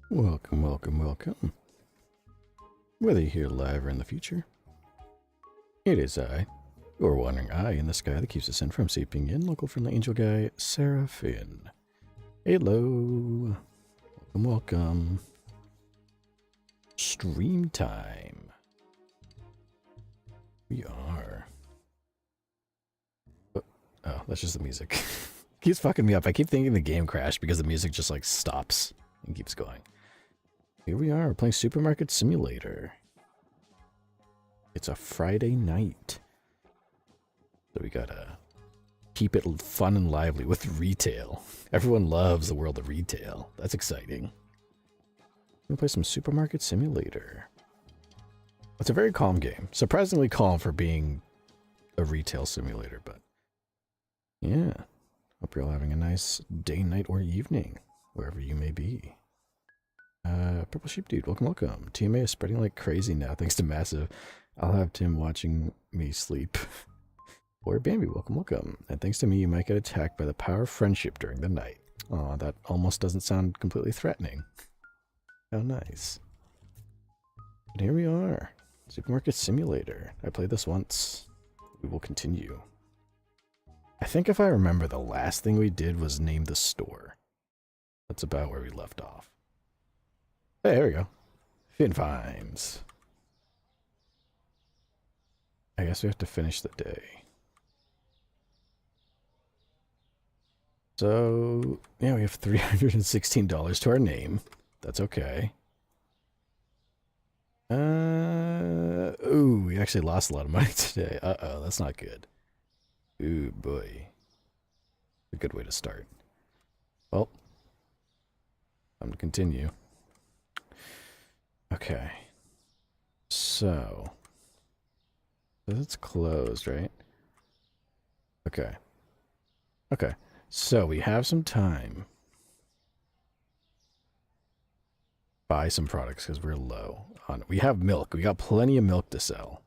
Welcome, welcome, welcome. Whether you're here live or in the future, it is I, your wandering eye in the sky that keeps us in from seeping in, local friendly angel guy, Seraph. Hello. Welcome, welcome. Stream time. We are. Oh, that's just the music. Keeps fucking me up. I keep thinking the game crashed because the music just like stops and keeps going. Here we are, we're playing Supermarket Simulator. It's a Friday night. So we gotta keep it fun and lively with retail. Everyone loves the world of retail. That's exciting. I'm gonna play some Supermarket Simulator. It's a very calm game. Surprisingly calm for being a retail simulator, but yeah. Hope you're all having a nice day, night, or evening, wherever you may be. Purple Sheep Dude, welcome, welcome. TMA is spreading like crazy now, thanks to Massive. I'll have Tim watching me sleep. Or Bambi, welcome, welcome. And thanks to me, you might get attacked by the power of friendship during the night. Aw, that almost doesn't sound completely threatening. How nice. But here we are. Supermarket Simulator. I played this once. We will continue. I think if I remember, the last thing we did was name the store. That's about where we left off. Hey, there we go. Fin Finds. I guess we have to finish the day. So, yeah, we have $316 to our name. That's okay. Ooh, we actually lost a lot of money today. Uh-oh, that's not good. Ooh, boy. A good way to start. Well, I'm to continue. Okay. So it's closed, right? Okay. Okay. So we have some time. Buy some products because we're low on it. We have milk. We got plenty of milk to sell.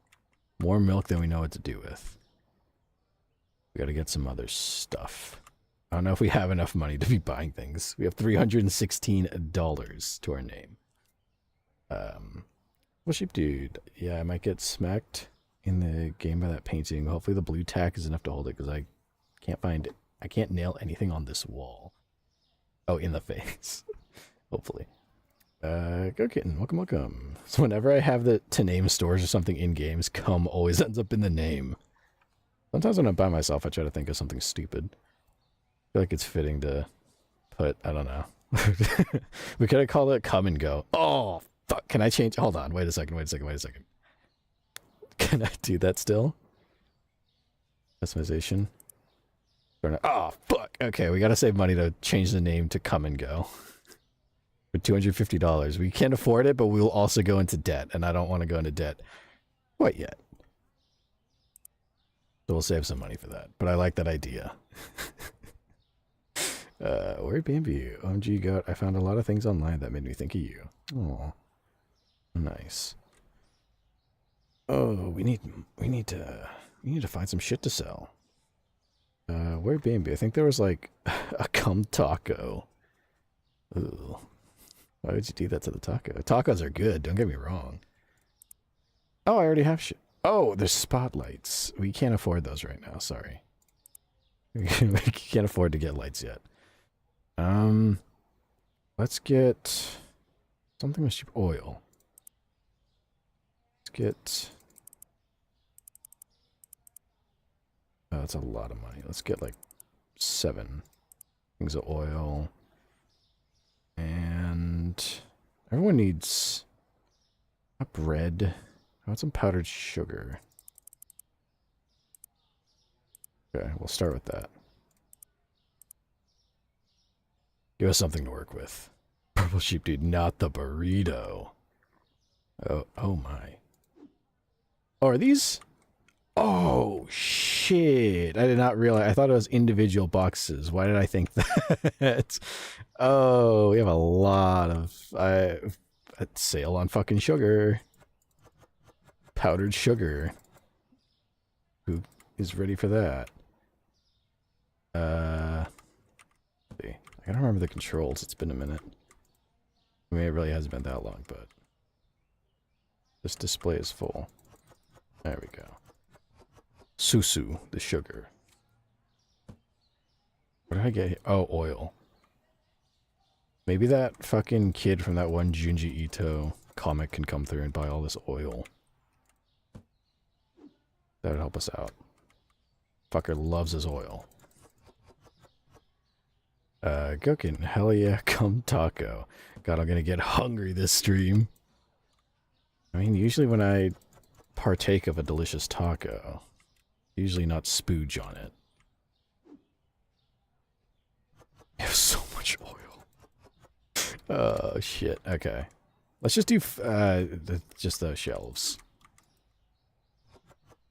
More milk than we know what to do with. We got to get some other stuff. I don't know if we have enough money to be buying things. We have $316 to our name. Well, Sheep Dude. Yeah, I might get smacked in the game by that painting. Hopefully the blue tack is enough to hold it because I can't find it. I can't nail anything on this wall. Oh, in the face. Hopefully. Go Kitten. Welcome, welcome. So whenever I have to name stores or something in games, cum always ends up in the name. Sometimes when I'm by myself, I try to think of something stupid. I feel like it's fitting to put, I don't know. We could have called it Come and Go. Oh, fuck. Can I change? Hold on. Wait a second. Can I do that still? Customization. Oh, fuck. Okay, we gotta save money to change the name to Come and Go. For $250. We can't afford it, but we will also go into debt, and I don't want to go into debt quite yet. So we'll save some money for that. But I like that idea. Where Bambi? OMG Goat, I found a lot of things online that made me think of you. Oh, nice. Oh, we need to find some shit to sell. Where Bambi? I think there was like a cum taco. Ooh. Why would you do that to the taco? Tacos are good, don't get me wrong. Oh, I already have shit. Oh, there's spotlights. We can't afford those right now, sorry. We can't afford to get lights yet. Let's get something with cheap oil. Let's get... Oh, that's a lot of money. Let's get like 7 things of oil. And everyone needs a bread. I want some powdered sugar. Okay, we'll start with that. Give us something to work with. Purple Sheep Dude, not the burrito. Oh my. Oh, are these? Oh, shit. I did not realize. I thought it was individual boxes. Why did I think that? Oh, we have a lot of... sale on fucking sugar. Powdered sugar. Who is ready for that? I gotta remember the controls. It's been a minute. I mean, it really hasn't been that long, but this display is full. There we go. Susu, the sugar. What did I get here? Oh, oil. Maybe that fucking kid from that one Junji Ito comic can come through and buy all this oil. That would help us out. Fucker loves his oil. Gokin, hell yeah, come taco. God, I'm gonna get hungry this stream. I mean, usually when I partake of a delicious taco, usually not spooge on it. I have so much oil. Oh, shit. Okay. Let's just do just those shelves.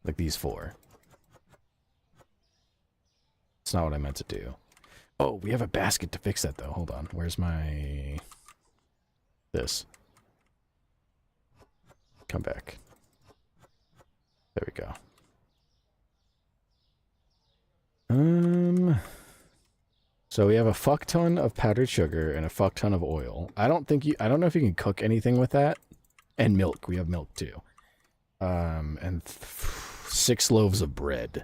Like these 4. It's not what I meant to do. Oh, we have a basket to fix that, though. Hold on. Where's my... This. Come back. There we go. So we have a fuck ton of powdered sugar and a fuck ton of oil. I don't know if you can cook anything with that. And milk. We have milk, too. And 6 loaves of bread.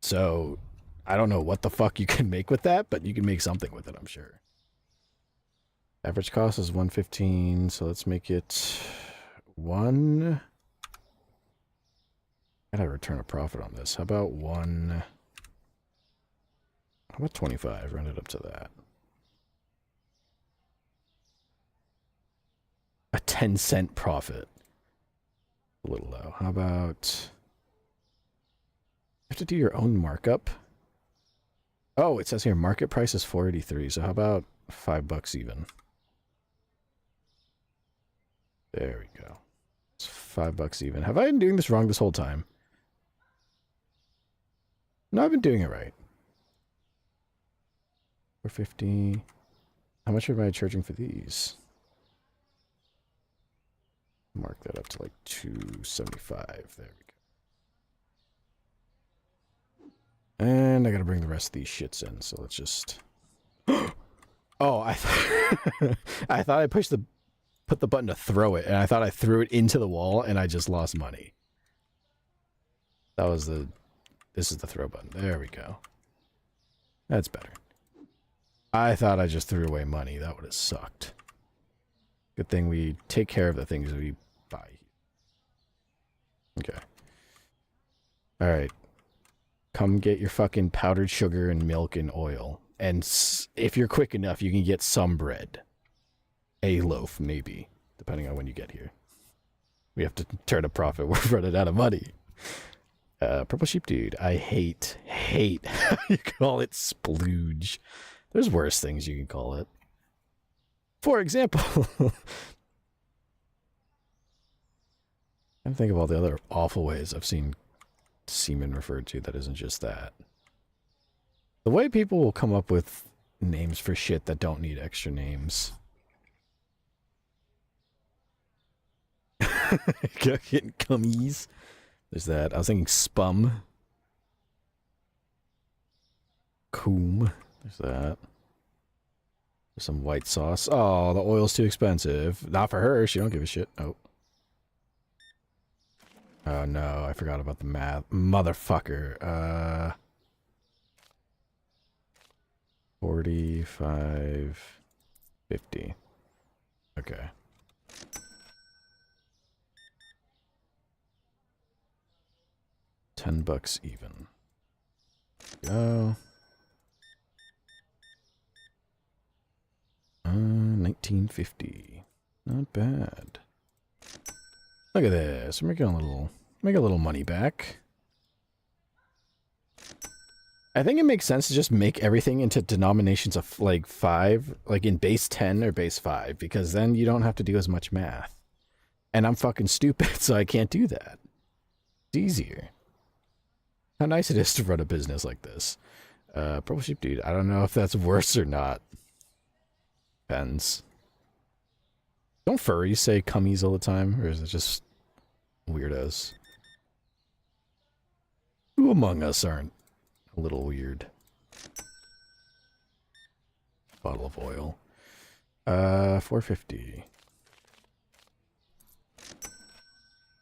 So... I don't know what the fuck you can make with that, but you can make something with it, I'm sure. Average cost is $1.15, so let's make it 1. Gotta return a profit on this. How about 1? How about 25? Round it up to that. A 10-cent profit. A little low. How about... You have to do your own markup. Oh, it says here market price is $4.83. So how about $5 even? There we go. It's $5 even. Have I been doing this wrong this whole time? No, I've been doing it right. $4.50. How much am I charging for these? Mark that up to like $2.75. There we go. And I gotta bring the rest of these shits in, so let's just... Oh, I thought I put the button to throw it, and I thought I threw it into the wall, and I just lost money. That was the... This is the throw button. There we go. That's better. I thought I just threw away money. That would have sucked. Good thing we take care of the things we buy. Okay. Alright. Come get your fucking powdered sugar and milk and oil. And if you're quick enough, you can get some bread. A loaf, maybe. Depending on when you get here. We have to turn a profit. We're running out of money. Purple sheep dude. I hate how you call it splooge. There's worse things you can call it. For example... I think of all the other awful ways I've seen semen referred to that isn't just that. The way people will come up with names for shit that don't need extra names. Getting cummies. There's that. I was thinking spum. Coom. There's that. There's some white sauce. Oh, the oil's too expensive. Not for her. She don't give a shit. Oh. Oh no, I forgot about the math. Motherfucker. 45, 50. Okay. $10 even. Go. 1950. Not bad. Look at this. We're making a little money back. I think it makes sense to just make everything into denominations of like 5, like in base 10 or base 5, because then you don't have to do as much math. And I'm fucking stupid, so I can't do that. It's easier. How nice it is to run a business like this. Purple sheep dude, I don't know if that's worse or not. Depends. Don't furries say cummies all the time, or is it just weirdos? Who among us aren't a little weird? Bottle of oil. 450.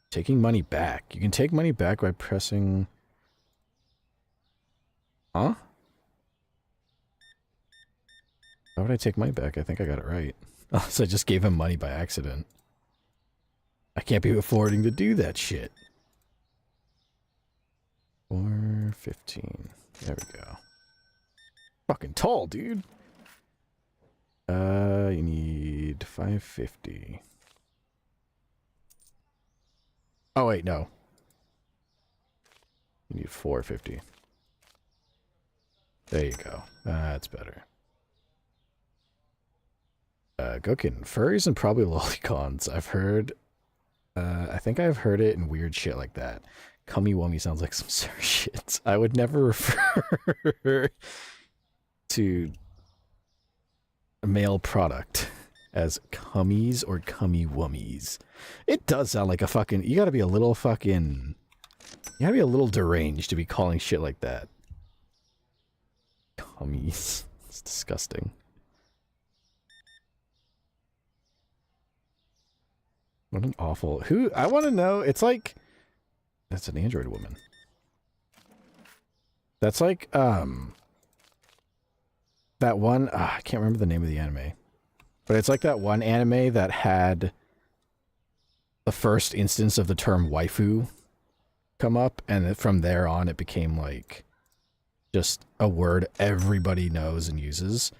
Taking money back. You can take money back by pressing... Huh? How would I take money back? I think I got it right. Oh, so I just gave him money by accident. I can't be affording to do that shit. 415. There we go. Fucking tall, dude. You need 550. Oh, wait, no. You need 450. There you go. That's better. Gokin, furries and probably lolicons. I've heard... I think I've heard it in weird shit like that. Cummy wummy sounds like some sort of shit. I would never refer to a male product as cummies or cummy wummies. It does sound like a fucking... You gotta be a little fucking... You gotta be a little deranged to be calling shit like that. Cummies. It's disgusting. What an awful... Who... I want to know... It's like... That's an android woman. That's like, that one... I can't remember the name of the anime. But it's like that one anime that had the first instance of the term waifu come up, and from there on it became like just a word everybody knows and uses.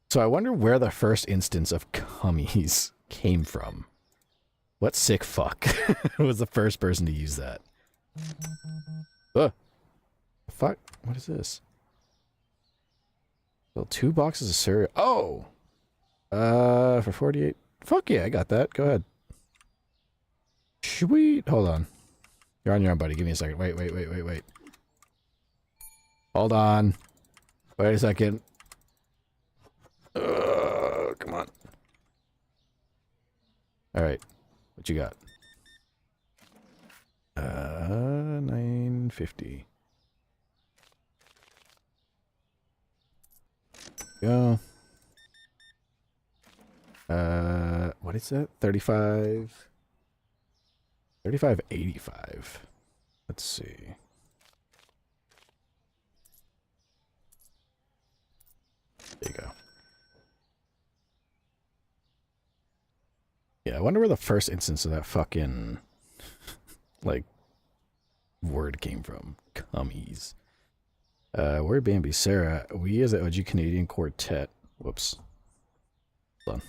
So I wonder where the first instance of cummies came from. What sick fuck was the first person to use that? Fuck? What is this? Well, 2 boxes of cereal. Oh! For 48. Fuck yeah, I got that. Go ahead. Sweet. Hold on. You're on your own, buddy. Give me a second. Wait. Hold on. Wait a second. Come on. Alright. What you got? 950. Go. What is that? 35. 35.85. Let's see. There you go. Yeah, I wonder where the first instance of that fucking, like, word came from. Cummies. We're Bambi. Sarah, we as the OG Canadian quartet. Whoops. Hold on.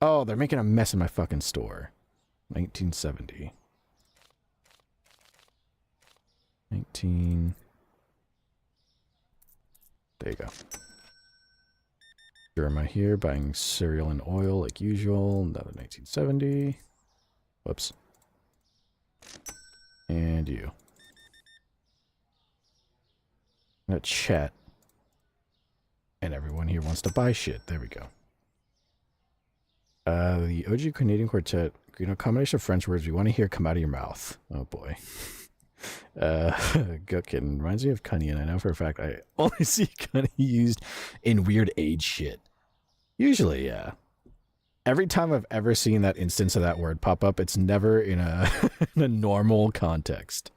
Oh, they're making a mess in my fucking store. 1970. 19. There you go. Jeremiah here, buying cereal and oil like usual. Another 1970. Whoops. And you. I'm gonna chat. And everyone here wants to buy shit. There we go. The OG Canadian Quartet, you know, combination of French words we want to hear come out of your mouth. Oh boy. Gukin reminds me of Cunny, and I know for a fact I only see Cunny used in weird age shit. Usually, yeah. Every time I've ever seen that instance of that word pop up, it's never in a in a normal context.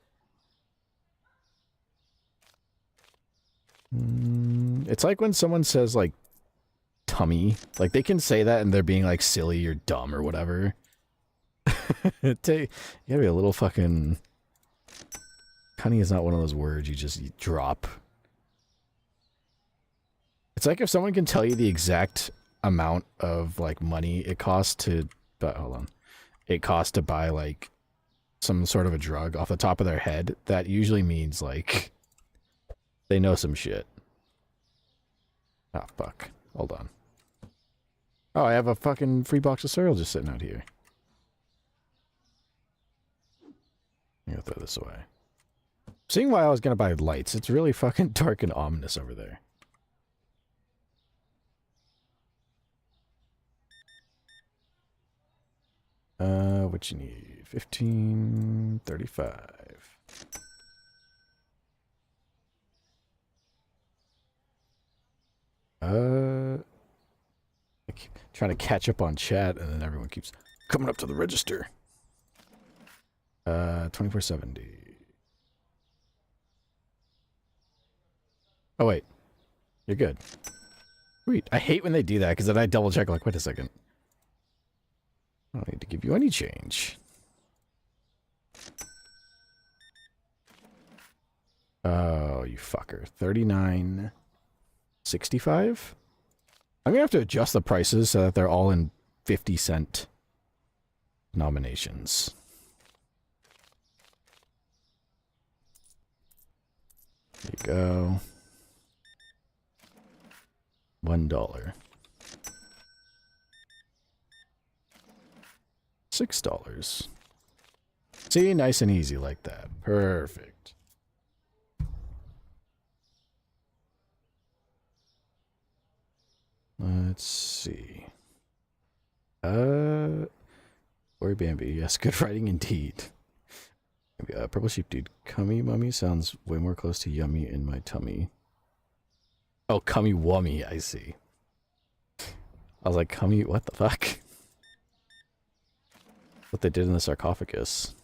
It's like when someone says like tummy, like they can say that and they're being like silly or dumb or whatever. You gotta be a little fucking... Cunny is not one of those words you just drop. It's like if someone can tell you the exact amount of like money it costs to... But hold on. It costs to buy like some sort of a drug off the top of their head. That usually means like they know some shit. Oh, fuck. Hold on. Oh, I have a fucking free box of cereal just sitting out here. I'm gonna throw this away. Seeing why I was gonna buy lights, it's really fucking dark and ominous over there. What you need? 1535. trying to catch up on chat, and then everyone keeps coming up to the register. 2470. Oh wait, you're good. Sweet. I hate when they do that because then I double check. Like, wait a second. I don't need to give you any change. Oh, you fucker. 39.65. I'm gonna have to adjust the prices so that they're all in 50-cent nominations. There you go. $1. $6. See, nice and easy like that. Perfect. Let's see. Or Bambi. Yes, good writing indeed. Purple Sheep Dude. Cummy Mummy sounds way more close to yummy in my tummy. Oh, Cummy Wummy, I see. I was like, Cummy, what the fuck? What they did in the sarcophagus.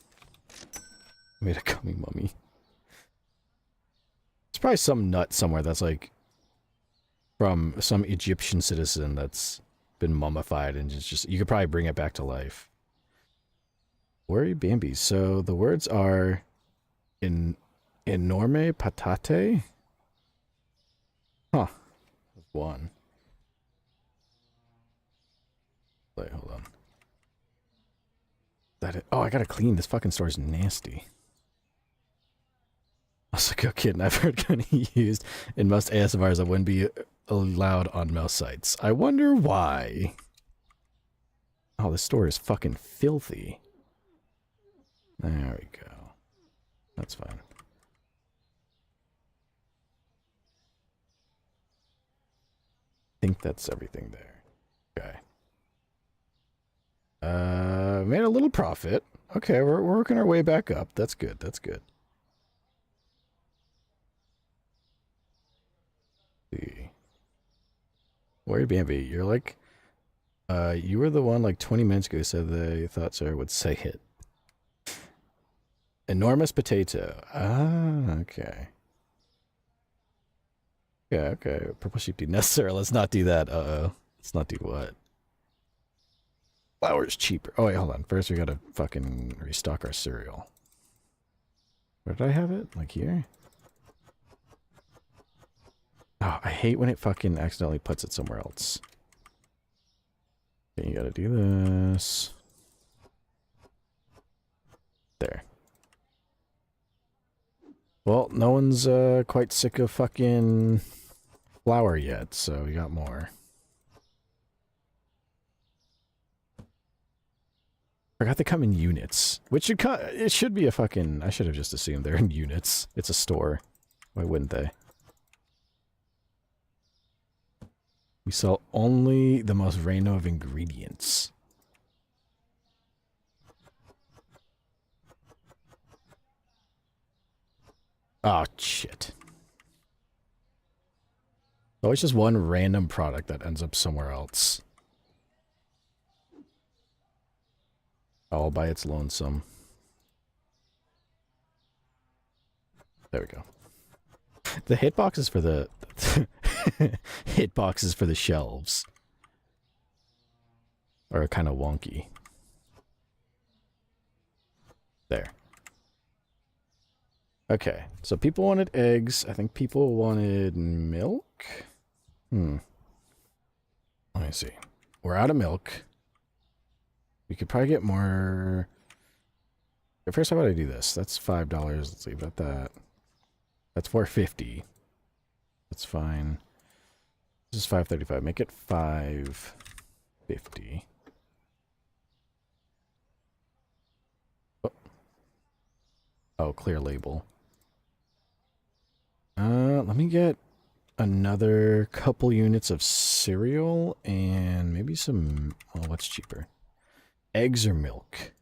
Made a Cummy Mummy. It's probably some nut somewhere that's like from some Egyptian citizen that's been mummified and just you could probably bring it back to life. Worry Bambi. So the words are enorme patate. Huh. One. Wait, hold on. That it? Oh, I gotta clean. This fucking store is nasty. I was like, okay, I've heard gonna used in most ASMRs that wouldn't be allowed on mouse sites. I wonder why. Oh, this store is fucking filthy. There we go. That's fine. I think that's everything there. Okay. Made a little profit. Okay, we're working our way back up. That's good. That's good. Let's see. Worry Bambi, you're like, you were the one like 20 minutes ago who said they thought Sarah would say it. Enormous potato. Ah, okay. Yeah, okay. Purple Sheep Dude necessary. Let's not do that. Uh-oh. Let's not do what? Flour's cheaper. Oh, wait, hold on. First, we gotta fucking restock our cereal. Where did I have it? Like here? Oh, I hate when it fucking accidentally puts it somewhere else. Okay, you gotta do this. There. Well, no one's quite sick of fucking flour yet, so we got more. Forgot they come in units, which should it should be a fucking. I should have just assumed they're in units. It's a store. Why wouldn't they? We sell only the most random of ingredients. Oh, shit. Oh, it's just one random product that ends up somewhere else. All by its lonesome. There we go. The hitboxes for the hitboxes for the shelves are kind of wonky. There. Okay, so people wanted eggs. I think people wanted milk. Let me see. We're out of milk. We could probably get more. First, how about I do this? That's $5. Let's leave it at that. That's $4.50. That's fine. This is $5.35. Make it $5.50. Oh, clear label. Let me get another couple units of cereal and maybe some. Oh, what's cheaper? Eggs or milk?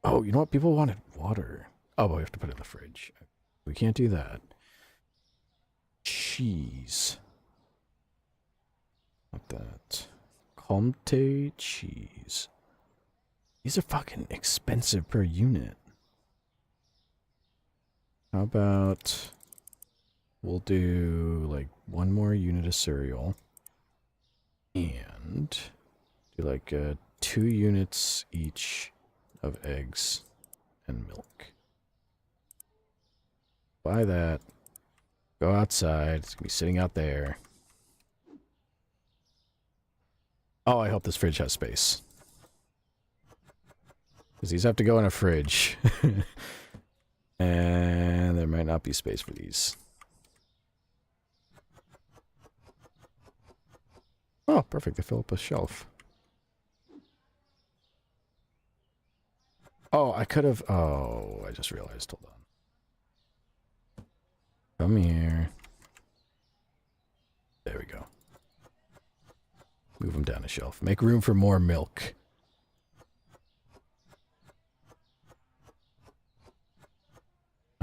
Oh, you know what? People wanted water. Oh, but we have to put it in the fridge. We can't do that. Cheese. Not that. Comté cheese. These are fucking expensive per unit. How about we'll do like one more unit of cereal and do like 2 units each of eggs and milk. Buy that. Go outside. It's gonna be sitting out there. Oh, I hope this fridge has space. Because these have to go in a fridge. And there might not be space for these. Oh, perfect. They fill up a shelf. Oh, I could have... Oh, I just realized. Hold on. Come here. There we go. Move them down a shelf. Make room for more milk.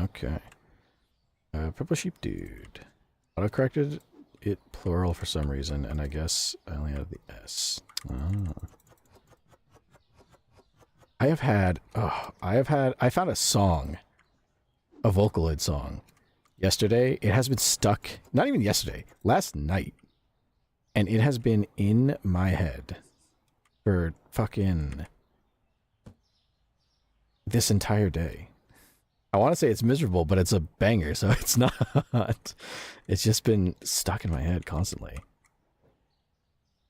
Okay. Purple sheep dude. Autocorrected it plural for some reason, and I guess I only have the S. Oh. I found a song, a Vocaloid song, yesterday. It has been stuck, not even yesterday, last night. And it has been in my head for fucking this entire day. I want to say it's miserable, but it's a banger, so it's not. It's just been stuck in my head constantly.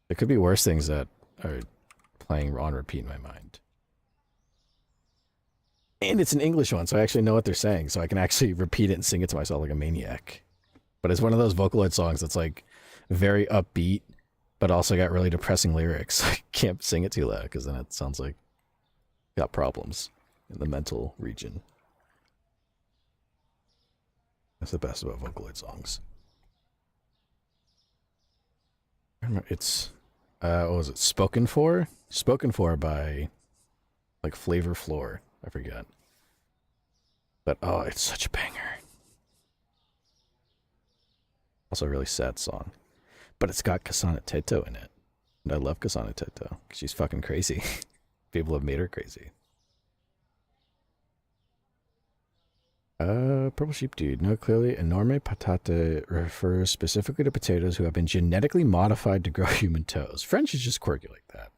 There could be worse things that are playing on repeat in my mind. And it's an English one, so I actually know what they're saying, so I can actually repeat it and sing it to myself like a maniac. But it's one of those Vocaloid songs that's like very upbeat, but also got really depressing lyrics. I can't sing it too loud, because then it sounds like got problems in the mental region. That's the best about Vocaloid songs. It's, what was it? Spoken For? Spoken For by, like, Flavor Floor. I forget. But, oh, it's such a banger. Also a really sad song. But it's got Kasana Teto in it. And I love Kasana Teto. She's fucking crazy. People have made her crazy. Purple sheep dude. No, clearly, enorme patate refers specifically to potatoes who have been genetically modified to grow human toes. French is just quirky like that.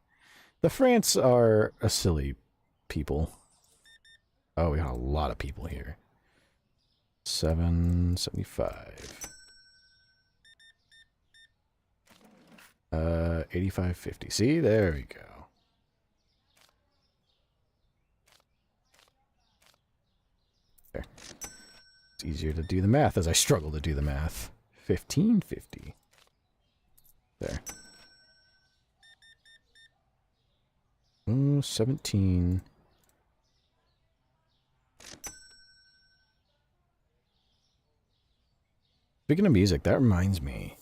The France are a silly people. Oh, we got a lot of people here. 775. 8550. See, there we go. There. It's easier to do the math as I struggle to do the math. 1550. There. 17. Speaking of music, that reminds me.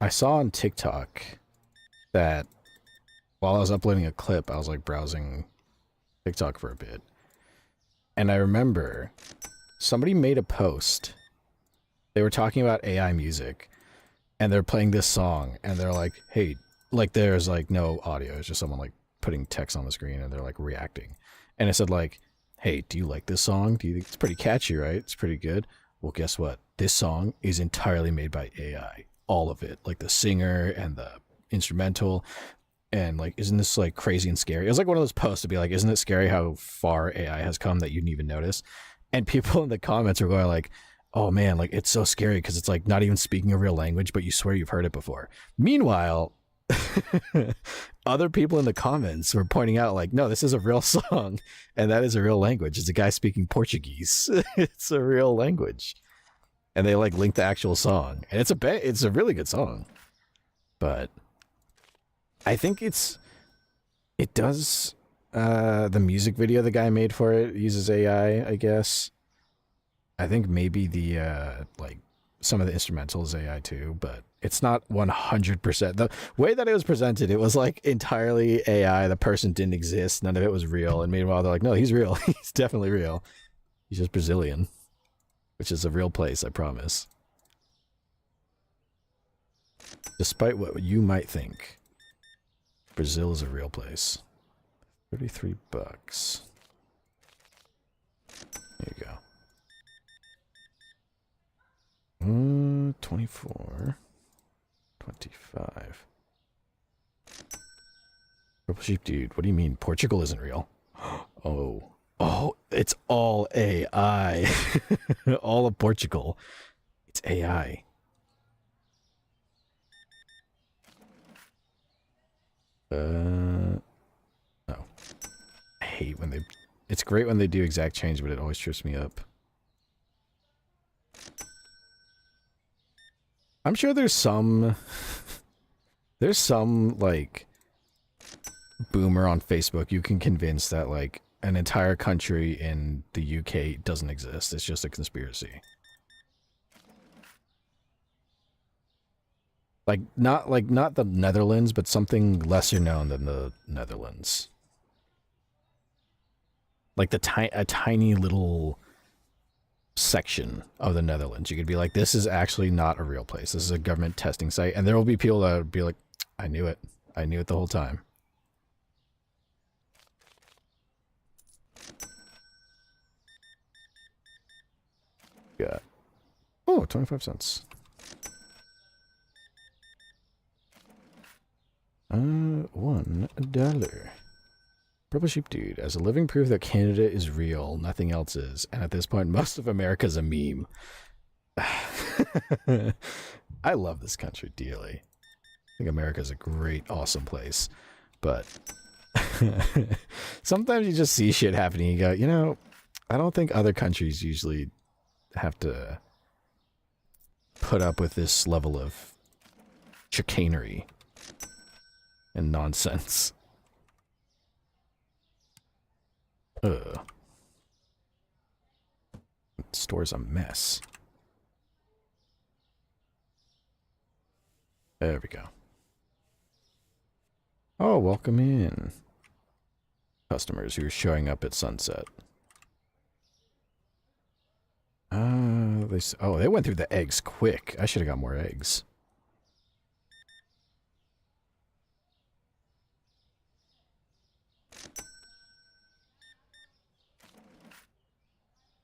I saw on TikTok that while I was uploading a clip, I was like browsing TikTok for a bit. And I remember somebody made a post. They were talking about AI music and they're playing this song and they're like, hey, like there's like no audio. It's just someone like putting text on the screen and they're like reacting. And it said like, hey, do you like this song? Do you think it's pretty catchy, right? It's pretty good. Well, guess what? This song is entirely made by AI. All of it. Like the singer and the instrumental. And like, isn't this like crazy and scary? It was like one of those posts to be like, isn't it scary how far AI has come that you didn't even notice? And people in the comments are going like, oh man, like it's so scary because it's like not even speaking a real language, but you swear you've heard it before. Meanwhile, other people in the comments were pointing out like, no, this is a real song and that is a real language. It's a guy speaking Portuguese. It's a real language. And they like link the actual song. And it's a really good song. But I think it does the music video the guy made for it uses AI, I guess. I think maybe the like some of the instrumental is AI too, but it's not 100%. The way that it was presented, it was like entirely AI. The person didn't exist. None of it was real. And meanwhile, they're like, no, he's real. He's definitely real. He's just Brazilian, which is a real place, I promise. Despite what you might think, Brazil is a real place. 33 bucks. There you go. 24. 25. Purple sheep dude, what do you mean? Portugal isn't real? Oh. Oh, it's all AI. All of Portugal. It's AI. No. I hate when they... It's great when they do exact change, but it always trips me up. I'm sure there's some... There's some, like... boomer on Facebook you can convince that, like, an entire country in the UK doesn't exist. It's just a conspiracy. Like not the Netherlands, but something lesser known than the Netherlands. Like a tiny little section of the Netherlands. You could be like, this is actually not a real place. This is a government testing site. And there will be people that would be like, I knew it. I knew it the whole time. Yeah. Oh, 25 cents. $1. Purple sheep dude, as a living proof that Canada is real, nothing else is. And at this point, most of America's a meme. I love this country dearly. I think America's a great, awesome place. But sometimes you just see shit happening and you go, you know, I don't think other countries usually have to put up with this level of chicanery and nonsense. The store's a mess. There we go. Oh, welcome in. Customers who are showing up at sunset. They went through the eggs quick. I should have got more eggs.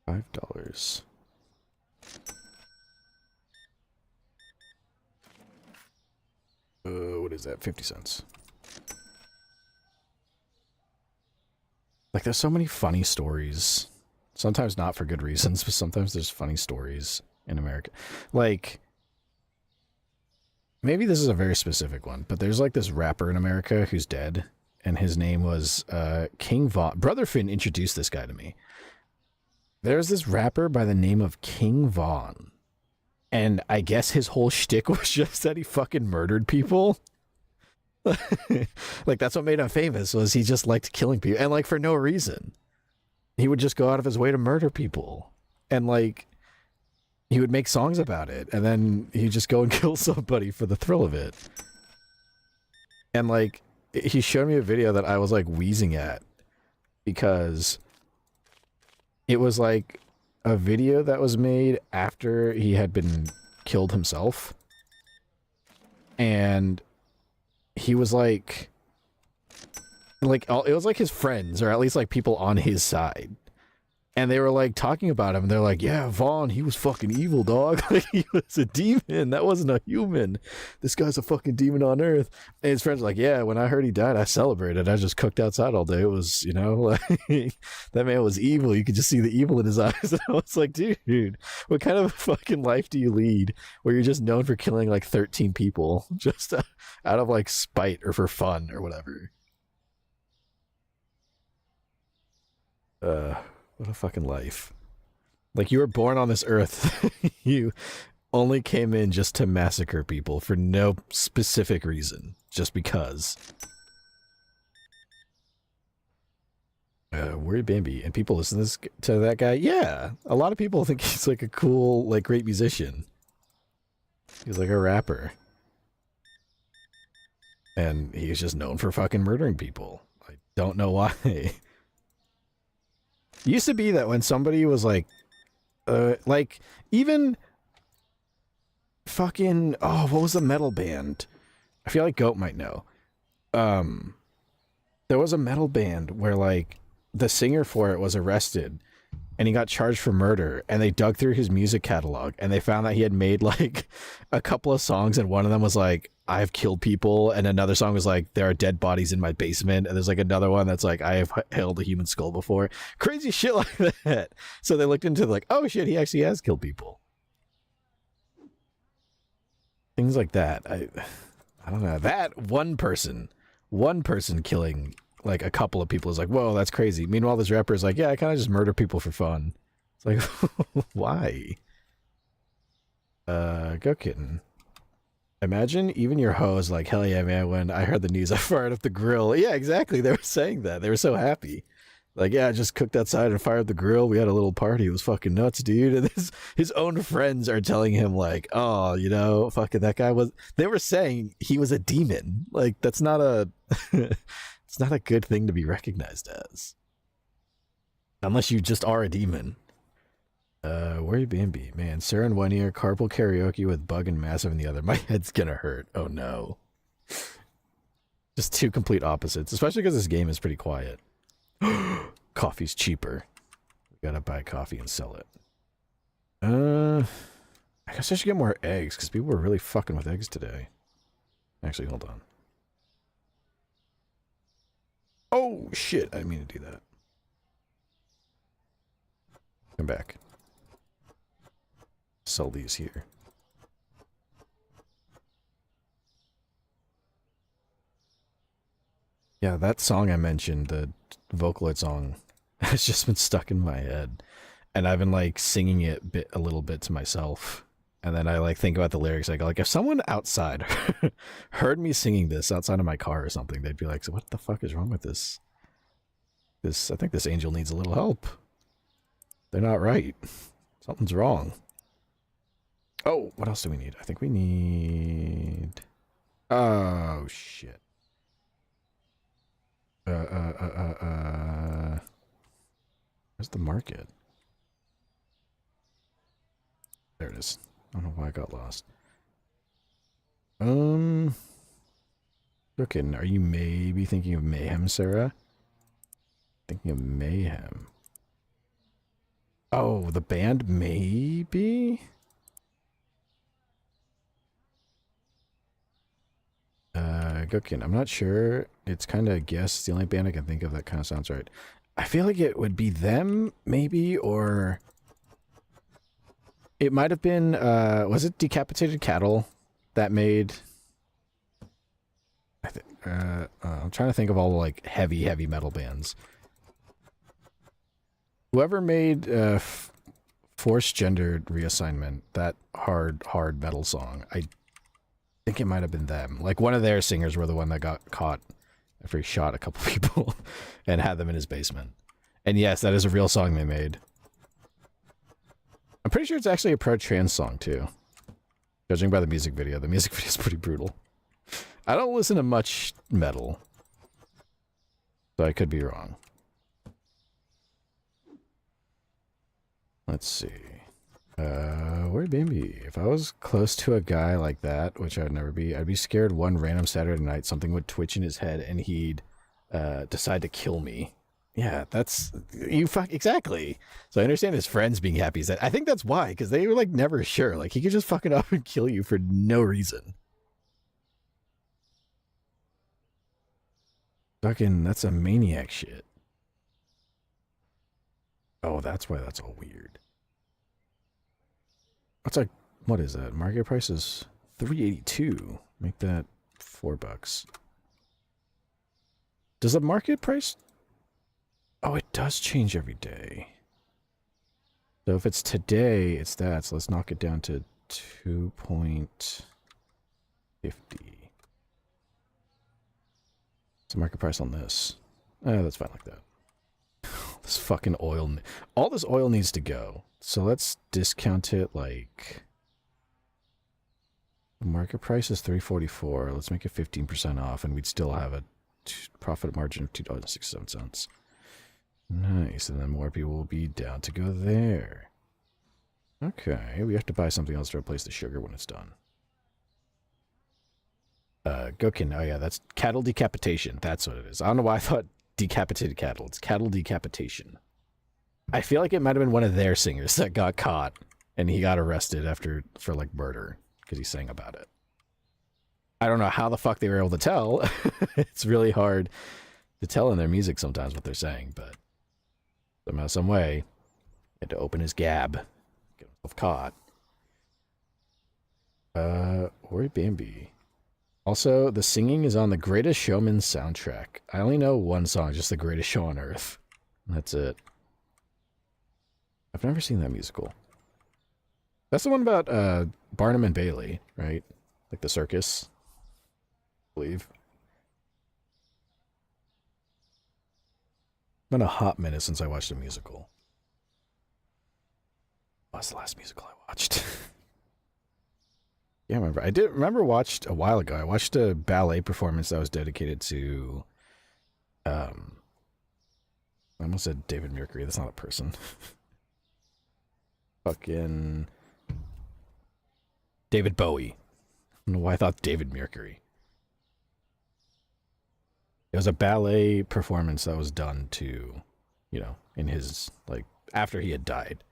$5. What is that? 50 cents. Like, there's so many funny stories. Sometimes not for good reasons, but sometimes there's funny stories in America. Like, maybe this is a very specific one, but there's like this rapper in America who's dead, and his name was King Von. Brother Finn introduced this guy to me. There's this rapper by the name of King Von, and I guess his whole shtick was just that he fucking murdered people. Like, that's what made him famous, was he just liked killing people, and like for no reason. He would just go out of his way to murder people, and like he would make songs about it, and then he'd just go and kill somebody for the thrill of it. And like, he showed me a video that I was like wheezing at, because it was like a video that was made after he had been killed himself, and he was like it was like his friends, or at least like people on his side, and they were like talking about him, and they're like, yeah, Vaughn, he was fucking evil, dog. Like, he was a demon. That wasn't a human. This guy's a fucking demon on earth. And his friends were like, yeah, when I heard he died, I celebrated. I just cooked outside all day. It was, you know, like, that man was evil. You could just see the evil in his eyes. And I was like, dude, what kind of fucking life do you lead where you're just known for killing like 13 people just out of like spite or for fun or whatever? What a fucking life. Like, you were born on this earth. You only came in just to massacre people for no specific reason. Just because. Worry Bambi. And people listen to that guy? Yeah. A lot of people think he's like a cool, like, great musician. He's like a rapper. And he's just known for fucking murdering people. I don't know why. Used to be that when somebody was like even Fucking, oh, what was the metal band? I feel like Goat might know. There was a metal band where, like, the singer for it was arrested and he got charged for murder, and they dug through his music catalog and they found that he had made, like, a couple of songs, and one of them was like, I've killed people, and another song was like, there are dead bodies in my basement, and there's like another one that's like, I have held a human skull before. Crazy shit like that. So they looked into, like, oh shit, he actually has killed people. Things like that. I don't know. That one person killing like a couple of people is like, whoa, that's crazy. Meanwhile, this rapper is like, yeah, I kind of just murder people for fun. It's like, why? Go kitten. Imagine even your hoes like, hell yeah, man, when I heard the news, I fired up the grill. Yeah, exactly. They were saying that. They were so happy. Like, yeah, I just cooked outside and fired up the grill. We had a little party. It was fucking nuts, dude. And his own friends are telling him, like, oh, you know, fucking that guy was... They were saying he was a demon. Like, that's not a... It's not a good thing to be recognized as. Unless you just are a demon. Worry Bambi. Man, Sarah in one ear, carpool karaoke with Bug and Massive in the other. My head's gonna hurt. Oh, no. Just two complete opposites. Especially because this game is pretty quiet. Coffee's cheaper. We gotta buy coffee and sell it. I guess I should get more eggs, because people were really fucking with eggs today. Actually, hold on. Oh, shit. I didn't mean to do that. Come back. Sell these here. Yeah, that song I mentioned, the Vocaloid song, has just been stuck in my head. And I've been, like, singing it a little bit to myself. And then I, like, think about the lyrics. I go, like, if someone outside heard me singing this outside of my car or something, they'd be like, so what the fuck is wrong with this? I think this angel needs a little help. They're not right. Something's wrong. Oh, what else do we need? I think we need... Oh, shit. Where's the market? There it is. I don't know why I got lost. Okay, are you maybe thinking of Mayhem, Sarah? Thinking of Mayhem. Oh, the band maybe? Gookin, I'm not sure. It's kind of a guess. It's the only band I can think of that kind of sounds right. I feel like it would be them, maybe, or... It might have been, was it Decapitated Cattle that made... I'm trying to think of all the, like, heavy metal bands. Whoever made Forced Gendered Reassignment, that hard metal song, I think it might have been them. Like, one of their singers were the one that got caught after he shot a couple people and had them in his basement. And yes, that is a real song they made. I'm pretty sure it's actually a pro-trans song, too. Judging by the music video. The music video is pretty brutal. I don't listen to much metal, so I could be wrong. Let's see. Where'd Bambi? If I was close to a guy like that, which I'd never be, I'd be scared one random Saturday night something would twitch in his head and he'd decide to kill me. Yeah, that's... Exactly. So I understand his friends being happy. I think that's why, because they were, like, never sure. Like, he could just fucking up and kill you for no reason. Fucking, that's a maniac shit. Oh, that's why that's all weird. That's like, what is that? Market price is $3.82. Make that $4. Does the market price... Oh, it does change every day. So if it's today, it's that. So let's knock it down to 2.50. What's the market price on this? That's fine like that. This fucking oil... All this oil needs to go. So let's discount it like... The market price is $3.44. Let's make it 15% off, and we'd still have a profit margin of $2.67. Nice, and then more people will be down to go there. Okay, we have to buy something else to replace the sugar when it's done. Gokin, oh yeah, that's cattle decapitation. That's what it is. I don't know why I thought decapitated cattle. It's cattle decapitation. I feel like it might have been one of their singers that got caught and he got arrested for like murder because he sang about it. I don't know how the fuck they were able to tell. It's really hard to tell in their music sometimes what they're saying, but somehow, some way, he had to open his gab, get himself caught. Ori Bambi. Also, the singing is on the Greatest Showman soundtrack. I only know one song, just The Greatest Show on Earth. That's it. I've never seen that musical. That's the one about Barnum and Bailey, right? Like the circus, I believe. It's been a hot minute since I watched a musical. What's the last musical I watched? Yeah, I remember. I did remember watched a while ago. I watched a ballet performance that was dedicated to I almost said David Mercury. That's not a person. Fucking David Bowie. I don't know why I thought David Mercury. It was a ballet performance that was done to, you know, in his, like, after he had died.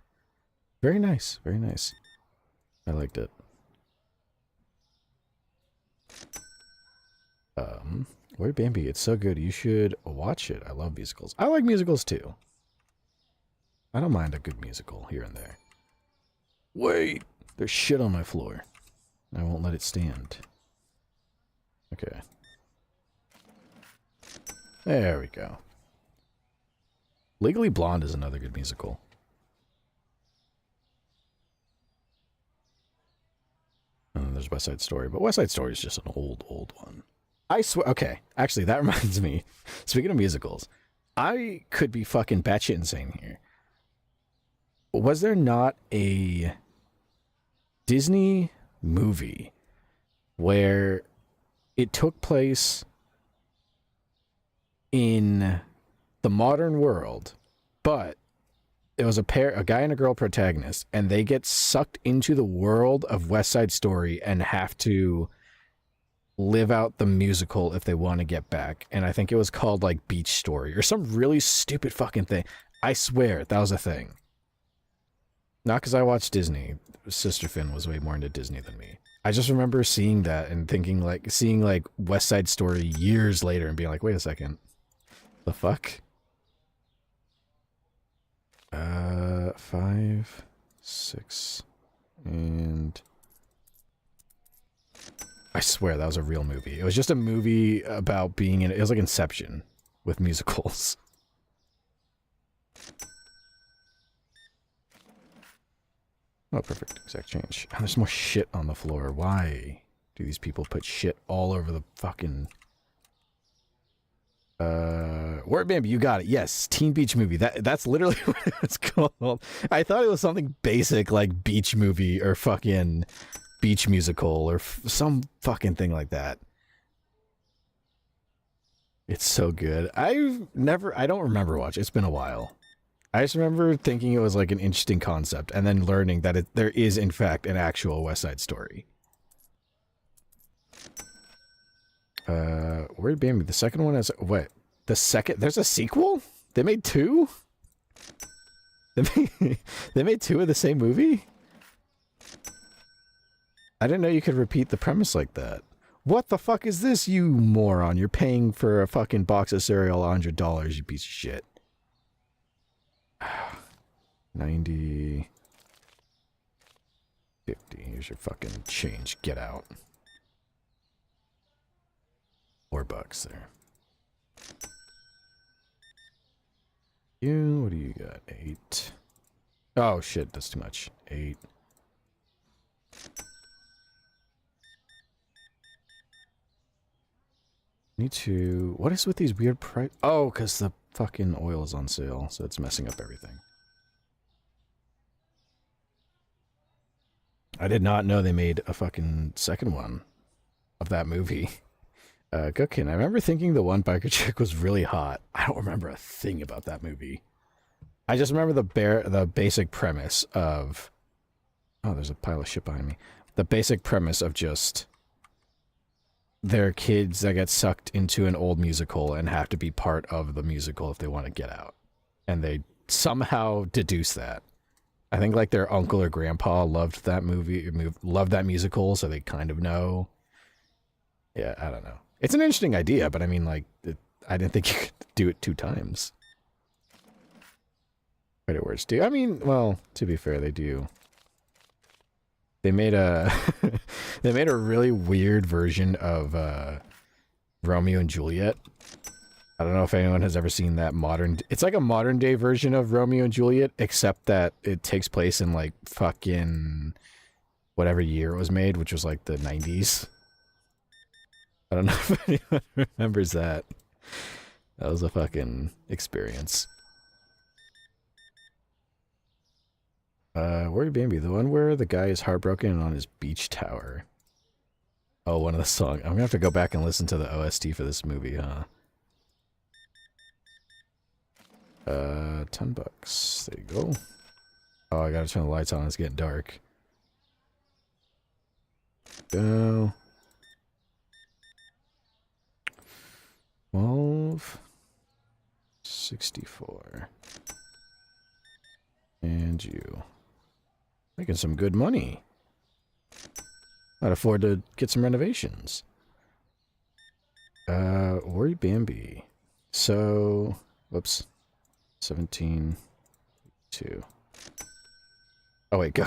Very nice. Very nice. I liked it. Ori Bambi, it's so good. You should watch it. I love musicals. I like musicals too. I don't mind a good musical here and there. Wait! There's shit on my floor. I won't let it stand. Okay. There we go. Legally Blonde is another good musical. And then there's West Side Story, but West Side Story is just an old one. I swear, okay, actually, that reminds me. Speaking of musicals, I could be fucking batshit insane here. Was there not a Disney movie where it took place in the modern world, but it was a guy and a girl protagonist, and they get sucked into the world of West Side Story and have to live out the musical if they want to get back? And I think it was called like Beach Story or some really stupid fucking thing. I swear that was a thing. Not because I watched Disney. Sister Finn was way more into Disney than me. I just remember seeing that and thinking like, seeing like West Side Story years later and being like, wait a second. The fuck? 5, 6, and I swear that was a real movie. It was just a movie about being in, it was like Inception with musicals. Oh, perfect. Exact change. Oh, there's more shit on the floor. Why do these people put shit all over the fucking... Ori Bambi, you got it. Yes, Teen Beach Movie. That's literally what it's called. I thought it was something basic like beach movie or fucking beach musical or some fucking thing like that. It's so good. I don't remember watching. It's been a while. I just remember thinking it was like an interesting concept and then learning that there is in fact an actual West Side Story. Ori Bambi, the second one is what? The second, there's a sequel? They made 2? They made 2 of the same movie? I didn't know you could repeat the premise like that. What the fuck is this, you moron? You're paying for a fucking box of cereal $100, you piece of shit. 90, 50. Here's your fucking change. Get out. $4 there. You, what do you got? 8. Oh shit, that's too much. 8. Need to... What is with these weird price... Oh, because the fucking oil is on sale, so it's messing up everything. I did not know they made a fucking second one of that movie. Gookin, I remember thinking the one biker chick was really hot. I don't remember a thing about that movie. I just remember the basic premise of Oh, there's a pile of shit behind me. The basic premise of just... They're kids that get sucked into an old musical and have to be part of the musical if they want to get out. And they somehow deduce that. I think like their uncle or grandpa loved that loved that musical, so they kind of know. Yeah, I don't know. It's an interesting idea, but I mean, like, I didn't think you could do it 2 times. Credit where it's due. I mean, well, to be fair, they do. They made a they made a really weird version of Romeo and Juliet. I don't know if anyone has ever seen that modern... It's like a modern day version of Romeo and Juliet, except that it takes place in like fucking whatever year it was made, which was like the 90s. I don't know if anyone remembers that. That was a fucking experience. Worky Bambi, the one where the guy is heartbroken on his beach tower. Oh, one of the songs. I'm gonna have to go back and listen to the OST for this movie, huh? $10. There you go. Oh, I gotta turn the lights on. It's getting dark. Go. 12.64. And you. Making some good money. I'd afford to get some renovations. Worry Bambi. So, whoops. 17.2. Oh wait, go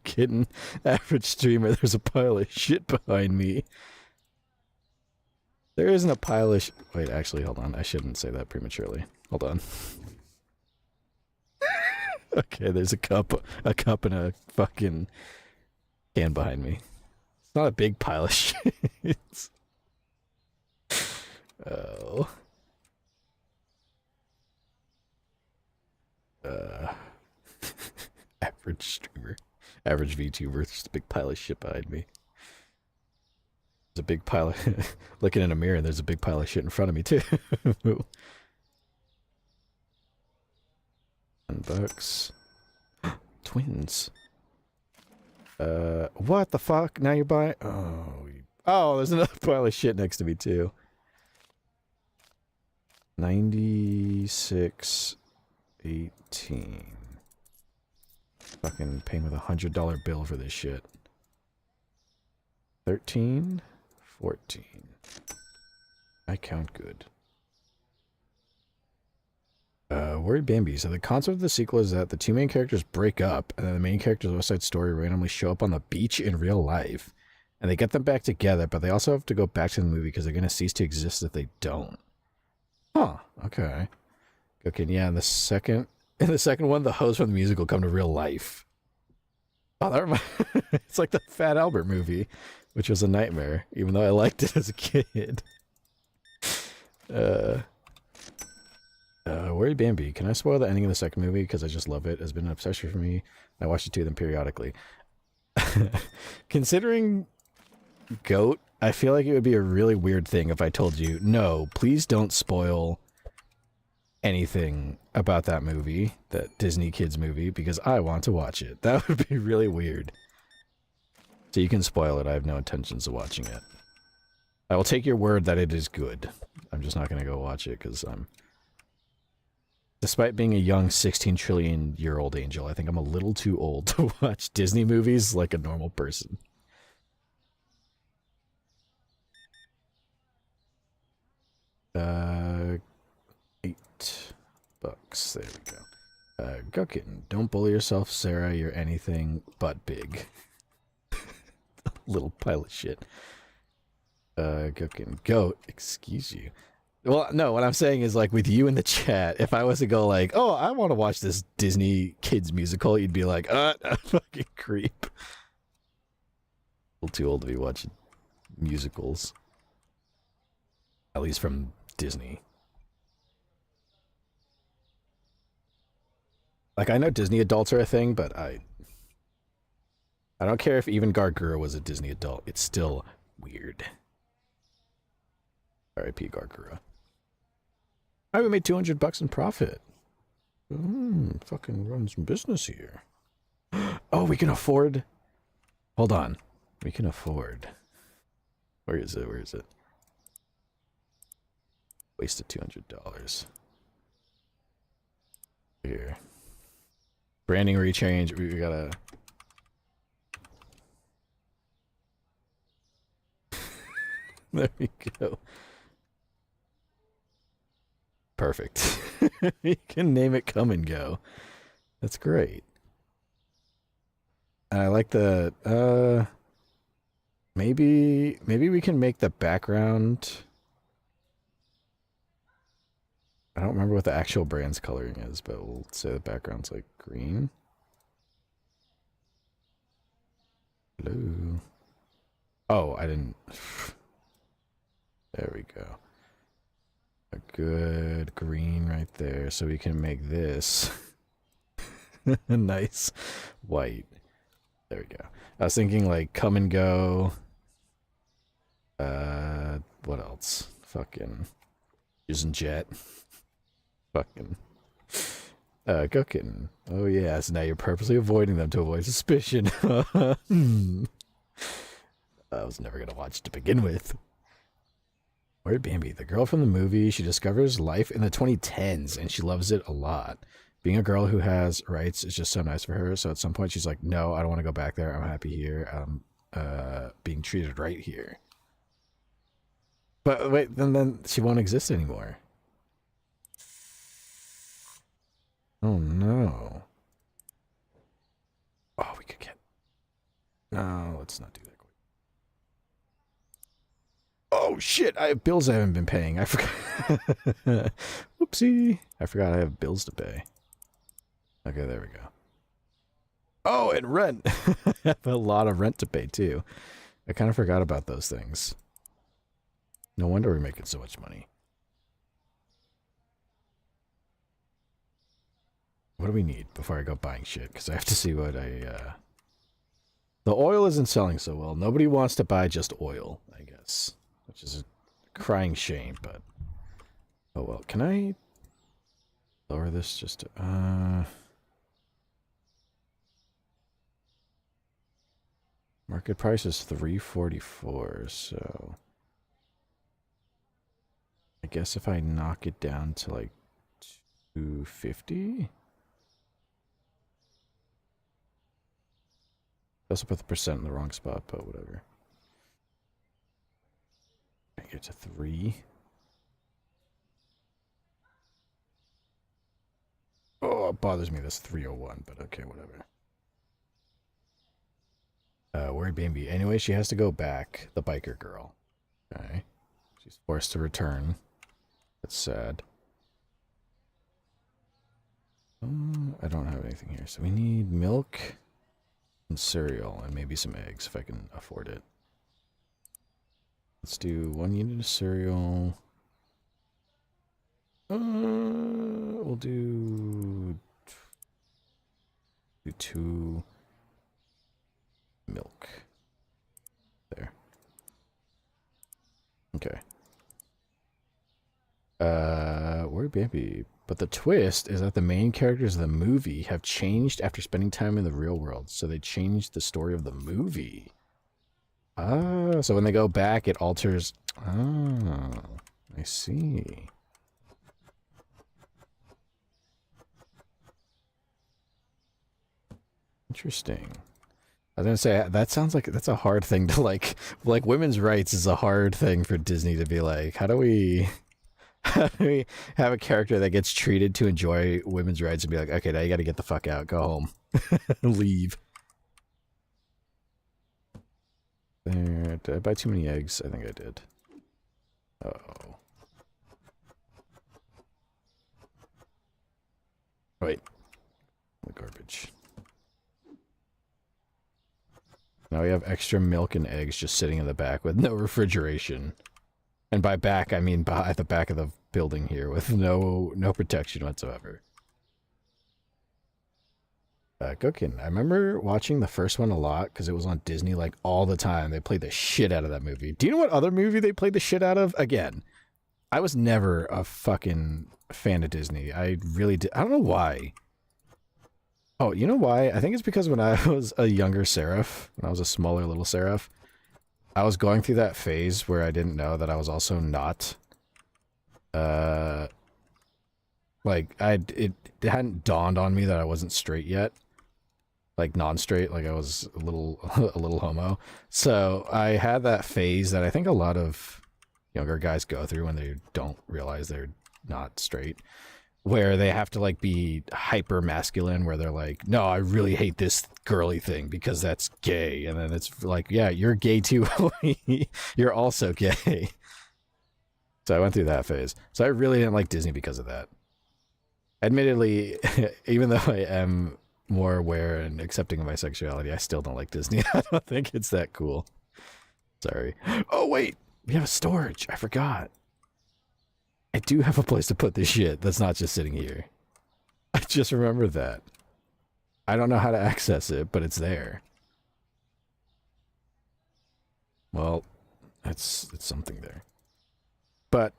kidding. Average streamer, there's a pile of shit behind me. There isn't a pile of wait, actually, hold on. I shouldn't say that prematurely. Hold on. Okay, there's a cup and a fucking can behind me. It's not a big pile of shit. Oh. Average streamer. Average VTuber. There's a big pile of shit behind me. There's a big pile of... Looking in a mirror, there's a big pile of shit in front of me, too. $10. Twins. What the fuck? Now you're buying... Oh, there's another pile of shit next to me, too. 96.18. Fucking paying with $100 bill for this shit. 13, 14. I count good. Worry Bambi. So the concept of the sequel is that the 2 main characters break up, and then the main character's West Side Story randomly show up on the beach in real life. And they get them back together, but they also have to go back to the movie because they're going to cease to exist if they don't. Huh, okay. Okay, yeah, in the second one, the hosts from the musical come to real life. Oh, that reminds it's like the Fat Albert movie, which was a nightmare, even though I liked it as a kid. Worry Bambi. Can I spoil the ending of the second movie? Because I just love it. It's been an obsession for me. I watch the 2 of them periodically. Considering GOAT, I feel like it would be a really weird thing if I told you, no, please don't spoil anything about that movie, that Disney Kids movie, because I want to watch it. That would be really weird. So you can spoil it. I have no intentions of watching it. I will take your word that it is good. I'm just not going to go watch it because I'm... Despite being a young 16 trillion year old angel, I think I'm a little too old to watch Disney movies like a normal person. $8. There we go. Go kitten. Don't bully yourself, Sarah. You're anything but big. Little pile of shit. Go kitten. Goat. Excuse you. Well, no, what I'm saying is, like, with you in the chat, if I was to go like, oh, I want to watch this Disney kids musical, you'd be like, fucking creep. A little too old to be watching musicals. At least from Disney. Like, I know Disney adults are a thing, but I don't care if even Gargura was a Disney adult. It's still weird. R.I.P. Gargura. We made $200 in profit. Fucking run some business here. Oh, we can afford. Hold on. We can afford. Where is it? Where is it? Wasted $200. Here. Branding rechange. We gotta. There we go. Perfect. You can name it Come and Go. That's great. I like the maybe we can make the background. I don't remember what the actual brand's coloring is, but we'll say the background's like green. Hello. Oh, I didn't. There we go. A good green right there, so we can make this a nice white. There we go. I was thinking like Come and Go. What else? Fucking using jet. Fucking cooking. Oh yeah, so now you're purposely avoiding them to avoid suspicion. I was never gonna watch to begin with. Where'd Bambi? The girl from the movie. She discovers life in the 2010s and she loves it a lot. Being a girl who has rights is just so nice for her. So at some point she's like, no, I don't want to go back there. I'm happy here. I'm being treated right here. But wait, then she won't exist anymore. Oh no. Oh, we could get. No, let's not do that. Oh shit, I have bills I haven't been paying. I forgot. Whoopsie. I forgot I have bills to pay. Okay, there we go. Oh, and rent. I have a lot of rent to pay too. I kind of forgot about those things. No wonder we're making so much money. What do we need before I go buying shit? Because I have to see what I... The oil isn't selling so well. Nobody wants to buy just oil, I guess. Which is a crying shame, but... Oh well, can I... lower this just to... Market price is $3.44, so... I guess if I knock it down to like $2.50? I also put the percent in the wrong spot, but whatever. I get to 3. Oh, it bothers me that's 301, but okay, whatever. Where'd Bambi? Anyway, she has to go back. The biker girl. Okay. She's forced to return. That's sad. I don't have anything here, so we need milk and cereal and maybe some eggs if I can afford it. Let's do 1 unit of cereal. We'll do 2 milk. There. Okay. Where'd Bambi? But the twist is that the main characters of the movie have changed after spending time in the real world. So they changed the story of the movie. Ah, so when they go back, it alters. Oh, I see. Interesting. I was gonna say, that sounds like that's a hard thing to like women's rights is a hard thing for Disney to be like, how do we have a character that gets treated to enjoy women's rights and be like, okay, now you gotta get the fuck out, go home. Leave. There, did I buy too many eggs? I think I did. Uh-oh. Wait. The garbage. Now we have extra milk and eggs just sitting in the back with no refrigeration. And by back, I mean by at the back of the building here with no protection whatsoever. Cooking. I remember watching the first one a lot because it was on Disney like all the time. They played the shit out of that movie. Do you know what other movie they played the shit out of? Again, I was never a fucking fan of Disney. I really did. I don't know why. Oh, you know why? I think it's because when I was a younger Seraph, when I was a smaller little Seraph, I was going through that phase where I didn't know that I was also not, like, it hadn't dawned on me that I wasn't straight yet. Like, non-straight, like I was a little, a little homo. So I had that phase that I think a lot of younger guys go through when they don't realize they're not straight, where they have to like be hyper masculine, where they're like, no, I really hate this girly thing because that's gay. And then it's like, yeah, you're gay too. You're also gay. So I went through that phase. So I really didn't like Disney because of that. Admittedly, even though I am more aware and accepting of my sexuality, I still don't like Disney. I don't think it's that cool. Sorry. Oh, wait. We have a storage. I forgot. I do have a place to put this shit that's not just sitting here. I just remembered that. I don't know how to access it, but it's there. Well, it's something there. But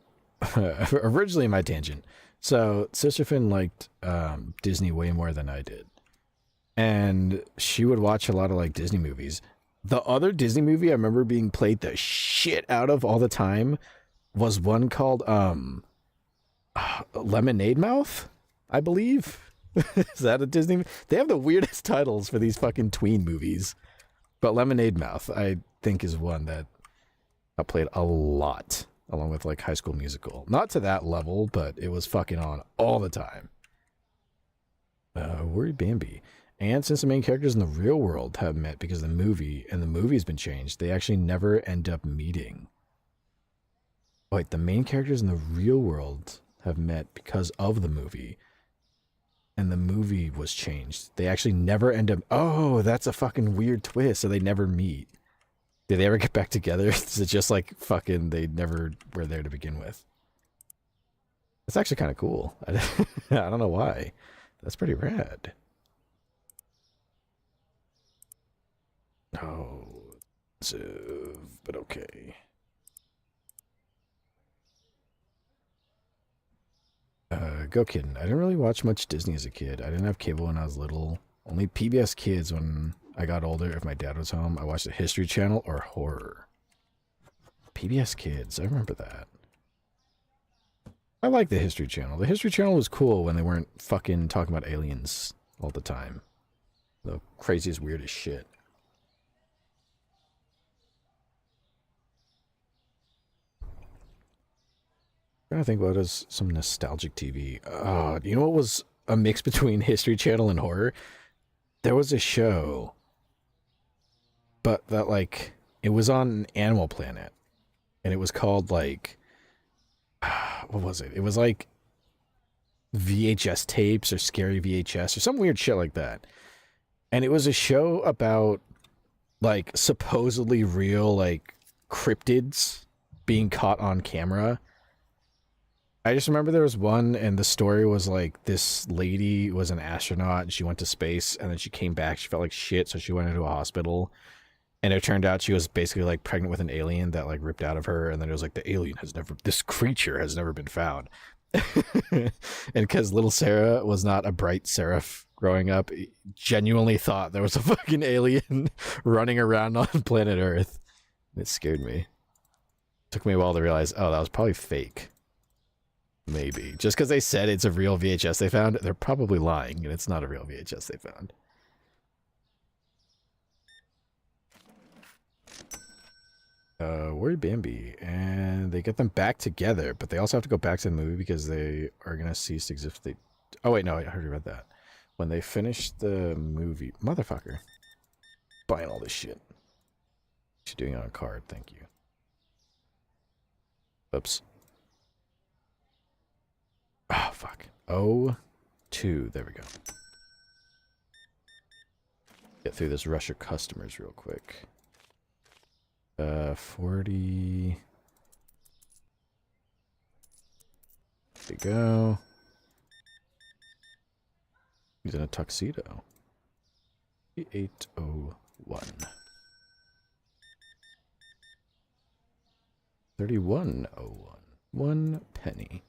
originally my tangent. So Sister Finn liked Disney way more than I did. And she would watch a lot of like Disney movies. The other Disney movie I remember being played the shit out of all the time was one called Lemonade Mouth, I believe. Is that a Disney? They have the weirdest titles for these fucking tween movies. But Lemonade Mouth, I think, is one that I played a lot, along with like High School Musical. Not to that level, but it was fucking on all the time. Worry Bambi. And since the main characters in the real world have met because of the movie, and the movie's been changed, they actually never end up meeting. Wait, the main characters in the real world have met because of the movie, and the movie was changed. They actually never end up... Oh, that's a fucking weird twist, so they never meet. Did they ever get back together? Is it just like fucking they never were there to begin with? That's actually kind of cool. I don't know why. That's pretty rad. Oh, but okay. Go kidding. I didn't really watch much Disney as a kid. I didn't have cable when I was little. Only PBS Kids when I got older. If my dad was home, I watched the History Channel or horror. PBS Kids, I remember that. I like the History Channel. The History Channel was cool when they weren't fucking talking about aliens all the time. The craziest, weirdest shit. I'm trying to think what is some nostalgic TV. You know what was a mix between History Channel and horror? There was a show, but that like it was on Animal Planet, and it was called like what was it? It was like VHS tapes or scary VHS or some weird shit like that. And it was a show about like supposedly real like cryptids being caught on camera. I just remember there was one, and the story was like this lady was an astronaut and she went to space, and then she came back. She felt like shit, so she went into a hospital, and it turned out she was basically like pregnant with an alien that like ripped out of her, and then it was like this creature has never been found. And because little Sarah was not a bright seraph growing up, genuinely thought there was a fucking alien running around on planet Earth. It scared me. It took me a while to realize, oh, that was probably fake. Maybe. Just because they said it's a real VHS they found, they're probably lying, and it's not a real VHS they found. Worry Bambi. And they get them back together, but they also have to go back to the movie because they are going to cease to exist. They... Oh, wait, no, I already read that. When they finish the movie... Motherfucker. Buying all this shit. She's doing it on a card, thank you. Oops. Oh, fuck. 02. There we go. Get through this rush of customers real quick. 40. There we go. He's in a tuxedo. 801. 3101. 1 penny.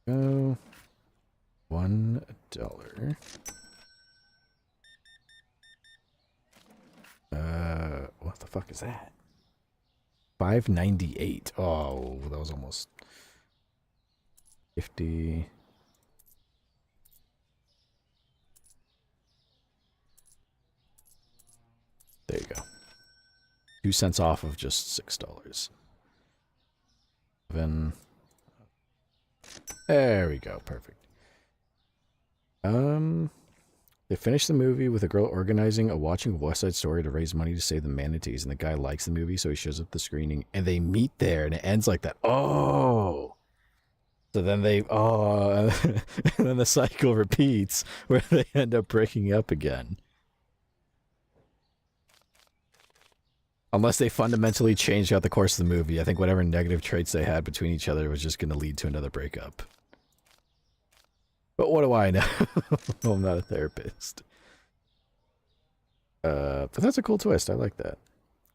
Go. $1. fuck is that? 598. Oh, that was almost 50. There you go. 2 cents off of just $6. Then there we go. Perfect. They finished the movie with a girl organizing a watching of West Side Story to raise money to save the manatees, and the guy likes the movie, so he shows up at the screening, and they meet there, and it ends like that. Oh, so then they and then the cycle repeats where they end up breaking up again, unless they fundamentally changed out the course of the movie. I think whatever negative traits they had between each other was just going to lead to another breakup. But what do I know? I'm not a therapist. But that's a cool twist. I like that.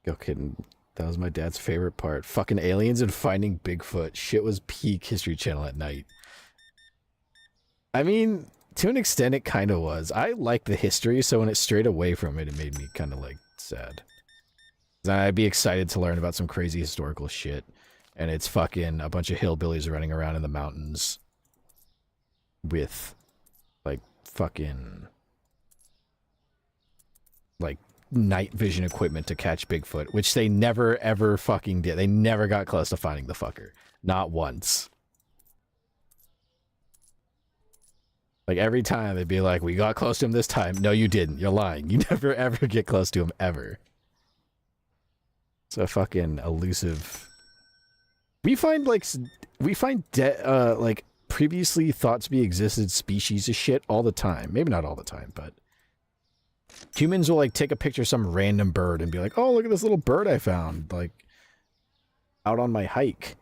Go kidding. That was my dad's favorite part. Fucking aliens and finding Bigfoot. Shit was peak History Channel at night. I mean, to an extent, it kind of was. I liked the history, so when it strayed away from it, it made me kind of, like, sad. I'd be excited to learn about some crazy historical shit. And it's fucking a bunch of hillbillies running around in the mountains with, like, fucking, like, night vision equipment to catch Bigfoot, which they never, ever fucking did. They never got close to finding the fucker. Not once. Like, every time they'd be like, we got close to him this time. No, you didn't. You're lying. You never, ever get close to him, ever. It's a fucking elusive... We find, like, like, previously thought to be existed species of shit all the time. Maybe not all the time, but humans will, like, take a picture of some random bird and be like, oh, look at this little bird I found, like, out on my hike.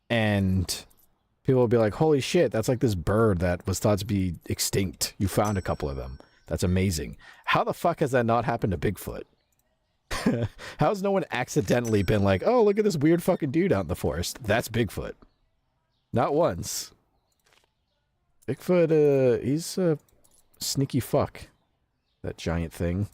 And people will be like, holy shit, that's like this bird that was thought to be extinct. You found a couple of them. That's amazing. How the fuck has that not happened to Bigfoot? How's no one accidentally been like, oh, look at this weird fucking dude out in the forest? That's Bigfoot. Not once. Bigfoot, he's a sneaky fuck. That giant thing.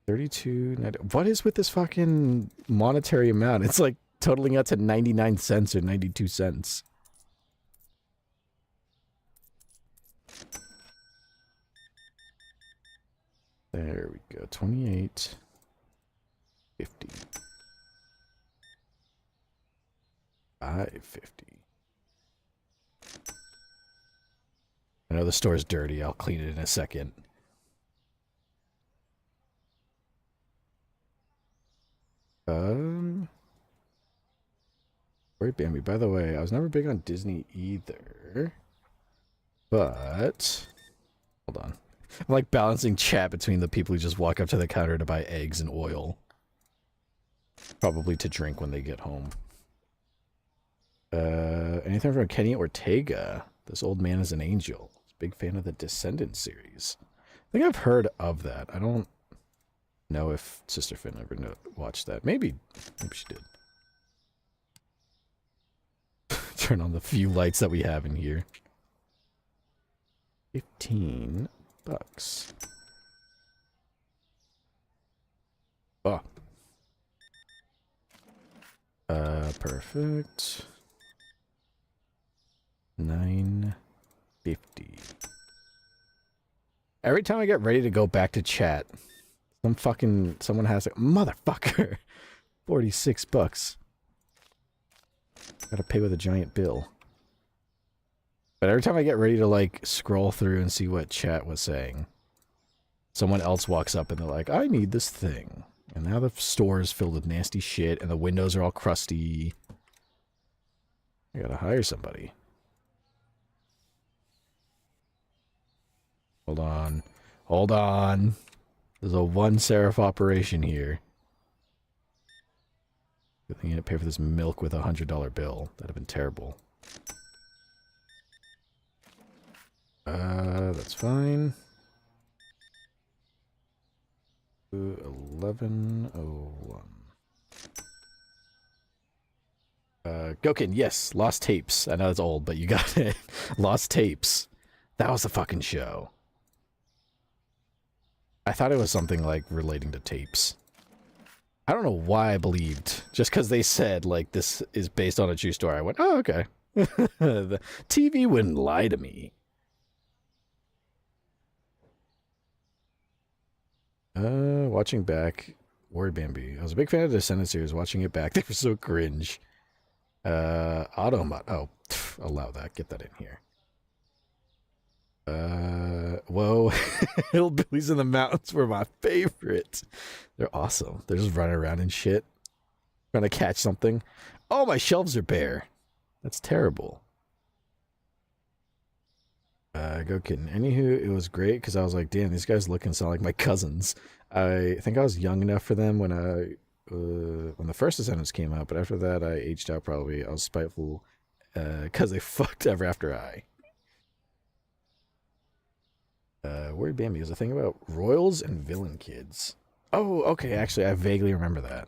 $32.90. What is with this fucking monetary amount? It's like totaling out to 99 cents or 92 cents. There we go. 28.50. $5.50. I know the store's dirty. I'll clean it in a second. Great Bambi. By the way, I was never big on Disney either. But hold on. I'm like balancing chat between the people who just walk up to the counter to buy eggs and oil. Probably to drink when they get home. Anything from Kenny Ortega? This old man is an angel. Big fan of the Descendants series. I think I've heard of that. I don't know if Sister Finn ever watched that. Maybe she did. Turn on the few lights that we have in here. $15. Oh. Perfect. $9.50. Every time I get ready to go back to chat, someone has a motherfucker. $46. Gotta pay with a giant bill. But every time I get ready to, like, scroll through and see what chat was saying, someone else walks up and they're like, I need this thing. And now the store is filled with nasty shit and the windows are all crusty. I gotta hire somebody. Hold on. Hold on. There's a one Seraph operation here. Good thing you didn't pay for this milk with a $100 bill. That'd have been terrible. That's fine. 1101. Gokin, yes, Lost Tapes. I know it's old, but you got it. Lost Tapes. That was the fucking show. I thought it was something like relating to tapes. I don't know why I believed. Just because they said, like, this is based on a true story. I went, oh, okay. The TV wouldn't lie to me. Watching back. Word Bambi. I was a big fan of the Descendants series. Watching it back, they were so cringe. Automod. Oh, allow that. Get that in here. Whoa. Hillbillies in the Mountains were my favorite. They're awesome. They're just running around and shit. Trying to catch something. Oh, my shelves are bare. That's terrible. Go kidding. Anywho, it was great because I was like, damn, these guys look and sound like my cousins. I think I was young enough for them when the first Descendants came out, but after that I aged out probably. I was spiteful because they fucked ever after I. Word Bambi is a thing about royals and villain kids. Oh, okay, actually I vaguely remember that.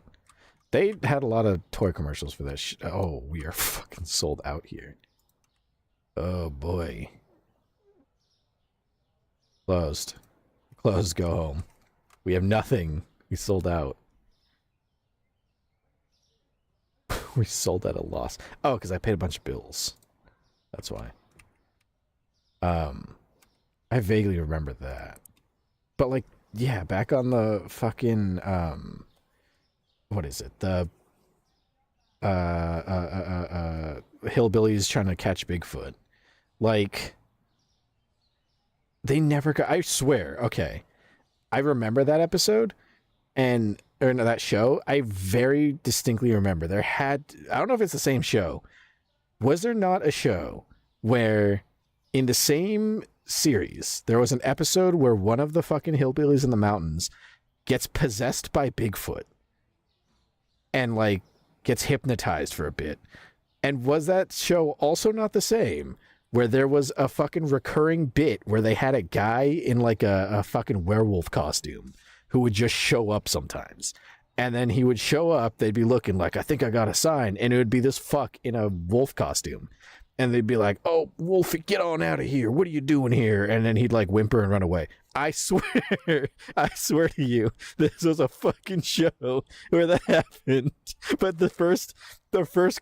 They had a lot of toy commercials for that shit. Oh, we are fucking sold out here. Oh boy. Closed. Closed, go home. We have nothing. We sold out. We sold at a loss. Oh, because I paid a bunch of bills. That's why. I vaguely remember that. But, like, yeah, back on the fucking, what is it? The, hillbillies trying to catch Bigfoot. Like, they never got, I swear, okay. I remember that episode, or no, that show. I very distinctly remember there had, I don't know if it's the same show. Was there not a show where in the same series, there was an episode where one of the fucking hillbillies in the mountains gets possessed by Bigfoot and like gets hypnotized for a bit? And was that show also not the same, where there was a fucking recurring bit where they had a guy in like a fucking werewolf costume who would just show up sometimes? And then he would show up, they'd be looking like, I think I got a sign, and it would be this fuck in a wolf costume. And they'd be like, oh, Wolfie, get on out of here. What are you doing here? And then he'd like whimper and run away. I swear to you, this was a fucking show where that happened. But the first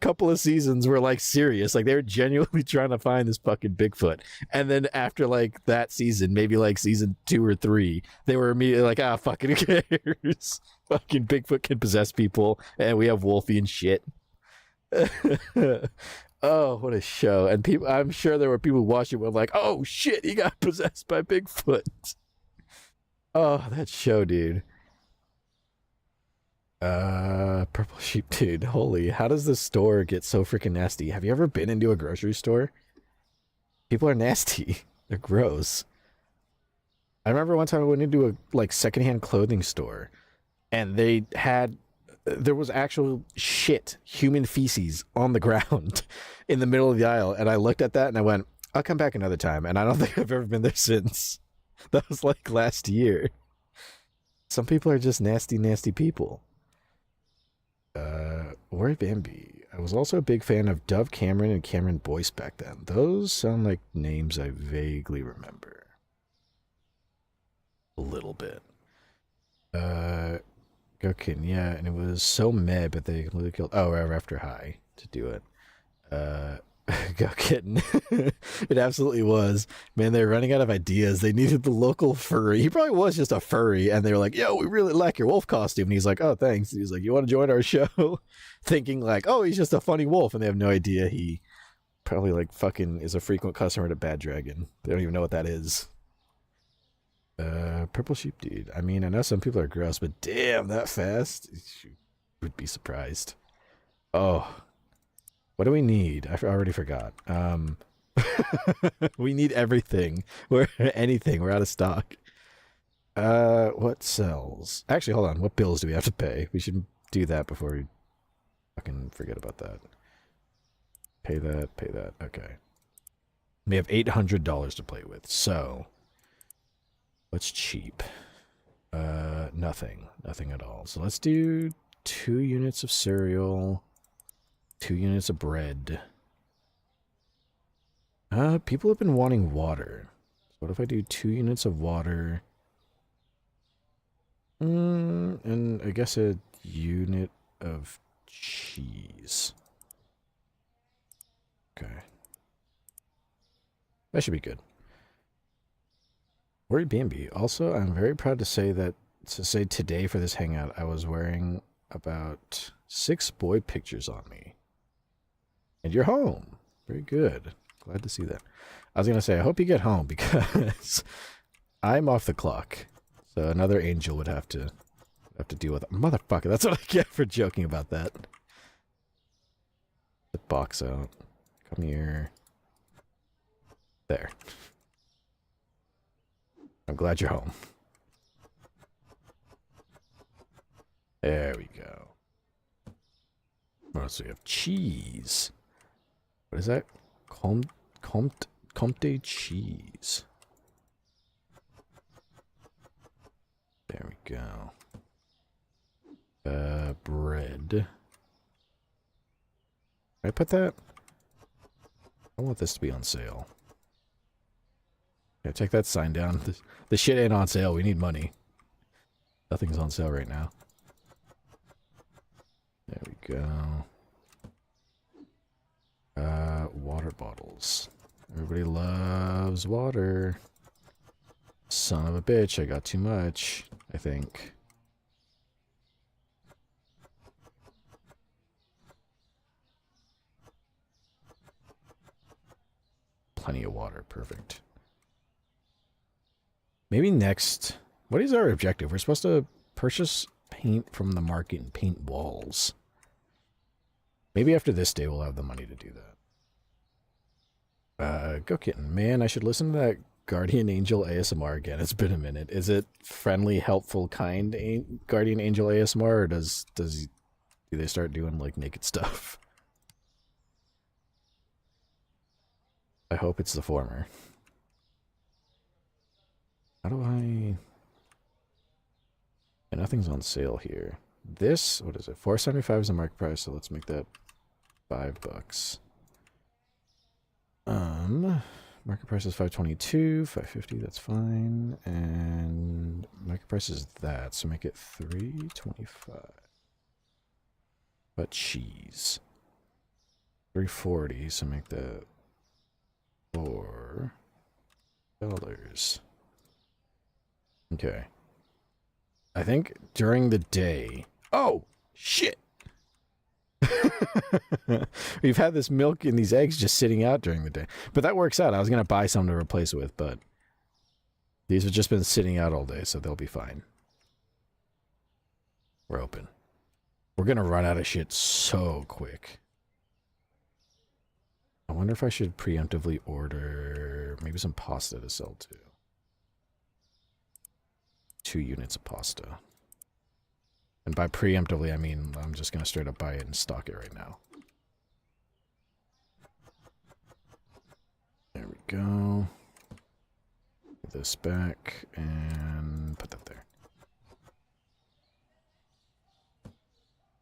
couple of seasons were like serious. Like they were genuinely trying to find this fucking Bigfoot. And then after like that season, maybe like season 2 or 3, they were immediately like, ah, fucking who cares? Fucking Bigfoot can possess people and we have Wolfie and shit. Oh, what a show. And people, I'm sure there were people who watched it were like, oh shit, he got possessed by Bigfoot. Oh, that show, dude. Purple Sheep, dude. Holy, how does this store get so freaking nasty? Have you ever been into a grocery store? People are nasty. They're gross. I remember one time I went into a like secondhand clothing store and there was actual shit, human feces on the ground in the middle of the aisle. And I looked at that and I went, I'll come back another time. And I don't think I've ever been there since. That was like last year. Some people are just nasty, nasty people. Worry Bambi. I was also a big fan of Dove Cameron and Cameron Boyce back then. Those sound like names I vaguely remember. A little bit. Okay, yeah, and it was so meh, but they completely killed. Oh, right after High to do it. Go kidding. It absolutely was. Man, they were running out of ideas. They needed the local furry. He probably was just a furry, and they were like, yo, we really like your wolf costume. And he's like, oh, thanks. And he's like, you want to join our show? Thinking like, oh, he's just a funny wolf, and they have no idea he probably like fucking is a frequent customer at Bad Dragon. They don't even know what that is. Purple Sheep, dude. I mean, I know some people are gross, but damn, that fast? You would be surprised. Oh. What do we need? I already forgot. We need everything. Anything. We're out of stock. What sells? Actually, hold on. What bills do we have to pay? We should do that before we fucking forget about that. Pay that. Pay that. Okay. We have $800 to play with, so what's cheap? Nothing. Nothing at all. So let's do 2 units of cereal. 2 units of bread. People have been wanting water. So what if I do 2 units of water? And I guess a unit of cheese. Okay. That should be good. Worry B&B. Also, I'm very proud to say today for this hangout, I was wearing about 6 boy pictures on me. And you're home. Very good. Glad to see that. I was going to say, I hope you get home because I'm off the clock. So another angel would have to deal with it. Motherfucker, that's what I get for joking about that. The box out. Come here. There. I'm glad you're home. There we go. What else do we have? Cheese. What is that? Comte cheese. There we go. Bread. Can I put that? I want this to be on sale. Yeah, take that sign down. The shit ain't on sale. We need money. Nothing's on sale right now. There we go. Water bottles. Everybody loves water. Son of a bitch, I got too much, I think. Plenty of water, perfect. Maybe next... What is our objective? We're supposed to purchase paint from the market and paint walls. Maybe after this day we'll have the money to do that. Go kitten. Man, I should listen to that Guardian Angel ASMR again. It's been a minute. Is it friendly, helpful, kind Guardian Angel ASMR, or do they start doing like naked stuff? I hope it's the former. How do I... Yeah, nothing's on sale here. This, what is it? $4.75 is the market price, so let's make that $5. Market price is $5.22, $5.50, that's fine. And market price is that, so make it $3.25. But cheese. $3.40, so make that $4. Okay. I think during the day... Oh! Shit! We've had this milk and these eggs just sitting out during the day. But that works out. I was going to buy some to replace it with, but these have just been sitting out all day, so they'll be fine. We're open. We're going to run out of shit so quick. I wonder if I should preemptively order maybe some pasta to sell too. 2 units of pasta. And by preemptively, I mean I'm just going to straight up buy it and stock it right now. There we go. Put this back and put that there.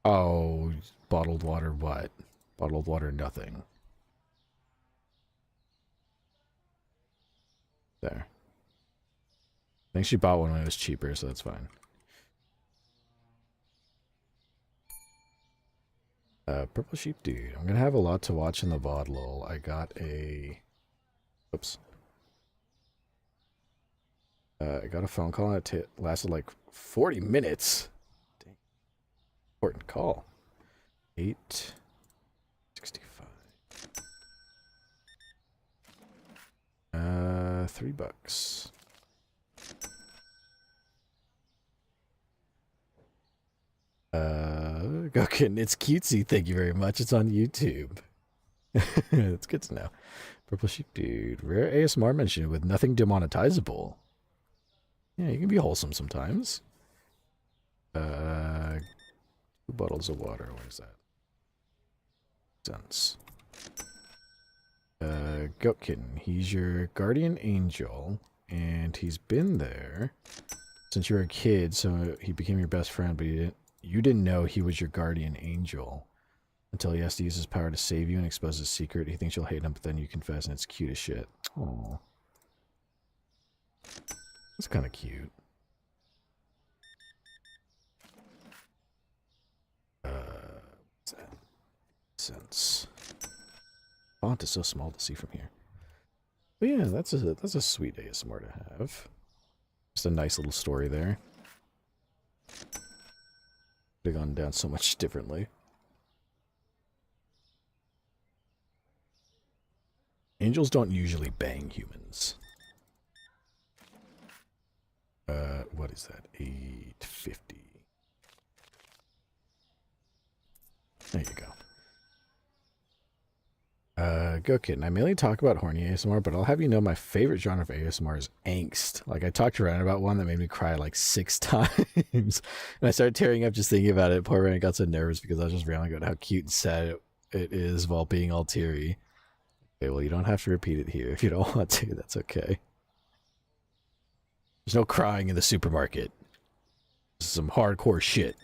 Oh, bottled water what? Bottled water nothing. There. I think she bought one when it was cheaper, so that's fine. Purple Sheep Dude. I'm gonna have a lot to watch in the VOD, lol. I got a... Oops. I got a phone call and it lasted like 40 minutes. Dang. Important call. 8.65. $3. Gokin, it's cutesy. Thank you very much. It's on YouTube. That's good to know. Purple Sheep Dude. Rare ASMR mention with nothing demonetizable. Yeah, you can be wholesome sometimes. 2 bottles of water. What is that? Sense. Goat Kitten. He's your guardian angel, and he's been there since you were a kid, so he became your best friend, but you didn't know he was your guardian angel until he has to use his power to save you and expose his secret. He thinks you'll hate him, but then you confess, and it's cute as shit. Aww. That's kind of cute. Nonsense. Font is so small to see from here. But yeah, that's a sweet ASMR to have. Just a nice little story there. Could have gone down so much differently. Angels don't usually bang humans. What is that? 850. There you go. Go kitten. I mainly talk about horny ASMR, but I'll have you know my favorite genre of ASMR is angst. Like, I talked to Ryan about one that made me cry like 6 times. And I started tearing up just thinking about it. Poor Ryan got so nervous because I was just railing about how cute and sad it is while being all teary. Okay, well, you don't have to repeat it here if you don't want to. That's okay. There's no crying in the supermarket. This is some hardcore shit.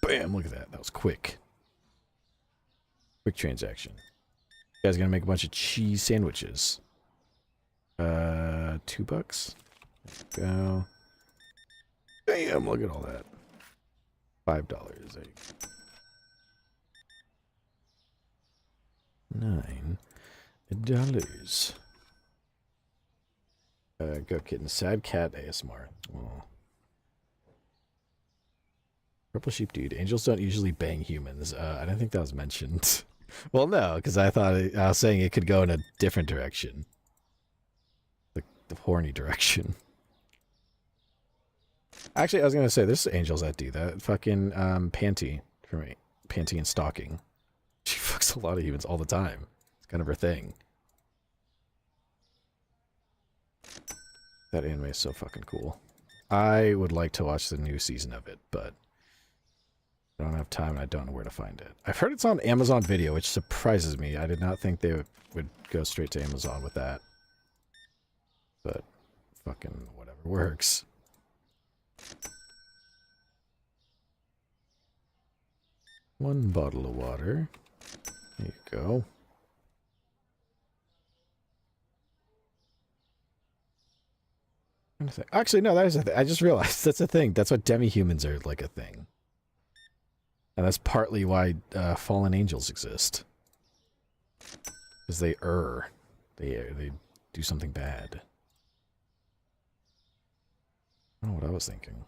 Bam! Look at that. That was quick. Quick transaction. You guys gonna make a bunch of cheese sandwiches. $2. There we go. Bam! Look at all that. $5. There you go. $9. Go kitten. Sad cat ASMR. Oh. Purple sheep dude. Angels don't usually bang humans. I don't think that was mentioned. Well, no, because I thought I was saying it could go in a different direction. The horny direction. Actually, I was gonna say there's angels that do that. Fucking Panty for me. Panty and stalking. She fucks a lot of humans all the time. It's kind of her thing. That anime is so fucking cool. I would like to watch the new season of it, but I don't have time and I don't know where to find it. I've heard it's on Amazon Video, which surprises me. I did not think they would go straight to Amazon with that. But fucking whatever works. One bottle of water. There you go. Actually, no, that is a thing. I just realized that's a thing. That's what demi-humans are like a thing. And that's partly why fallen angels exist. Because they err. They do something bad. I don't know what I was thinking.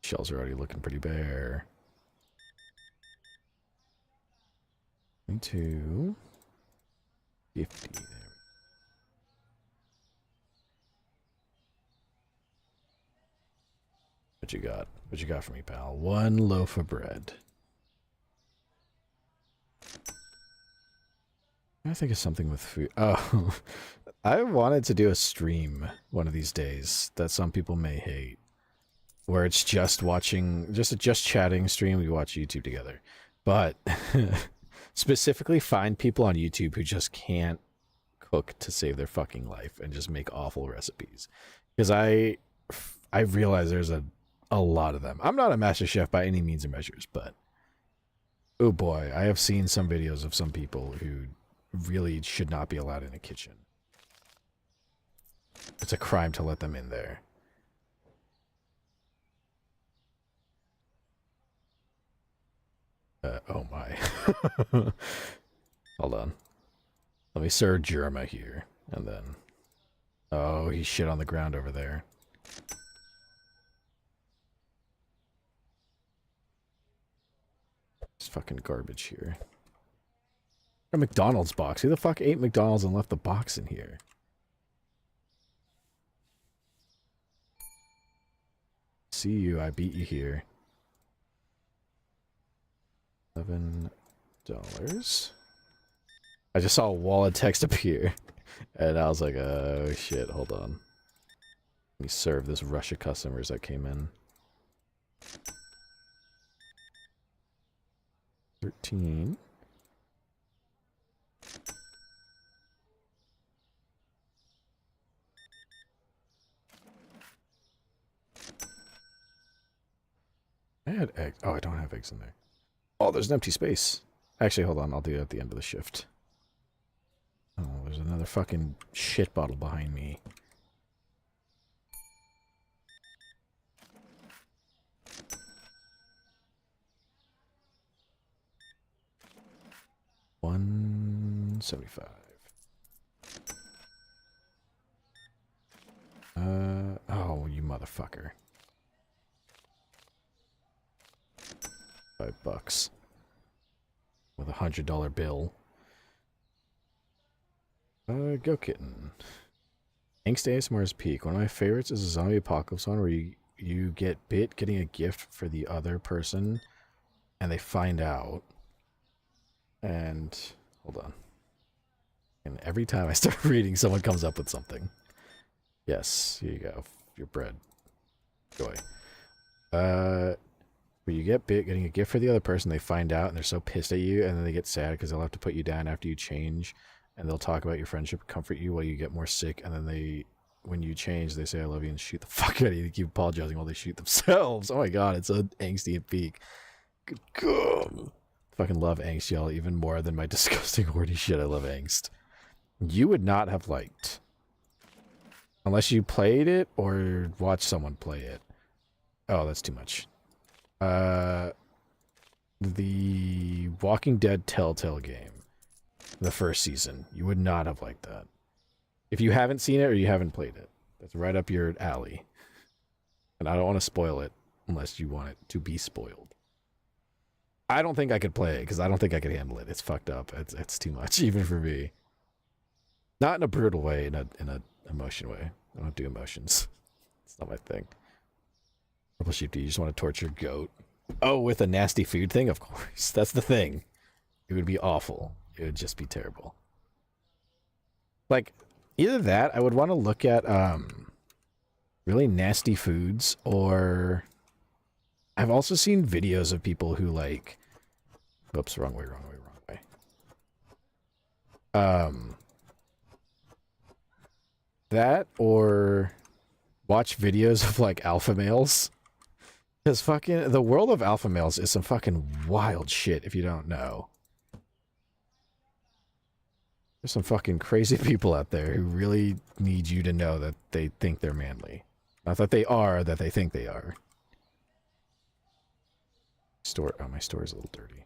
Shells are already looking pretty bare. 22. 50 there. What you got? What you got for me, pal? One loaf of bread. I think of something with food. Oh, I wanted to do a stream one of these days that some people may hate, where it's just watching, just chatting stream. We watch YouTube together, but specifically find people on YouTube who just can't cook to save their fucking life and just make awful recipes. Because I realize there's a lot of them. I'm not a master chef by any means or measures, but oh boy, I have seen some videos of some people who really should not be allowed in a kitchen. It's a crime to let them in there. Oh my. Hold on. Let me serve Germa here, and then... Oh, he shit on the ground over there. It's fucking garbage here. A McDonald's box. Who the fuck ate McDonald's and left the box in here? See you. I beat you here. $11. I just saw a wall of text appear, and I was like, oh shit, hold on. Let me serve this rush of customers that came in. 13. I had eggs. Oh, I don't have eggs in there. Oh, there's an empty space. Actually, hold on. I'll do it at the end of the shift. Oh, there's another fucking shit bottle behind me. $175. Oh, you motherfucker. $5 with a $100 bill. Go kitten. Angst ASMR's peak. One of my favorites is a zombie apocalypse one where you get bit getting a gift for the other person and they find out. And hold on. And every time I start reading, someone comes up with something. Yes, here you go. Your bread. Joy. Where you get bit getting a gift for the other person, they find out and they're so pissed at you, and then they get sad because they'll have to put you down after you change, and they'll talk about your friendship, comfort you while you get more sick, and then when you change, they say I love you and shoot the fuck out of you. They keep apologizing while they shoot themselves. Oh my god, it's so angsty and peak. Good god. Fucking love angst, y'all, even more than my disgusting horny shit. I love angst. You would not have liked, unless you played it or watched someone play it. Oh, that's too much. The Walking Dead Telltale game, the first season. You would not have liked that. If you haven't seen it or you haven't played it, that's right up your alley. And I don't want to spoil it unless you want it to be spoiled. I don't think I could play it because I don't think I could handle it. It's fucked up. It's too much, even for me. Not in a brutal way, in a emotion way. I don't do emotions. It's not my thing. Purple Sheep, do you just want to torture goat? Oh, with a nasty food thing? Of course. That's the thing. It would be awful. It would just be terrible. Like, either that, I would want to look at really nasty foods, or I've also seen videos of people who like, oops, wrong way. That, or watch videos of like alpha males. Because fucking, the world of alpha males is some fucking wild shit if you don't know. There's some fucking crazy people out there who really need you to know that they think they're manly. Not that they are, that they think they are. Store, oh, my store is a little dirty.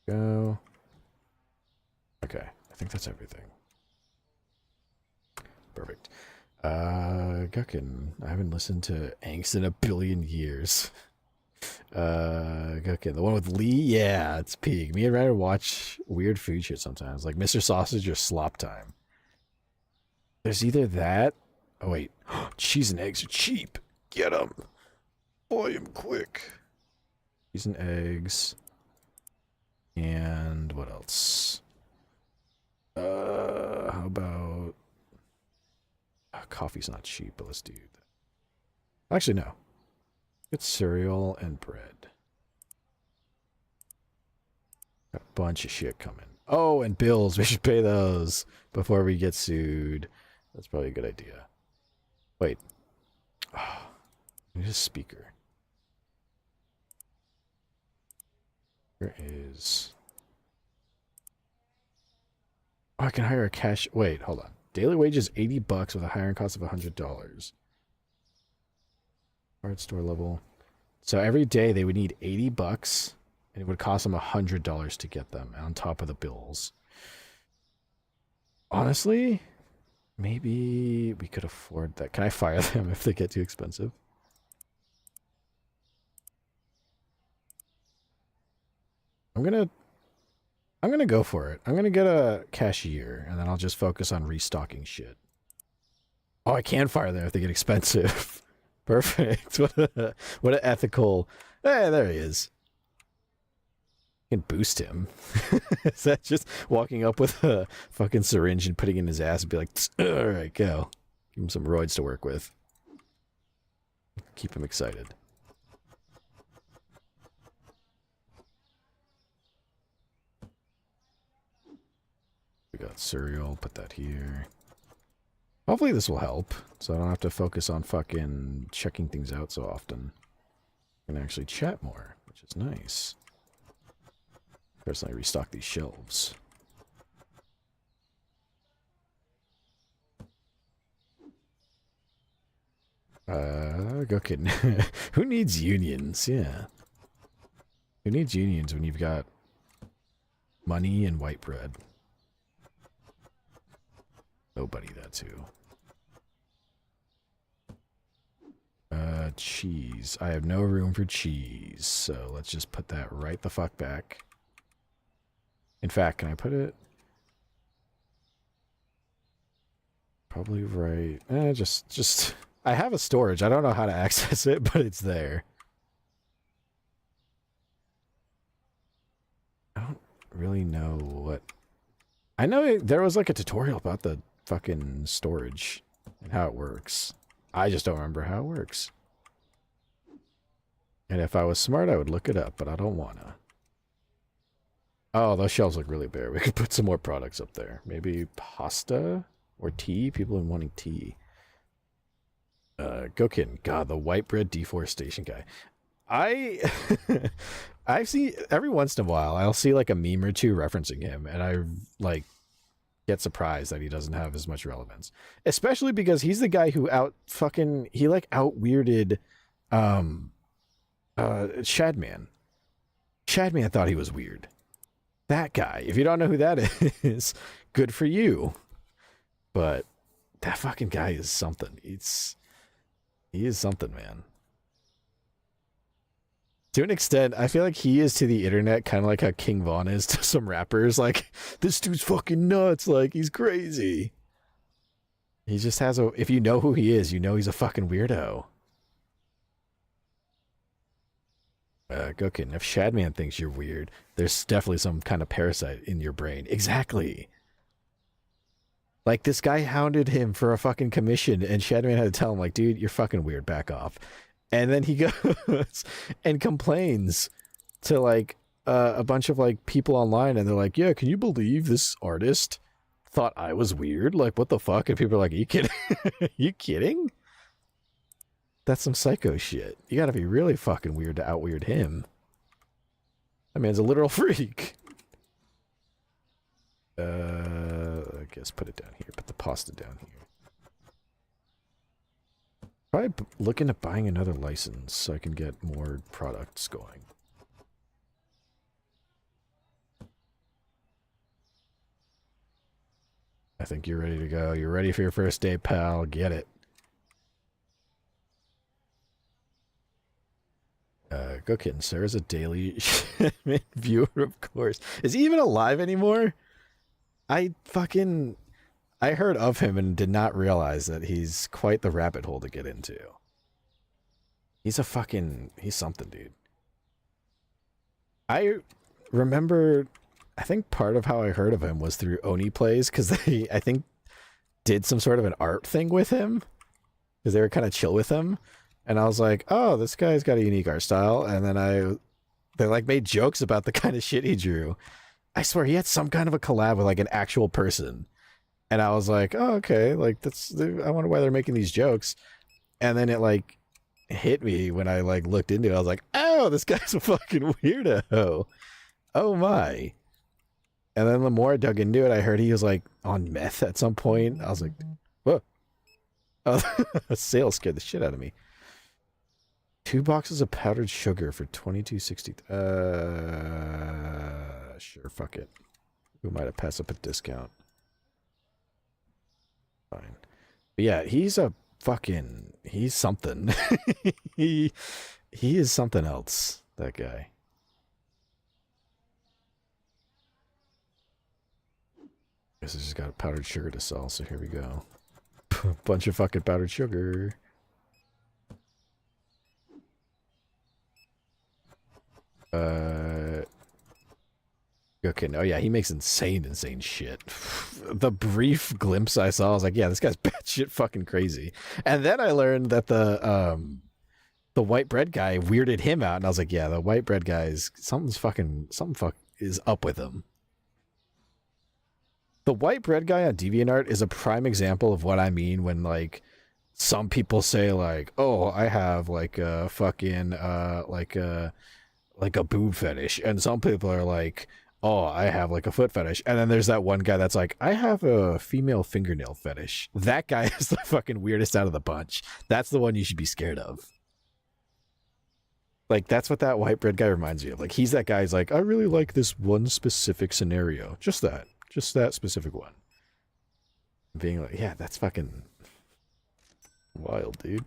Go. Okay, I think that's everything. Perfect. Guckin. I haven't listened to Angst in a billion years. Guckin. The one with Lee? Yeah, it's peak. Me and Ryder watch weird food shit sometimes, like Mr. Sausage or Slop Time. There's either that. Oh, wait. Cheese and eggs are cheap. Get them. Buy them quick. Cheese and eggs. And what else? How about... coffee's not cheap, but let's do that. Actually, no. Get cereal and bread. Got a bunch of shit coming. Oh, and bills. We should pay those before we get sued. That's probably a good idea. Wait. Oh, I need a speaker. Where is... oh, I can hire a cash... wait, hold on. Daily wage is $80 with a hiring cost of $100. Hard store level. So every day they would need $80, and it would cost them $100 to get them on top of the bills. Honestly, maybe we could afford that. Can I fire them if they get too expensive? I'm gonna go for it. I'm gonna get a cashier, and then I'll just focus on restocking shit. Oh, I can fire them if they get expensive. Perfect. What an ethical... hey, there he is. You can boost him. Is that just walking up with a fucking syringe and putting it in his ass and be like, alright, go. Give him some roids to work with. Keep him excited. We got cereal, put that here. Hopefully this will help, so I don't have to focus on fucking checking things out so often. I can actually chat more, which is nice. Personally, restock these shelves. Go kidding. Who needs unions? Yeah. Who needs unions when you've got Money and white bread. Nobody that too. Cheese. I have no room for cheese, so let's just put that right the fuck back. In fact, can I put it? Probably right. Just. I have a storage. I don't know how to access it, but it's there. I don't really know what. I know there was like a tutorial about the fucking storage and how it works. I just don't remember how it works. And if I was smart, I would look it up, but I don't wanna. Oh, those shelves look really bare. We could put some more products up there. Maybe pasta or tea? People have been wanting tea. Go kidding. God, the white bread deforestation guy. I've seen, every once in a while, I'll see like a meme or two referencing him, and I like get surprised that he doesn't have as much relevance. Especially because he's the guy who he like out weirded Shadman. Shadman thought he was weird. That guy. If you don't know who that is, good for you. But that fucking guy is something. He is something, man. To an extent, I feel like he is to the internet kind of like how King Von is to some rappers. Like, this dude's fucking nuts. Like, he's crazy. He just has a... If you know who he is, you know he's a fucking weirdo. Go kidding. If Shadman thinks you're weird, there's definitely some kind of parasite in your brain. Exactly. Like, this guy hounded him for a fucking commission, and Shadman had to tell him, like, dude, you're fucking weird, back off. And then he goes and complains to, like, a bunch of, like, people online, and they're like, yeah, can you believe this artist thought I was weird? Like, what the fuck? And people are like, are you kidding? You kidding? That's some psycho shit. You gotta be really fucking weird to out-weird him. That man's a literal freak. I guess put it down here. Put the pasta down here. Probably looking at buying another license so I can get more products going. I think you're ready to go. You're ready for your first day, pal. Get it. Go kidding. Sarah's a daily viewer, of course. Is he even alive anymore? I heard of him and did not realize that he's quite the rabbit hole to get into. He's something, dude. I remember, I think part of how I heard of him was through Oni Plays, because they, I think, did some sort of an art thing with him, because they were kind of chill with him. And I was like, oh, this guy's got a unique art style. And then they like made jokes about the kind of shit he drew. I swear he had some kind of a collab with like an actual person. And I was like, oh, okay. Like I wonder why they're making these jokes. And then it like hit me when I like looked into it. I was like, oh, this guy's a fucking weirdo. Oh my. And then the more I dug into it, I heard he was like on meth at some point. I was like, whoa. Oh, a sale scared the shit out of me. 2 boxes of powdered sugar for $22.60. Sure, fuck it. We might have passed up a discount. Fine. But yeah, he's something. he is something else, that guy. Guess I just got powdered sugar to sell, so here we go. Bunch of fucking powdered sugar. Okay, no, yeah, he makes insane shit. The brief glimpse I saw, I was like, yeah, this guy's batshit fucking crazy. And then I learned that the white bread guy weirded him out, and I was like, yeah, the white bread guy's something is up with him. The white bread guy on DeviantArt is a prime example of what I mean when like some people say like, oh, I have like a fucking like a boob fetish, and some people are like, oh, I have like a foot fetish, and then there's that one guy that's like, I have a female fingernail fetish. That guy is the fucking weirdest out of the bunch. That's the one you should be scared of. Like, that's what that white bread guy reminds me of. Like, he's that guy who's like, I really like this one specific scenario. Just that specific one. Being like, yeah, that's fucking wild, dude.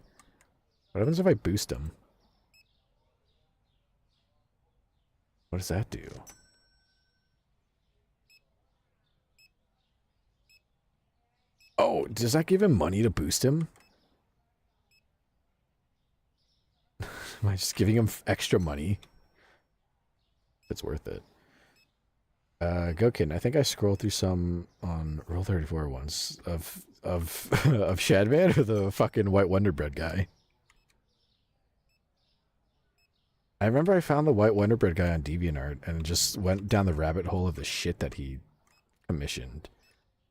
What happens if I boost him? What does that do? Oh, does that give him money to boost him? Am I just giving him extra money? It's worth it. Go kid. I think I scrolled through some on Roll 34 once of Shadman or the fucking White Wonder Bread guy. I remember I found the White Wonder Bread guy on DeviantArt and just went down the rabbit hole of the shit that he commissioned.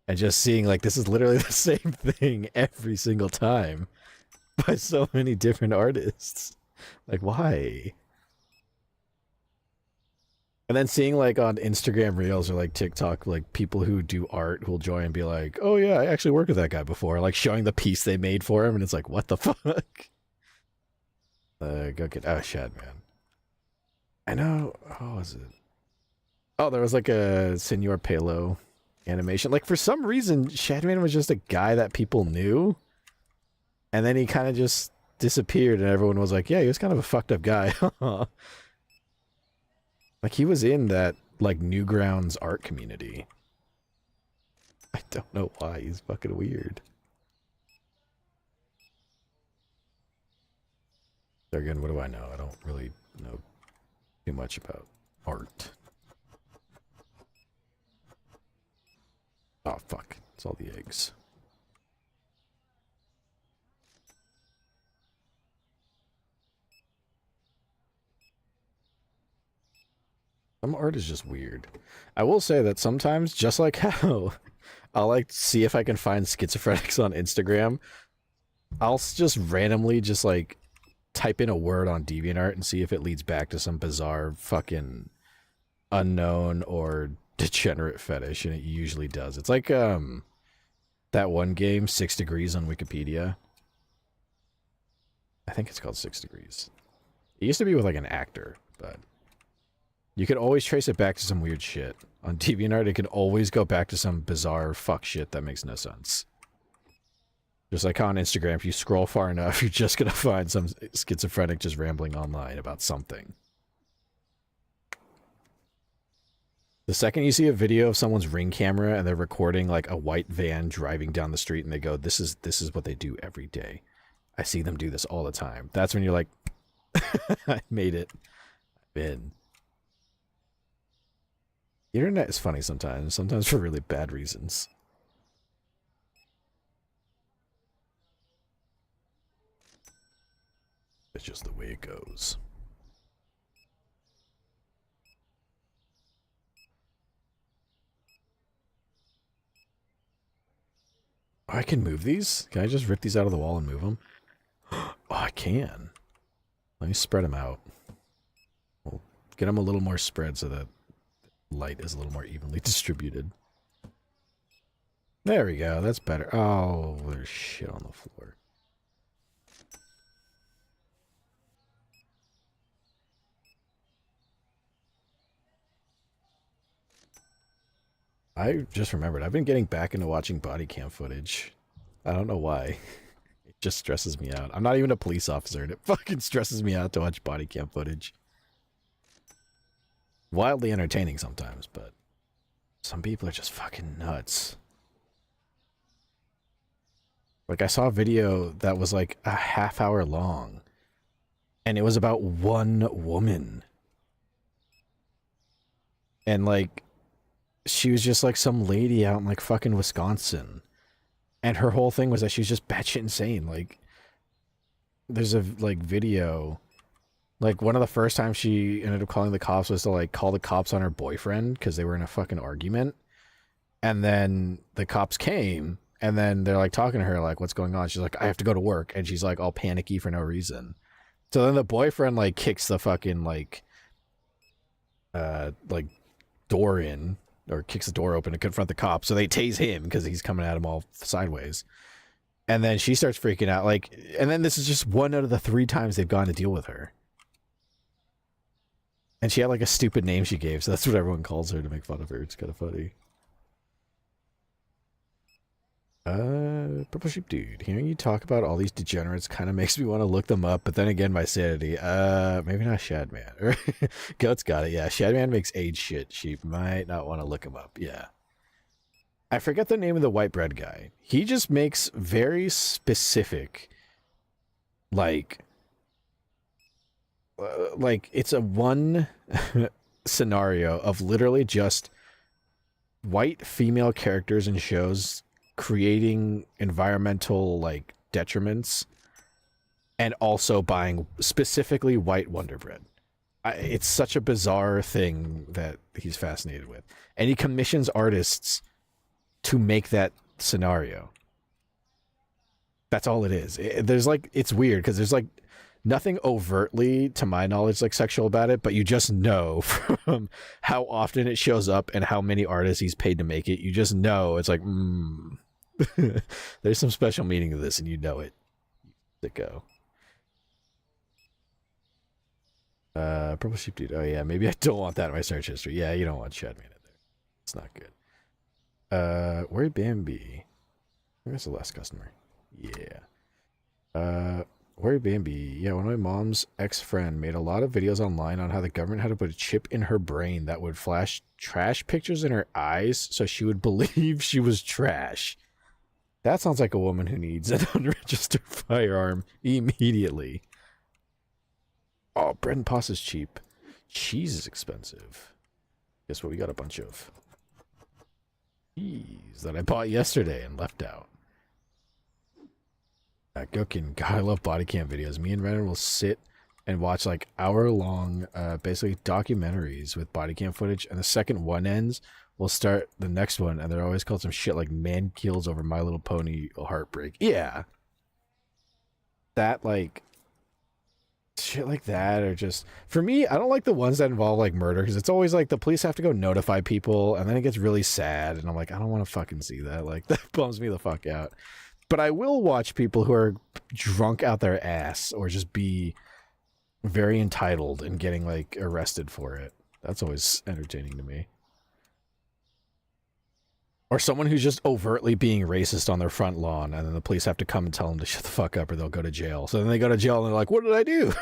And just seeing, like, this is literally the same thing every single time by so many different artists. Like, why? And then seeing, like, on Instagram Reels or, like, TikTok, like, people who do art who'll join and be like, oh, yeah, I actually worked with that guy before. Like, showing the piece they made for him, and it's like, what the fuck? Go get... Oh, Shadman. I know... Oh, was it? Oh, there was, like, a Senor Palo animation. Like, for some reason, Shadman was just a guy that people knew. And then he kind of just disappeared, and everyone was like, yeah, he was kind of a fucked up guy. Like, he was in that, like, Newgrounds art community. I don't know why. He's fucking weird. There again, what do I know? I don't really know too much about art. Oh, fuck. It's all the eggs. Some art is just weird. I will say that sometimes, just like how I'll like see if I can find schizophrenics on Instagram, I'll just randomly just like type in a word on DeviantArt and see if it leads back to some bizarre fucking unknown or degenerate fetish, and it usually does. It's like that one game 6 Degrees on Wikipedia. I think it's called 6 Degrees. It used to be with like an actor, but you could always trace it back to some weird shit. On DeviantArt, it can always go back to some bizarre fuck shit that makes no sense. Just like on Instagram, if you scroll far enough, you're just gonna find some schizophrenic just rambling online about something. The second you see a video of someone's Ring camera and they're recording like a white van driving down the street and they go, this is what they do every day. I see them do this all the time. That's when you're like, I made it. I've been. The internet is funny sometimes for really bad reasons. It's just the way it goes. Oh, I can move these? Can I just rip these out of the wall and move them? Oh, I can. Let me spread them out. We'll get them a little more spread so that light is a little more evenly distributed. There we go. That's better. Oh, there's shit on the floor. I just remembered. I've been getting back into watching body cam footage. I don't know why. It just stresses me out. I'm not even a police officer, and it fucking stresses me out to watch body cam footage. Wildly entertaining sometimes, but some people are just fucking nuts. Like, I saw a video that was like a half-hour long, and it was about one woman. And like, she was just like some lady out in like fucking Wisconsin. And her whole thing was that she was just batshit insane. Like, there's a like video, like one of the first times she ended up calling the cops was to like call the cops on her boyfriend because they were in a fucking argument. And then the cops came, and then they're like talking to her like, what's going on? She's like, I have to go to work. And she's like all panicky for no reason. So then the boyfriend like kicks the fucking like door in, or kicks the door open to confront the cops. So they tase him because he's coming at him all sideways. And then she starts freaking out. Like, and then this is just one out of the 3 times they've gone to deal with her. And she had like a stupid name she gave, so that's what everyone calls her to make fun of her. It's kind of funny. Purple Sheep Dude. Hearing you talk about all these degenerates kind of makes me want to look them up, but then again, my sanity. Maybe not Shadman. Goat's got it, yeah. Shadman makes age shit. She might not want to look him up, yeah. I forget the name of the white bread guy. He just makes very specific, like it's a one scenario of literally just white female characters in shows creating environmental like detriments and also buying specifically white Wonder Bread. It's such a bizarre thing that he's fascinated with, and he commissions artists to make that scenario. That's all it is. There's like, it's weird because there's like nothing overtly, to my knowledge, like sexual about it, but you just know from how often it shows up and how many artists he's paid to make it. You just know it's like, there's some special meaning to this, and you know it. Sicko. Purple Sheep Dude. Oh yeah, maybe I don't want that in my search history. Yeah, you don't want Shadman in there. It's not good. Worry Bambi. That's the last customer. Yeah. Worry Bambi. Yeah, one of my mom's ex-friend made a lot of videos online on how the government had to put a chip in her brain that would flash trash pictures in her eyes so she would believe she was trash. That sounds like a woman who needs an unregistered firearm immediately. Oh, bread and pasta's cheap. Cheese is expensive. Guess what? We got a bunch of cheese that I bought yesterday and left out. Gokin, God, I love body cam videos. Me and Renner will sit and watch like hour-long, basically documentaries with body cam footage, and the second one ends, we'll start the next one, and they're always called some shit like "Man Kills Over My Little Pony" or "Heartbreak." Yeah, that like shit like that, or just for me, I don't like the ones that involve like murder because it's always like the police have to go notify people, and then it gets really sad, and I'm like, I don't want to fucking see that. Like that bums me the fuck out. But I will watch people who are drunk out their ass or just be very entitled and getting like arrested for it. That's always entertaining to me. Or someone who's just overtly being racist on their front lawn, and then the police have to come and tell them to shut the fuck up or they'll go to jail. So then they go to jail and they're like, what did I do?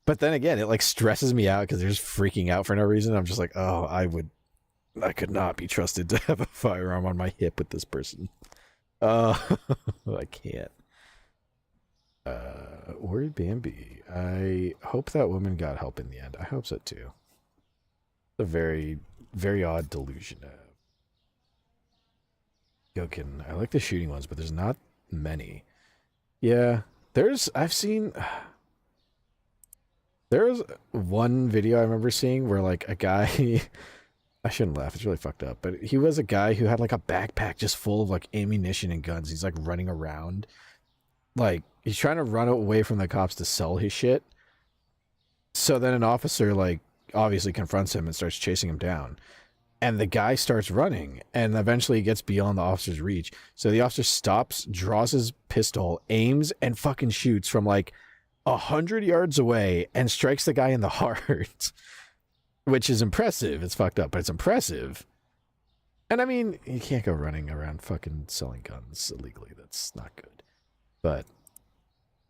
But then again, it like stresses me out because they're just freaking out for no reason. I'm just like, oh, I could not be trusted to have a firearm on my hip with this person. I can't. Worried Bambi. I hope that woman got help in the end. I hope so too. A very, very odd delusion. Yokin, I like the shooting ones, but there's not many. Yeah, I've seen... There's one video I remember seeing where like a guy... I shouldn't laugh, it's really fucked up, but he was a guy who had like a backpack just full of like ammunition and guns. He's like running around. Like, he's trying to run away from the cops to sell his shit. So then an officer like obviously confronts him and starts chasing him down. And the guy starts running and eventually gets beyond the officer's reach. So the officer stops, draws his pistol, aims, and fucking shoots from like 100 yards away and strikes the guy in the heart. Which is impressive. It's fucked up, but it's impressive. And I mean, you can't go running around fucking selling guns illegally. That's not good. But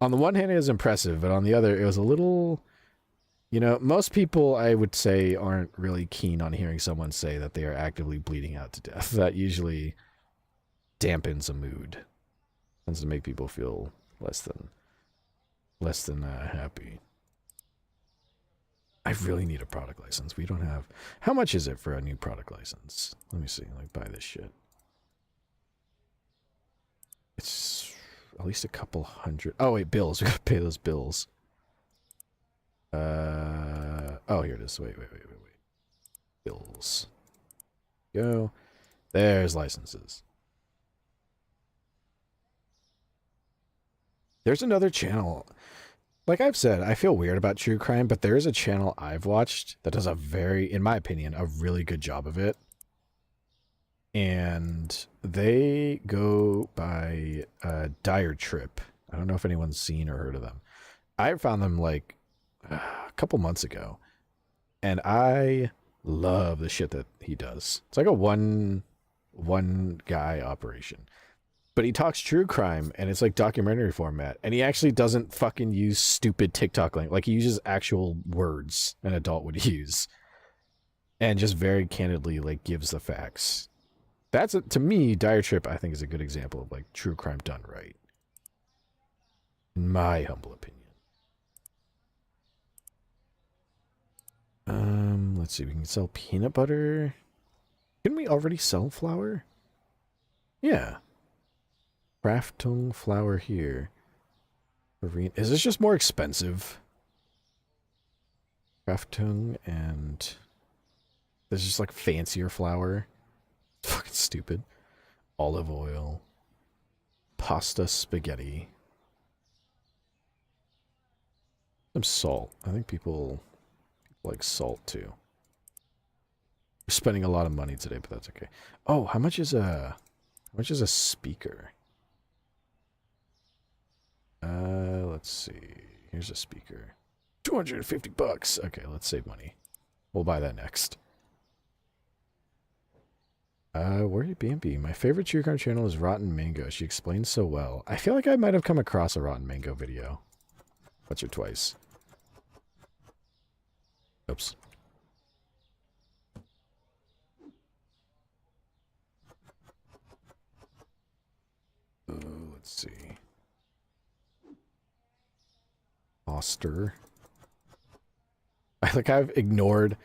on the one hand, it was impressive, but on the other, it was a little... You know, most people, I would say, aren't really keen on hearing someone say that they are actively bleeding out to death. That usually dampens a mood. Tends to make people feel less than happy. I really need a product license. We don't have... How much is it for a new product license? Let me see. Like, buy this shit. It's at least a couple hundred... Oh, wait, bills. We gotta pay those bills. Oh, here it is. Wait. Bills. Go. There's licenses. There's another channel... Like I've said, I feel weird about true crime, but there is a channel I've watched that does a very, in my opinion, a really good job of it. And they go by Dire Trip. I don't know if anyone's seen or heard of them. I found them like a couple months ago. And I love the shit that he does. It's like a one guy operation. But he talks true crime, and it's like documentary format. And he actually doesn't fucking use stupid TikTok language. Like, he uses actual words an adult would use. And just very candidly, like, gives the facts. That's, to me, Dire Trip, I think, is a good example of, like, true crime done right. In my humble opinion. Let's see, we can sell peanut butter. Didn't we already sell flour? Yeah. Craftung flour here. Is this just more expensive? Craftung and... There's just like fancier flour. It's fucking stupid. Olive oil. Pasta spaghetti. Some salt. I think people like salt too. We're spending a lot of money today, but that's okay. Oh, how much is a speaker? Let's see. Here's a speaker. $250. Okay, let's save money. We'll buy that next. Worky Bambi. My favorite true crime channel is Rotten Mango. She explains so well. I feel like I might have come across a Rotten Mango video. Once or twice. Oops. Let's see. Foster. I've ignored,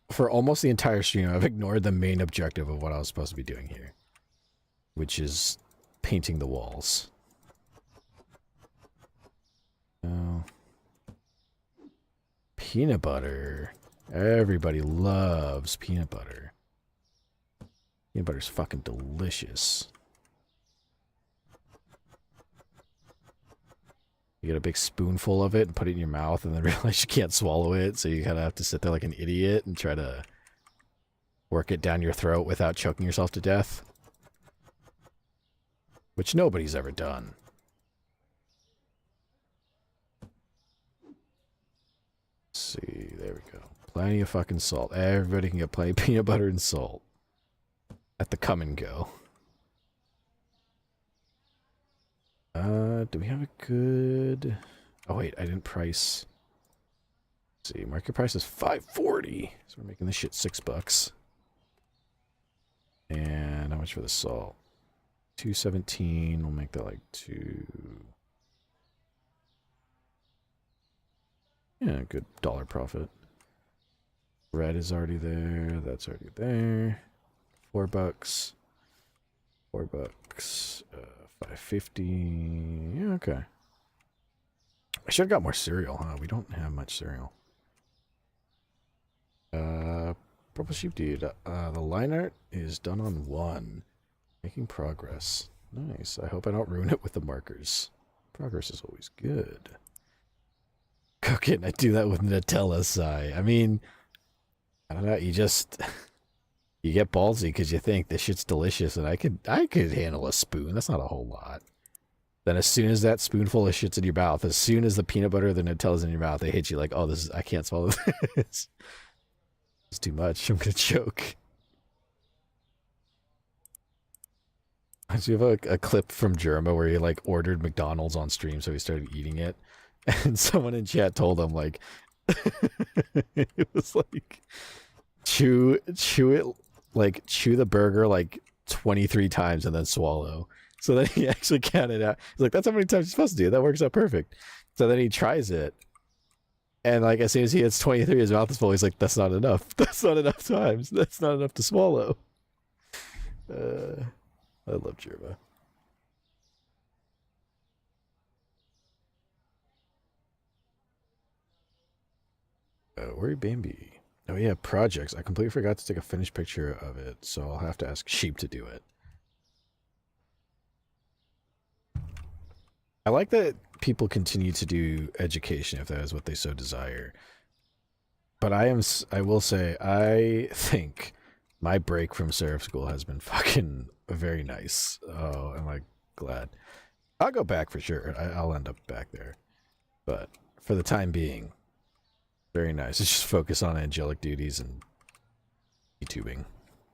for almost the entire stream, I've ignored the main objective of what I was supposed to be doing here. Which is painting the walls. Oh. Peanut butter. Everybody loves peanut butter. Peanut butter's fucking delicious. You get a big spoonful of it and put it in your mouth and then realize you can't swallow it, so you kind of have to sit there like an idiot and try to work it down your throat without choking yourself to death. Which nobody's ever done. Let's see, there we go. Plenty of fucking salt. Everybody can get plenty of peanut butter and salt. At the come and go. Do we have a good... Oh wait, I didn't price... Let's see, market price is $5.40. So we're making this shit $6. And how much for the salt? $2.17. We'll make that like $2... Yeah, good dollar profit. Red is already there. That's already there. $4. $4. $5.50. Yeah, okay. I should have got more cereal, huh? We don't have much cereal. Purple Sheep Dude. The line art is done on 1. Making progress. Nice. I hope I don't ruin it with the markers. Progress is always good. Cooking. I do that with Nutella, sigh. I mean, I don't know. You just... You get ballsy because you think this shit's delicious and I could handle a spoon. That's not a whole lot. Then as soon as that spoonful of shit's in your mouth, as soon as the peanut butter or the Nutella's in your mouth, they hit you like, oh, this is, I can't swallow this. It's too much. I'm going to choke. Do you have a clip from Jerma where he like ordered McDonald's on stream so he started eating it? And someone in chat told him like, it was like, chew it. Like, chew the burger, like, 23 times and then swallow. So then he actually counted out. He's like, that's how many times you're supposed to do. That works out perfect. So then he tries it. And, like, as soon as he hits 23, his mouth is full. He's like, that's not enough. That's not enough times. That's not enough to swallow. I love Jerma. Worry Bambi. Oh yeah, projects. I completely forgot to take a finished picture of it, so I'll have to ask Sheep to do it. I like that people continue to do education if that is what they so desire. But I will say, I think my break from Seraph School has been fucking very nice. Oh, am I glad. I'll go back for sure. I'll end up back there. But for the time being, Very nice. It's just focus on angelic duties and YouTubing.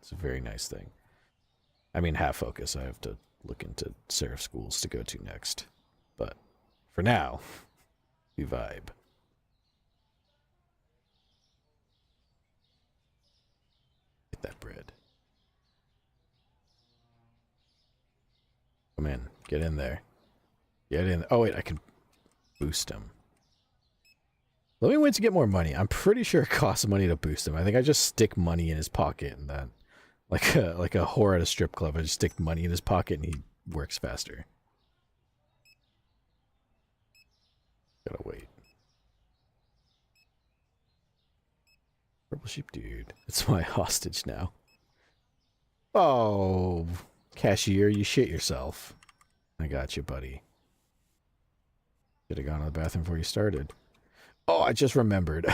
It's a very nice thing. I mean, half focus. I have to look into Seraph schools to go to next. But for now, we vibe. Get that bread. Come in. Get in there. Get in. Oh, wait, I can boost him. Let me wait to get more money. I'm pretty sure it costs money to boost him. I think I just stick money in his pocket and then, like a whore at a strip club, I just stick money in his pocket and he works faster. Gotta wait. Purple sheep dude. It's my hostage now. Oh, cashier, you shit yourself. I got you, buddy. Should have gone to the bathroom before you started. Oh, I just remembered.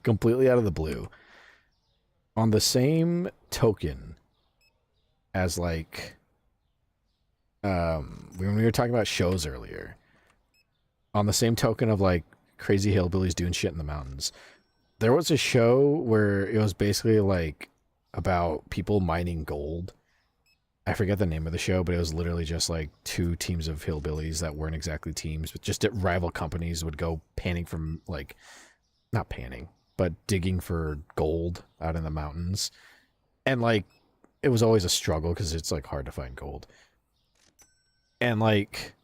Completely out of the blue. On the same token as, like, when we were talking about shows earlier, on the same token of, like, crazy hillbillies doing shit in the mountains, there was a show where it was basically, like, about people mining gold. I forget the name of the show, but it was literally just like two teams of hillbillies that weren't exactly teams, but just at rival companies would go panning from, like, not panning, but digging for gold out in the mountains. And, like, it was always a struggle because it's, like, hard to find gold. And, like,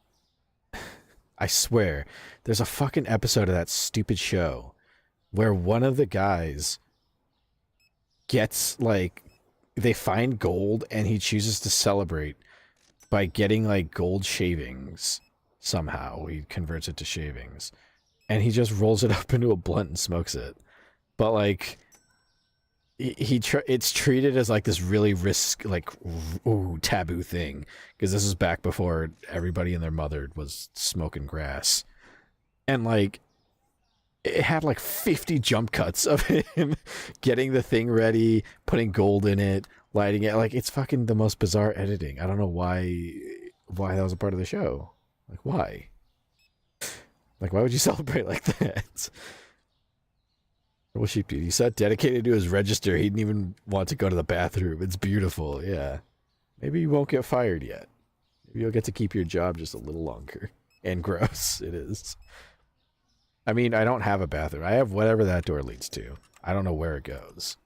I swear, there's a fucking episode of that stupid show where one of the guys gets, like, they find gold and he chooses to celebrate by getting, like, gold shavings somehow. He converts it to shavings and he just rolls it up into a blunt and smokes it. But, like, it's treated as, like, this really taboo thing because this is back before everybody and their mother was smoking grass. And, like, it had like 50 jump cuts of him getting the thing ready, putting gold in it, lighting it. Like, it's fucking the most bizarre editing. I don't know why that was a part of the show. Like, why? Like, why would you celebrate like that? Purple sheep dude. He said dedicated to his register. He didn't even want to go to the bathroom. It's beautiful. Yeah. Maybe you won't get fired yet. Maybe you'll get to keep your job just a little longer. And gross. It is. I mean, I don't have a bathroom. I have whatever that door leads to. I don't know where it goes.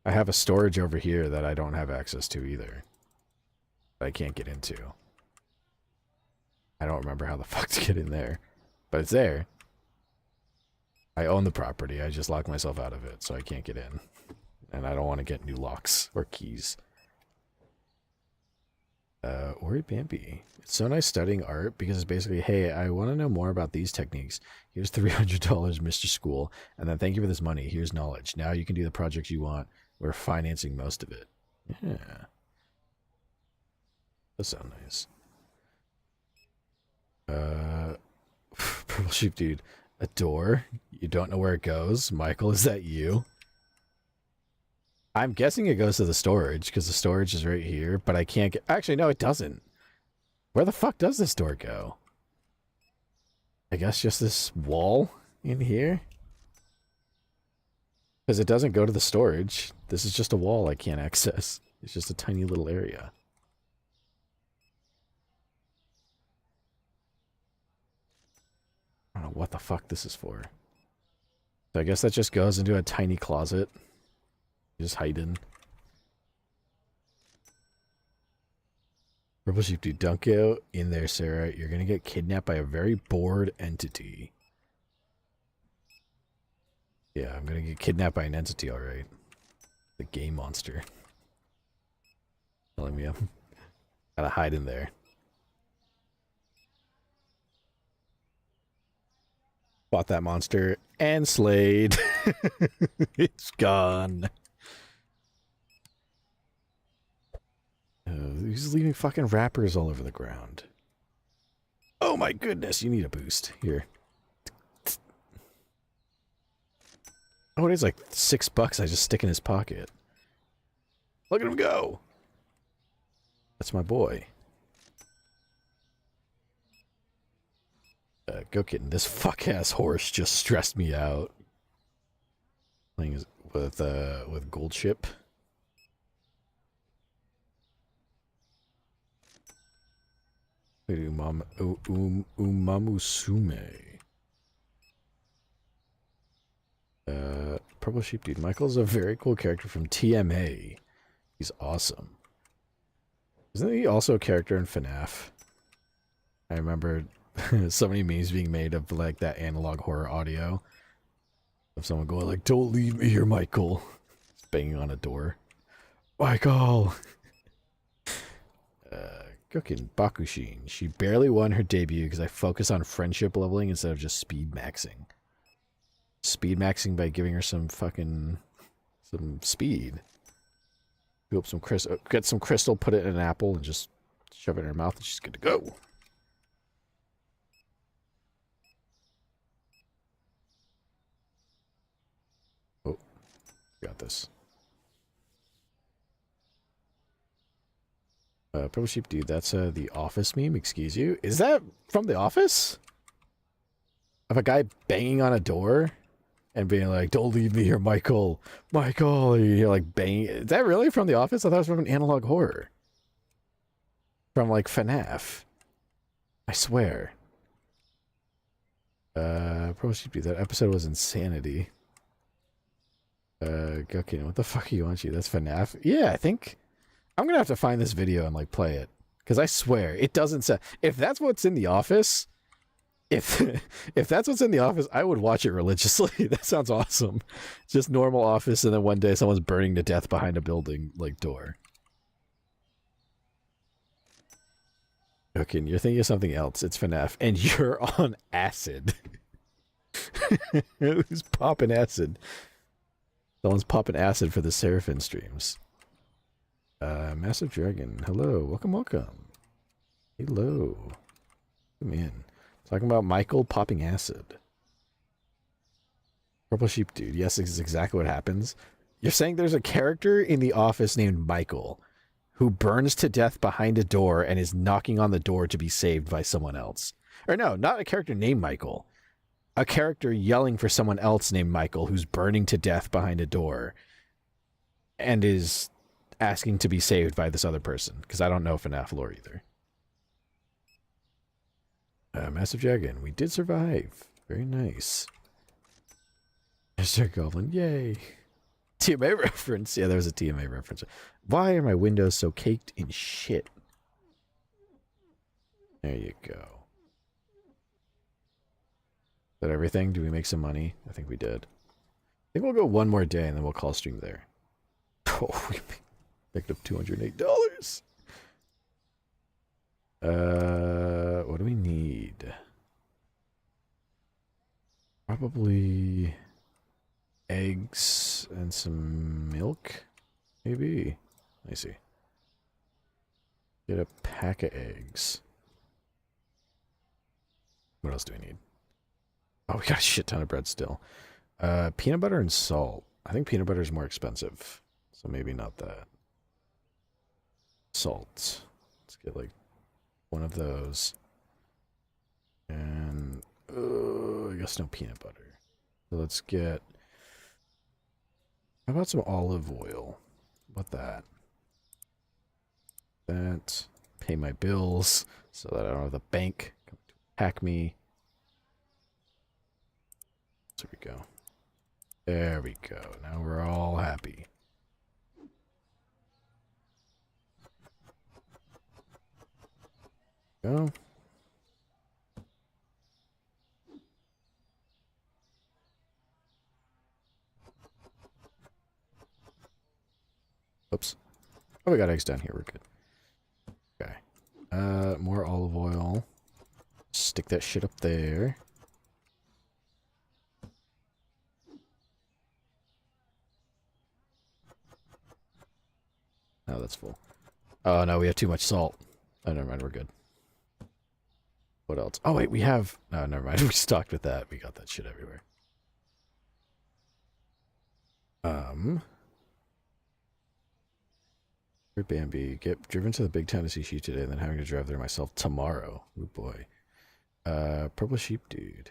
I have a storage over here that I don't have access to either. That I can't get into. I don't remember how the fuck to get in there. But it's there. I own the property. I just locked myself out of it, so I can't get in. And I don't want to get new locks or keys. Ori Bambi. It's so nice studying art because it's basically, hey, I want to know more about these techniques. Here's $300, Mr. School. And then thank you for this money. Here's knowledge. Now you can do the projects you want. We're financing most of it. Yeah. That sounds nice. Purple sheep dude. A door? You don't know where it goes? Michael, is that you? I'm guessing it goes to the storage, because the storage is right here, but I can't get... Actually, no, it doesn't. Where the fuck does this door go? I guess just this wall in here? Because it doesn't go to the storage. This is just a wall I can't access. It's just a tiny little area. I don't know what the fuck this is for. So I guess that just goes into a tiny closet. Just hiding. Purple sheep dude, don't go in there, Sarah. You're gonna get kidnapped by a very bored entity. Yeah, I'm gonna get kidnapped by an entity, alright. The game monster. Telling me I'm gotta hide in there. Fought that monster and slayed. It's gone. He's leaving fucking wrappers all over the ground. Oh my goodness, you need a boost. Here. Oh, it is like $6 I just stick in his pocket. Look at him go! That's my boy. Go kitten. This fuck-ass horse just stressed me out. Playing with Gold Ship. Umamusume. Purple Sheep Dude. Michael's a very cool character from TMA. He's awesome. Isn't he also a character in FNAF? I remember so many memes being made of like that analog horror audio of someone going like, "Don't leave me here, Michael." Just banging on a door. Michael! Cooking Bakushin. She barely won her debut because I focus on friendship leveling instead of just speed maxing. Speed maxing by giving her some speed. Go up some crystal, get some crystal, put it in an apple, and just shove it in her mouth, and she's good to go. Oh, got this. Purple Sheep Dude, that's the Office meme, excuse you. Is that from The Office? Of a guy banging on a door and being like, "Don't leave me here, Michael. Michael," and you're like banging. Is that really from The Office? I thought it was from an analog horror. From like FNAF. I swear. Purple Sheep Dude, that episode was insanity. Okay, what the fuck are you on, you? That's FNAF? Yeah, I think I'm gonna have to find this video and like play it, because I swear it doesn't say. If that's what's in The Office, if that's what's in The Office, I would watch it religiously. That sounds awesome. Just normal office, and then one day someone's burning to death behind a building like door. Okay, you're thinking of something else. It's FNAF, and you're on acid. Who's popping acid? Someone's popping acid for the Seraphim streams. Massive Dragon. Hello. Welcome, welcome. Hello. Come in. Talking about Michael popping acid. Purple Sheep Dude. Yes, this is exactly what happens. You're saying there's a character in The Office named Michael who burns to death behind a door and is knocking on the door to be saved by someone else. Or no, not a character named Michael. A character yelling for someone else named Michael who's burning to death behind a door and is asking to be saved by this other person, because I don't know FNAF lore either. Massive Dragon, we did survive. Very nice. Mr. Goblin, yay. TMA reference. Yeah, there was a TMA reference. Why are my windows so caked in shit? There you go. Is that everything? Do we make some money? I think we did. I think we'll go one more day and then we'll call stream there. Oh, we picked up $208. What do we need? Probably eggs and some milk, maybe. Let me see. Get a pack of eggs. What else do we need? Oh, we got a shit ton of bread still. Peanut butter and salt. I think peanut butter is more expensive, so maybe not that. Salt. Let's get like one of those. And I guess no peanut butter. So let's get. How about some olive oil? How about that? That. Pay my bills so that I don't have the bank come to hack me. There we go. There we go. Now we're all happy. Go. Oops. Oh, we got eggs down here. We're good. Okay. More olive oil. Stick that shit up there. Oh, that's full. Oh, no, we have too much salt. Oh, never mind. We're good. What else? Oh, wait, we have... No, never mind. We stocked with that. We got that shit everywhere. Bambi, get driven to the big town to see you today, and then having to drive there myself tomorrow. Oh, boy. Purple sheep dude.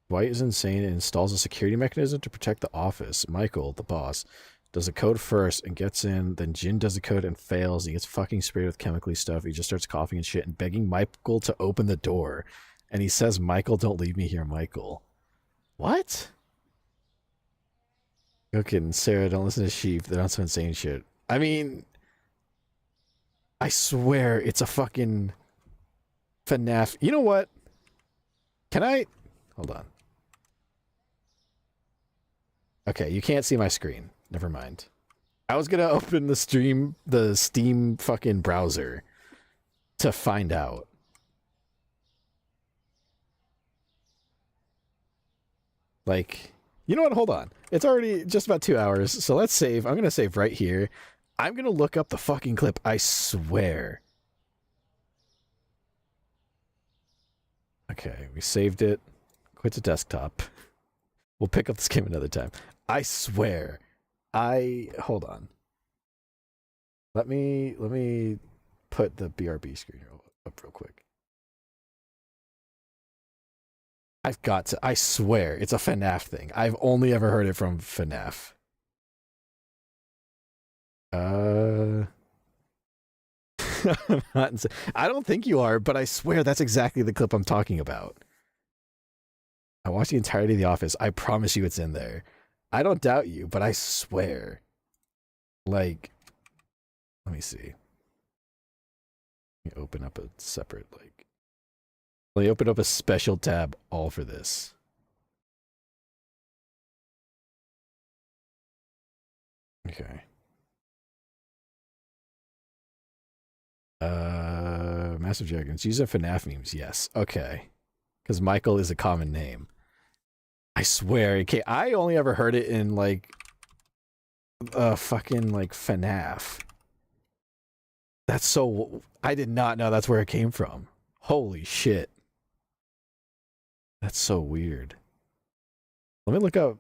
Dwight is insane and installs a security mechanism to protect the office. Michael, the boss, does the code first and gets in. Then Jin does the code and fails. He gets fucking sprayed with chemically stuff. He just starts coughing and shit and begging Michael to open the door. And he says, Michael, don't leave me here, Michael. What? Okay, and Sarah, don't listen to sheep. They're not so insane shit. I mean, I swear it's a fucking FNAF. You know what? Can I? Hold on. Okay, you can't see my screen. Never mind. I was gonna open the Steam fucking browser to find out. Like, you know what? Hold on. It's already just about 2 hours, so let's save. I'm gonna save right here. I'm gonna look up the fucking clip. I swear. Okay, we saved it. Quit to desktop. We'll pick up this game another time. I swear. Hold on. Let me put the BRB screen up real quick. I've got to. I swear, it's a FNAF thing. I've only ever heard it from FNAF. I'm not I don't think you are, but I swear that's exactly the clip I'm talking about. I watched the entirety of The Office. I promise you it's in there. I don't doubt you, but I swear. Like, let me see. Let me open up a separate, like, let me open up a special tab all for this. Okay. Massive Dragons. Use a FNAF memes. Yes. Okay. Because Michael is a common name. I swear. Okay, I only ever heard it in, like, fucking, like, FNAF. That's so... I did not know that's where it came from. Holy shit. That's so weird. Let me look up...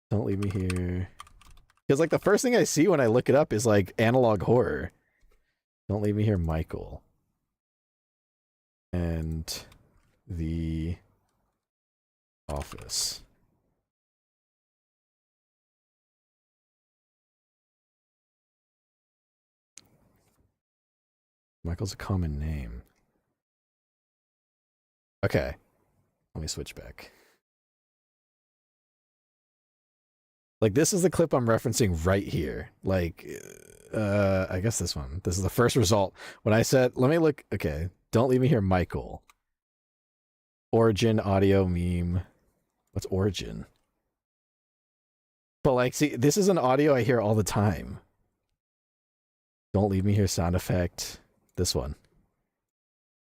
Don't leave me here. Because, like, the first thing I see when I look it up is, like, analog horror. Don't leave me here, Michael. And... The... Office. Michael's a common name. Okay. Let me switch back. Like, this is the clip I'm referencing right here. Like, I guess this one. This is the first result. When I said, let me look. Okay. Don't leave me here, Michael. Origin audio meme. What's origin? But, like, see, this is an audio I hear all the time. Don't leave me here, sound effect. This one.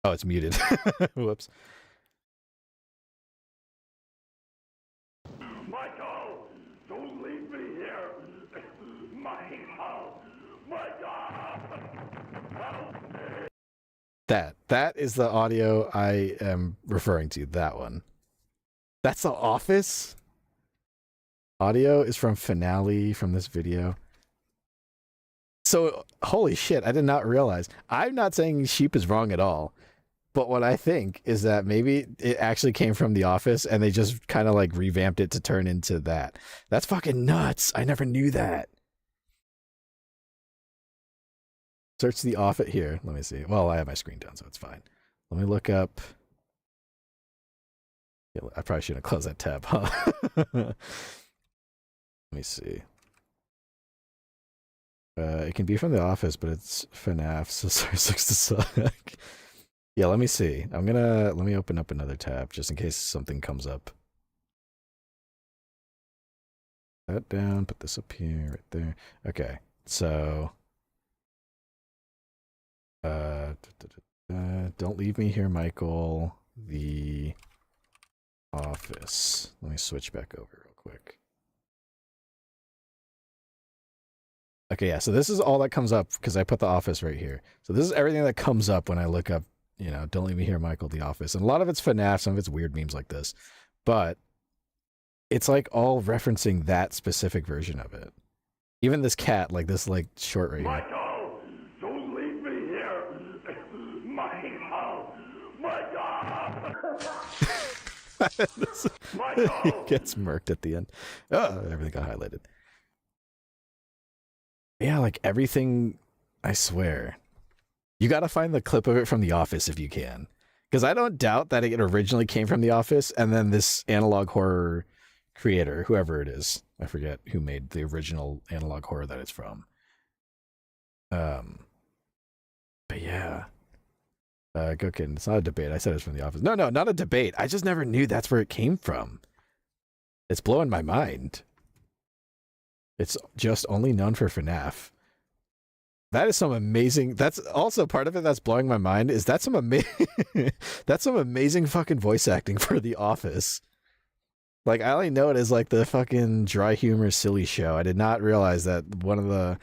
Oh, it's muted. Whoops. Michael, don't leave me here. Michael, help me. That is the audio I am referring to. That one. That's The Office? Audio is from Finale from this video. So, holy shit, I did not realize. I'm not saying sheep is wrong at all. But what I think is that maybe it actually came from The Office and they just kind of like revamped it to turn into that. That's fucking nuts. I never knew that. Search The Office here. Let me see. Well, I have my screen down, so it's fine. Let me look up. Yeah, I probably shouldn't have closed that tab, huh? Let me see. It can be from The Office, but it's FNAF, so sorry, sucks to suck. Yeah, let me see. Let me open up another tab just in case something comes up. That down, put this up here, right there. Okay, so don't leave me here, Michael. The Office. Let me switch back over real quick. Okay, yeah, so this is all that comes up because I put The Office right here. So this is everything that comes up when I look up, you know, don't leave me here, Michael, The Office. And a lot of it's FNAF, some of it's weird memes like this. But it's like all referencing that specific version of it. Even this cat, like this like short right here. Michael, don't leave me here. Michael. He gets murked at the end. Oh, everything got highlighted. Yeah, like everything, I swear. You gotta find the clip of it from The Office if you can. Because I don't doubt that it originally came from The Office, and then this analog horror creator, whoever it is, I forget who made the original analog horror that it's from. But yeah. Go kidding. It's not a debate. I said it's from The Office. No, not a debate. I just never knew that's where it came from. It's blowing my mind. It's just only known for FNAF. That is some amazing. That's also part of it that's blowing my mind. Is that some amazing? That's some amazing fucking voice acting for The Office. Like, I only know it as like the fucking dry humor silly show. I did not realize that one of the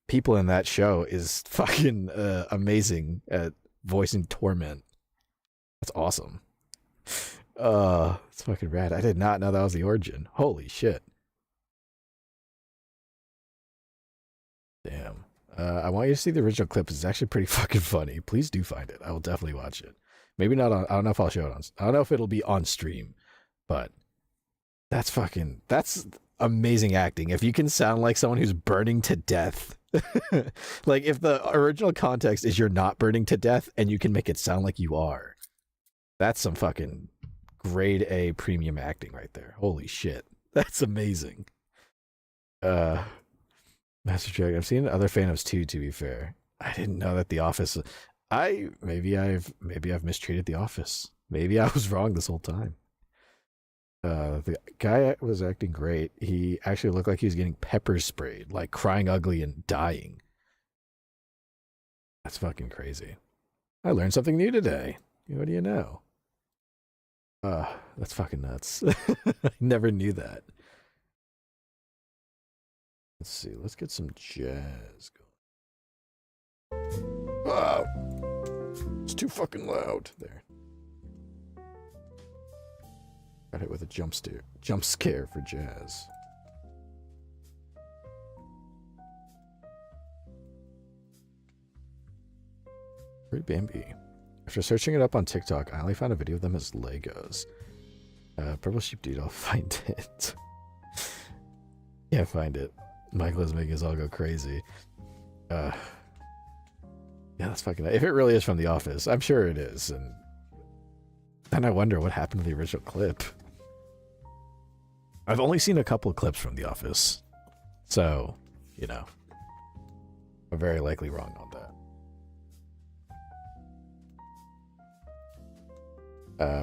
people in that show is fucking amazing at voicing torment. That's awesome. It's fucking rad. I did not know that was the origin. Holy shit. Damn. I want you to see the original clip. It's actually pretty fucking funny. Please do find it. I will definitely watch it. Maybe not on, I don't know if I'll show it on, I don't know if it'll be on stream, but that's amazing acting. If you can sound like someone who's burning to death, like if the original context is you're not burning to death and you can make it sound like you are, that's some fucking grade A premium acting right there. Holy shit. That's amazing. Master Dragon. I've seen other fans too, to be fair. I didn't know that The Office. Maybe I've mistreated The Office. Maybe I was wrong this whole time. The guy was acting great. He actually looked like he was getting pepper sprayed, like crying ugly and dying. That's fucking crazy. I learned something new today. What do you know? That's fucking nuts. I never knew that. Let's see. Let's get some jazz going. Wow. It's too fucking loud. There. Got hit with a jump scare for jazz. Pretty Bambi. After searching it up on TikTok, I only found a video of them as Legos. Purple Sheep Dude, I'll find it. Can't find it. Michael is making us all go crazy. Yeah, that's fucking... If it really is from The Office, I'm sure it is. And then I wonder what happened to the original clip. I've only seen a couple of clips from The Office. So, you know. I'm very likely wrong on that.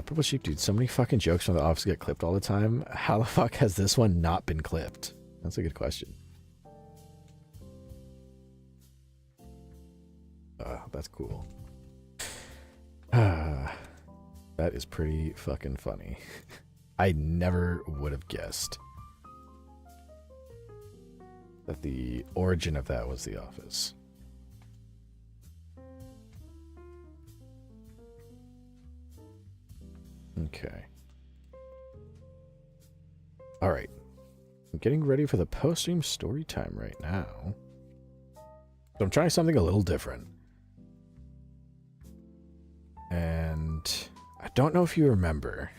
Purple Sheep Dude, so many fucking jokes from The Office get clipped all the time. How the fuck has this one not been clipped? That's a good question. That's cool. That is pretty fucking funny. I never would have guessed that the origin of that was The Office. Okay. All right. I'm getting ready for the post-stream story time right now. So I'm trying something a little different. And I don't know if you remember.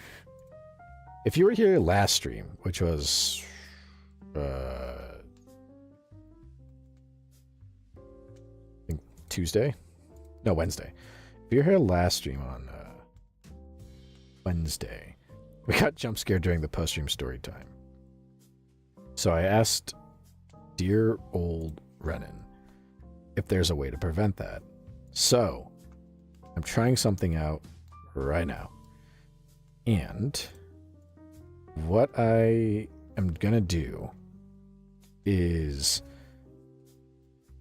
If you were here last stream, which was I think Tuesday? No, Wednesday. If you were here last stream on Wednesday, we got jump scared during the post-stream story time. So I asked dear old Renan if there's a way to prevent that. So I'm trying something out right now. And what I am going to do is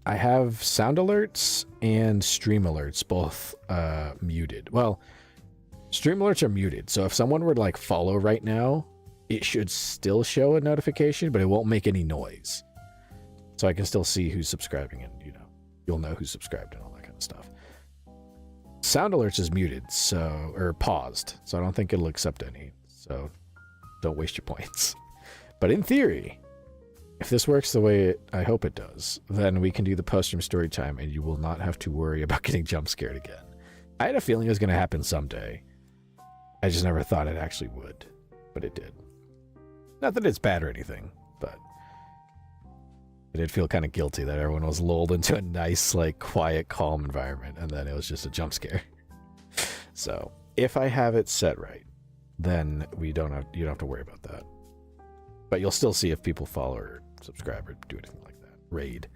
I have sound alerts and stream alerts both muted. Well, stream alerts are muted. So if someone were to like follow right now, it should still show a notification, but it won't make any noise. So I can still see who's subscribing and, you know, you'll know who's subscribed and all that kind of stuff. Sound alerts is muted, so, or paused, so I don't think it'll accept any. So don't waste your points. But in theory, if this works the way I hope it does, then we can do the post-stream story time and you will not have to worry about getting jump scared again. I had a feeling it was going to happen someday. I just never thought it actually would, but it did. Not that it's bad or anything, but I did feel kind of guilty that everyone was lulled into a nice, like, quiet, calm environment, and then it was just a jump scare. So, if I have it set right, then you don't have to worry about that. But you'll still see if people follow or subscribe or do anything like that. Raid.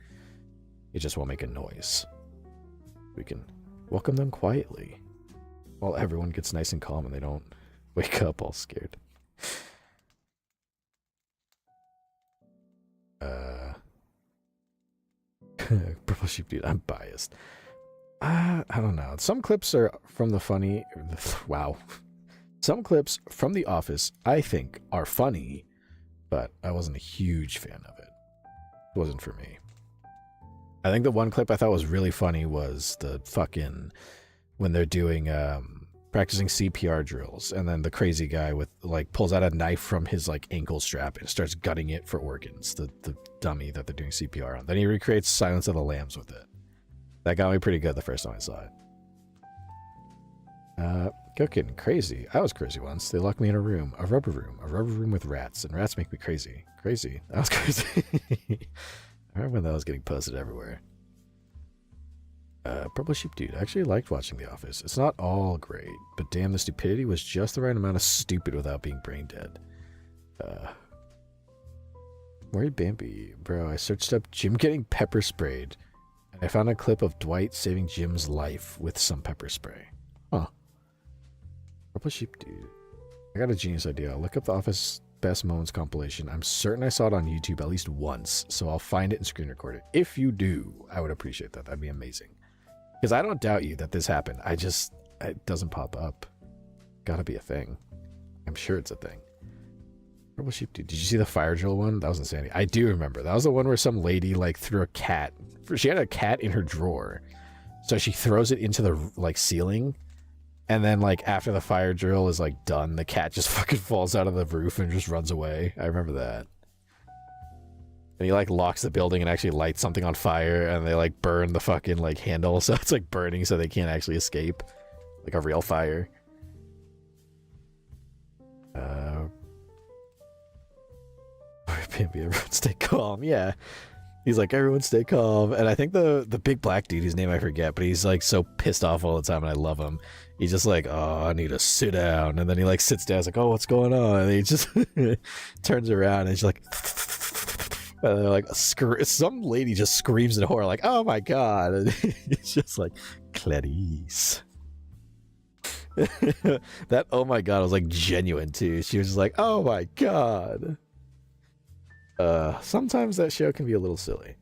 It just won't make a noise. We can welcome them quietly while everyone gets nice and calm and they don't wake up all scared. Purple Sheep Dude, I'm biased. I don't know. Some clips are from the funny... Wow. Some clips from The Office, I think, are funny, but I wasn't a huge fan of it. It wasn't for me. I think the one clip I thought was really funny was the fucking... when they're doing, practicing CPR drills, and then the crazy guy with, like, pulls out a knife from his, like, ankle strap and starts gutting it for organs, the dummy that they're doing CPR on. Then he recreates Silence of the Lambs with it. That got me pretty good the first time I saw it. Go getting crazy. I was crazy once. They locked me in a rubber room with rats, and rats make me crazy. Crazy. That was crazy. I remember when that was getting posted everywhere. Purple Sheep Dude. I actually liked watching The Office. It's not all great, but damn, the stupidity was just the right amount of stupid without being brain dead. Worry Bambi. Bro, I searched up Jim getting pepper sprayed, and I found a clip of Dwight saving Jim's life with some pepper spray. Huh. Purple Sheep Dude. I got a genius idea. I'll look up The Office Best Moments compilation. I'm certain I saw it on YouTube at least once, so I'll find it and screen record it. If you do, I would appreciate that. That'd be amazing. Because I don't doubt you that this happened. It doesn't pop up. Gotta be a thing. I'm sure it's a thing. Purple Sheep Dude. Did you see the fire drill one? That was insanity. I do remember. That was the one where some lady, like, threw a cat. She had a cat in her drawer. So she throws it into the, like, ceiling. And then, like, after the fire drill is, like, done, the cat just fucking falls out of the roof and just runs away. I remember that. And he, like, locks the building and actually lights something on fire, and they, like, burn the fucking, like, handle, so it's, like, burning so they can't actually escape. Like a real fire. Everyone stay calm, yeah. He's like, everyone stay calm. And I think the big black dude, whose name I forget, but he's, like, so pissed off all the time, and I love him. He's just like, oh, I need to sit down. And then he, like, sits down. He's like, oh, what's going on? And he just turns around, and he's like... And they're like, some lady just screams in horror, like, oh my god. And it's just like, Clarice. That oh my god was, like, genuine, too. She was just like, oh my god. Sometimes that show can be a little silly.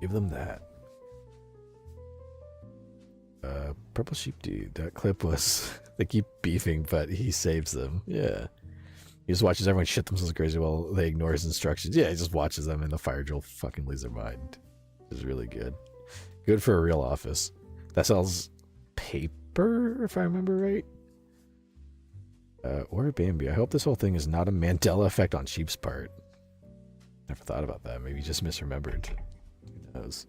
Give them that. Purple Sheep Dude. That clip was, they keep beefing, but he saves them. Yeah. He just watches everyone shit themselves crazy while they ignore his instructions. Yeah, he just watches them, and the fire drill fucking loses their mind. It's really good. Good for a real office. That sells paper, if I remember right. Or Bambi. I hope this whole thing is not a Mandela effect on Sheep's part. Never thought about that. Maybe just misremembered. Who knows?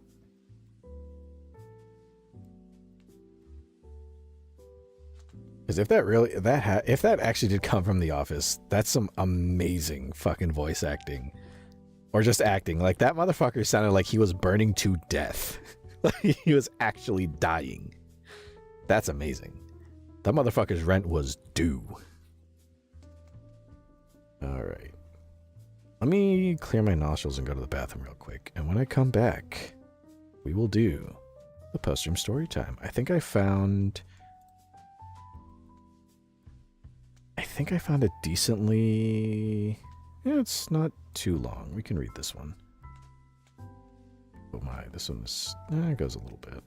Because if that really, if that actually did come from The Office, that's some amazing fucking voice acting. Or just acting. Like, that motherfucker sounded like he was burning to death. Like, he was actually dying. That's amazing. That motherfucker's rent was due. Alright. Let me clear my nostrils and go to the bathroom real quick. And when I come back, we will do the post-stream story time. I think I found a decently... Yeah, it's not too long. We can read this one. Oh my, this one is... it goes a little bit.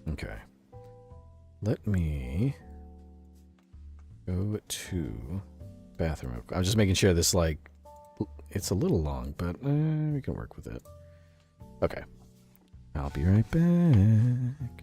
Okay. Let me go to bathroom. I'm just making sure this, like... It's a little long, but we can work with it. Okay. I'll be right back.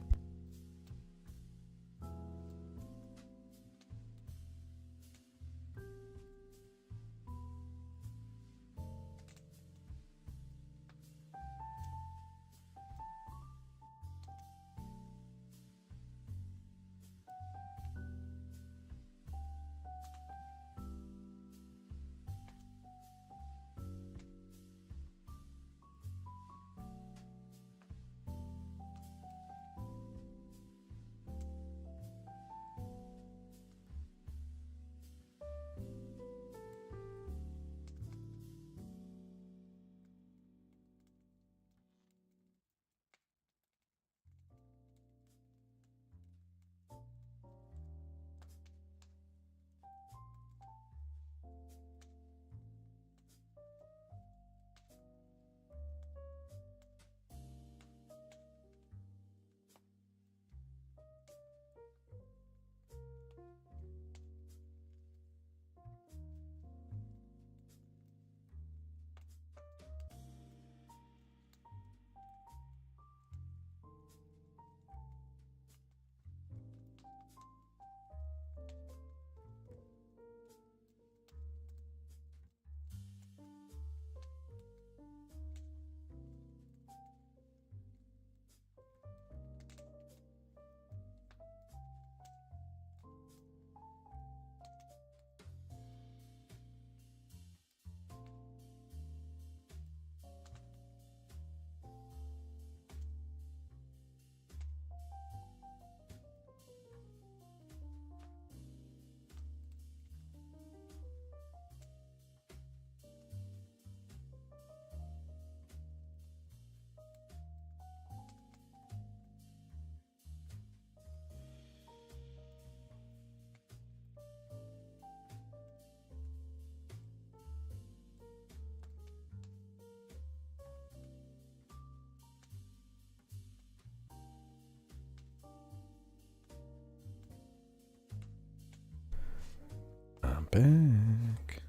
back.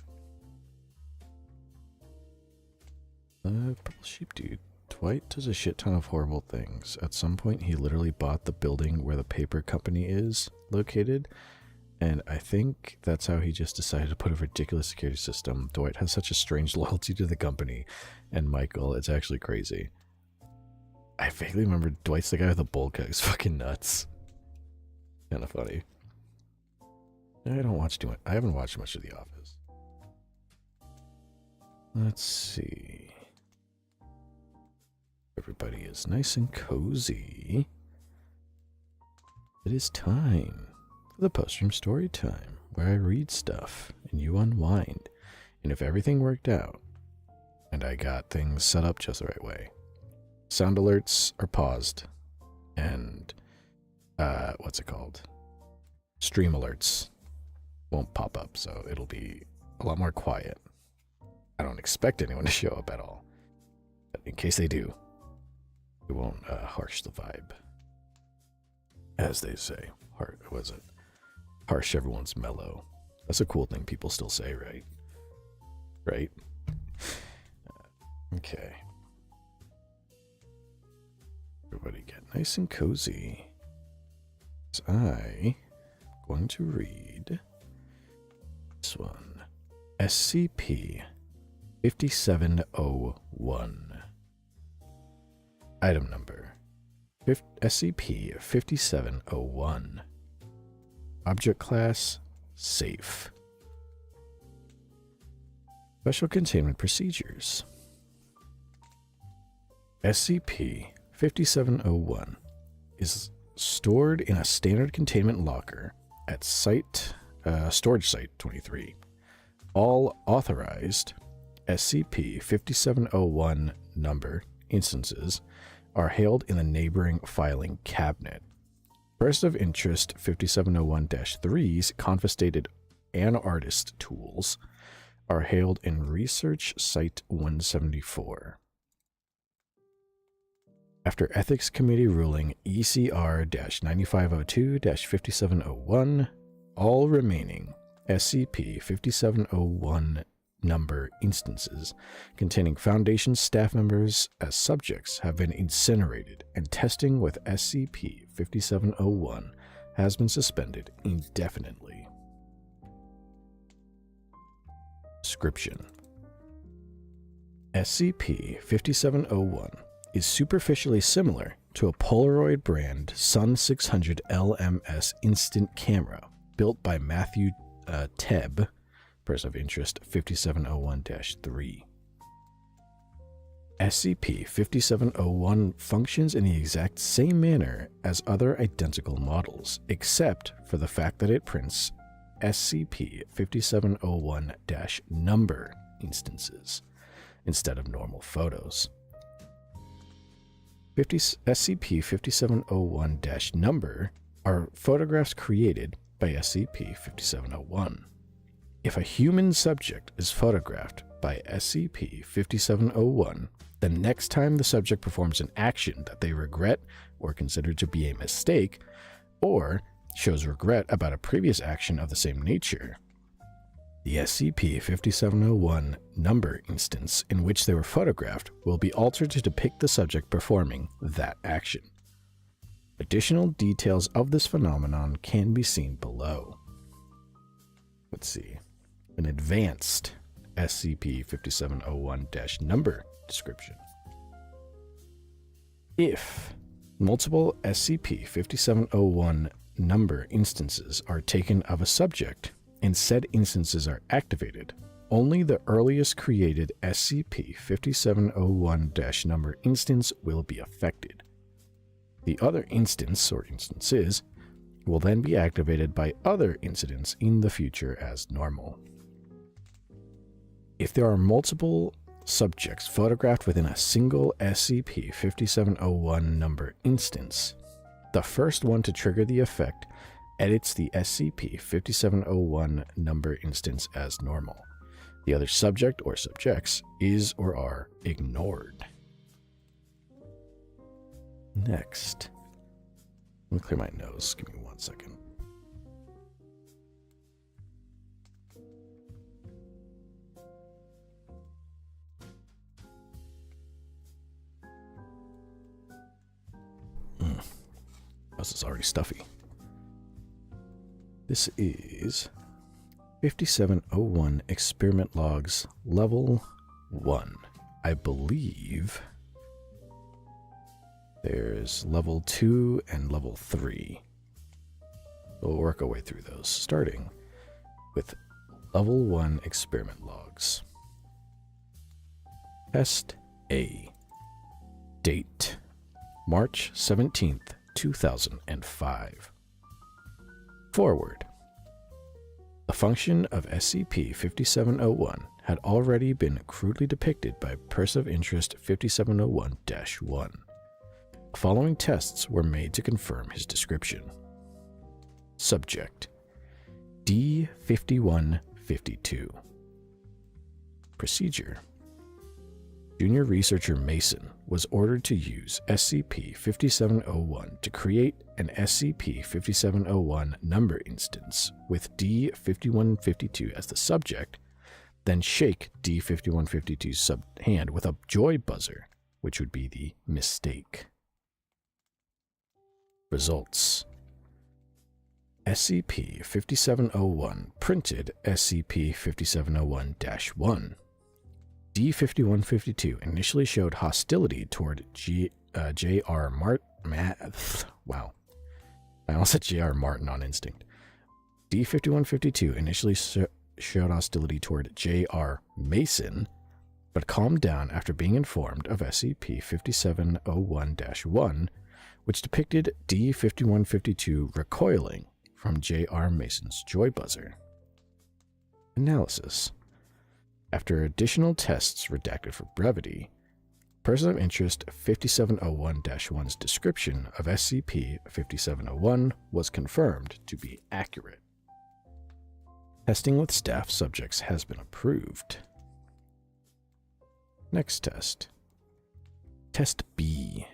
Purple sheep dude. Dwight does a shit ton of horrible things. At some point, he literally bought the building where the paper company is located, and I think that's how he just decided to put a ridiculous security system. Dwight has such a strange loyalty to the company, and Michael, it's actually crazy. I vaguely remember Dwight's the guy with the bowl cut. He's fucking nuts. Kind of funny. I haven't watched much of The Office. Let's see. Everybody is nice and cozy. It is time for the post-room story time, where I read stuff and you unwind. And if everything worked out, and I got things set up just the right way, sound alerts are paused, and what's it called? Stream alerts won't pop up, so it'll be a lot more quiet. I don't expect anyone to show up at all, but in case they do, it won't harsh the vibe. As they say, harsh everyone's mellow. That's a cool thing people still say, right? Right? Okay. Everybody get nice and cozy. So I'm going to read this one. SCP-5701. Item number SCP-5701. Object class safe. Special containment procedures. SCP-5701 is stored in a standard containment locker at storage site 23. All authorized SCP-5701 number instances are held in the neighboring filing cabinet. First of interest 5701-3's confiscated and artist tools are held in Research Site 174. After Ethics Committee ruling ECR-9502-5701, all remaining SCP-5701 number instances containing Foundation staff members as subjects have been incinerated, and testing with SCP-5701 has been suspended indefinitely. Description: SCP-5701 is superficially similar to a Polaroid brand Sun 600 LMS instant camera built by Matthew Tebb, person of interest 5701-3. SCP-5701 functions in the exact same manner as other identical models, except for the fact that it prints SCP-5701-number instances instead of normal photos. SCP-5701-number are photographs created by SCP-5701. If a human subject is photographed by SCP-5701, the next time the subject performs an action that they regret or consider to be a mistake, or shows regret about a previous action of the same nature, the SCP-5701 number instance in which they were photographed will be altered to depict the subject performing that action. Additional details of this phenomenon can be seen below. Let's see. An advanced SCP-5701-number description. If multiple SCP-5701 number instances are taken of a subject, and said instances are activated, only the earliest created SCP-5701-number instance will be affected. The other instance or instances will then be activated by other incidents in the future as normal. If there are multiple subjects photographed within a single SCP-5701 number instance, the first one to trigger the effect edits the SCP-5701 number instance as normal. The other subject or subjects is or are ignored. Next. Let me clear my nose. Give me 1 second. This is already stuffy. This is 5701 Experiment Logs Level 1. I believe there's Level 2 and Level 3. We'll work our way through those, starting with Level 1 Experiment Logs. Test A. Date: March 17th, 2005. Forward. The function of SCP-5701 had already been crudely depicted by Person of Interest 5701-1. The following tests were made to confirm his description. Subject: D5152. Procedure: Junior Researcher Mason was ordered to use SCP-5701 to create an SCP-5701 number instance with D5152 as the subject, then shake D5152's hand with a joy buzzer, which would be the mistake. Results: SCP-5701 printed SCP-5701-1. D5152 initially showed hostility toward J.R. Wow. I almost said J.R. Martin on instinct. D5152 initially showed hostility toward J.R. Mason, but calmed down after being informed of SCP-5701-1, which depicted D5152 recoiling from J.R. Mason's joy buzzer. Analysis: After additional tests redacted for brevity, Person of Interest 5701-1's description of SCP-5701 was confirmed to be accurate. Testing with staff subjects has been approved. Next test. Test B.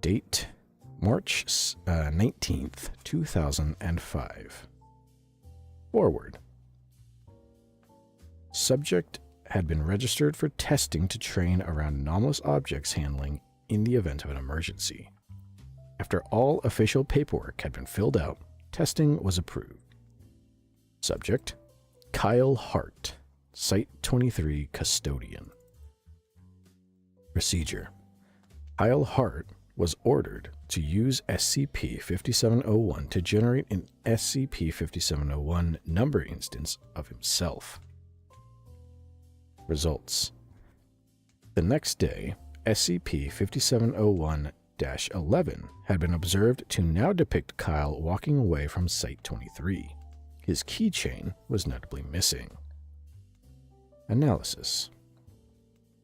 Date: March 19th, 2005. Forward. Subject had been registered for testing to train around anomalous objects handling in the event of an emergency. After all official paperwork had been filled out, testing was approved. Subject: Kyle Hart, Site 23 Custodian. Procedure: Kyle Hart was ordered to use SCP-5701 to generate an SCP-5701 number instance of himself. Results: The next day, SCP-5701-11 had been observed to now depict Kyle walking away from Site 23. His keychain was notably missing. Analysis: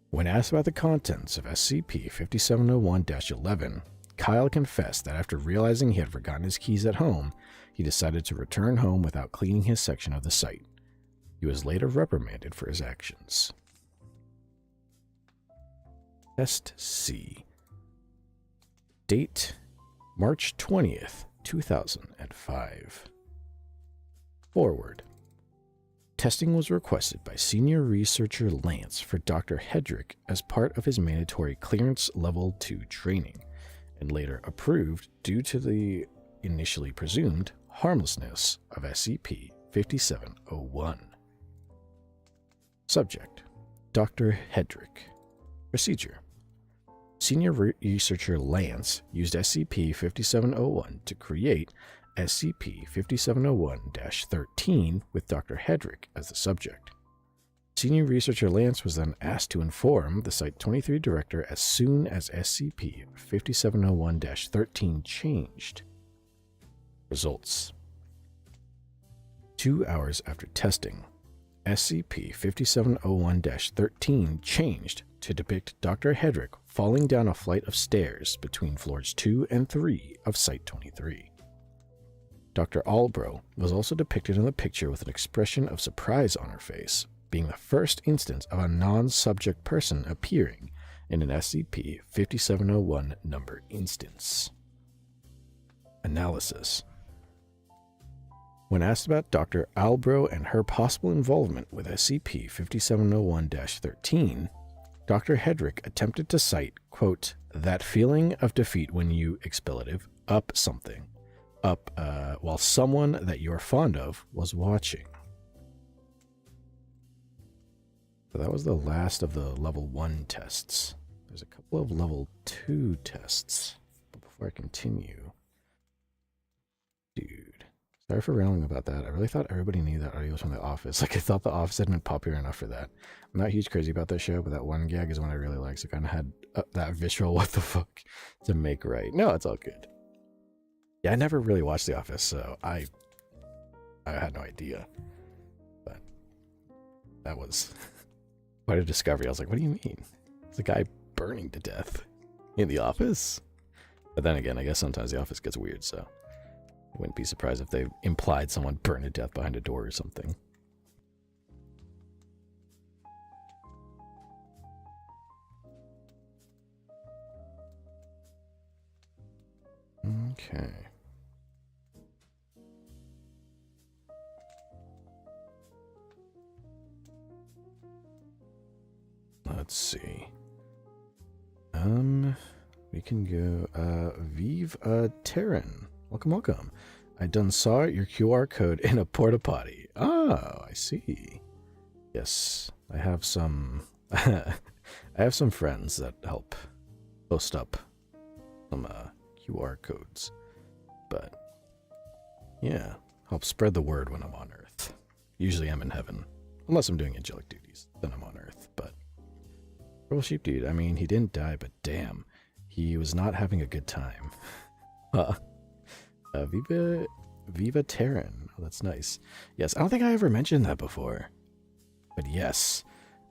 When asked about the contents of SCP-5701-11, Kyle confessed that after realizing he had forgotten his keys at home, he decided to return home without cleaning his section of the site. He was later reprimanded for his actions. Test C. Date: March 20th, 2005. Forward. Testing was requested by Senior Researcher Lance for Dr. Hedrick as part of his mandatory Clearance Level 2 training, and later approved due to the initially presumed harmlessness of SCP-5701. Subject: Dr. Hedrick. Procedure: Senior Researcher Lance used SCP-5701 to create SCP-5701-13 with Dr. Hedrick as the subject. Senior Researcher Lance was then asked to inform the Site 23 director as soon as SCP-5701-13 changed. Results: 2 hours after testing, SCP-5701-13 changed to depict Dr. Hedrick falling down a flight of stairs between floors 2 and 3 of Site 23. Dr. Albro was also depicted in the picture with an expression of surprise on her face, being the first instance of a non-subject person appearing in an SCP-5701 number instance. Analysis: When asked about Dr. Albro and her possible involvement with SCP-5701-13, Dr. Hedrick attempted to cite, quote, "that feeling of defeat when you, expletive, up something. Up while someone that you're fond of was watching. So that was the last of the level 1 tests. There's a couple of level 2 tests. But before I continue... Dude. Sorry for railing about that. I really thought everybody knew that audio was from The Office. Like, I thought The Office hadn't been popular enough for that. I'm not huge crazy about that show, but that one gag is one I really like. So I kind of had that visceral what the fuck to make right. No, it's all good. Yeah, I never really watched The Office, so I had no idea. But that was quite a discovery. I was like, what do you mean? It's a guy burning to death in The Office? But then again, I guess sometimes The Office gets weird, so I wouldn't be surprised if they implied someone burned to death behind a door or something. Okay. Let's see. We can go, Vive Terran. Welcome, welcome. I done saw your QR code in a porta potty. Oh, I see. Yes, I have some, I have some friends that help post up some, QR codes. But, yeah, help spread the word when I'm on Earth. Usually I'm in heaven. Unless I'm doing angelic duties, then I'm on Earth, but... Purple Sheep Dude, I mean, he didn't die, but damn. He was not having a good time. Viva Terran. Oh, that's nice. Yes, I don't think I ever mentioned that before. But yes,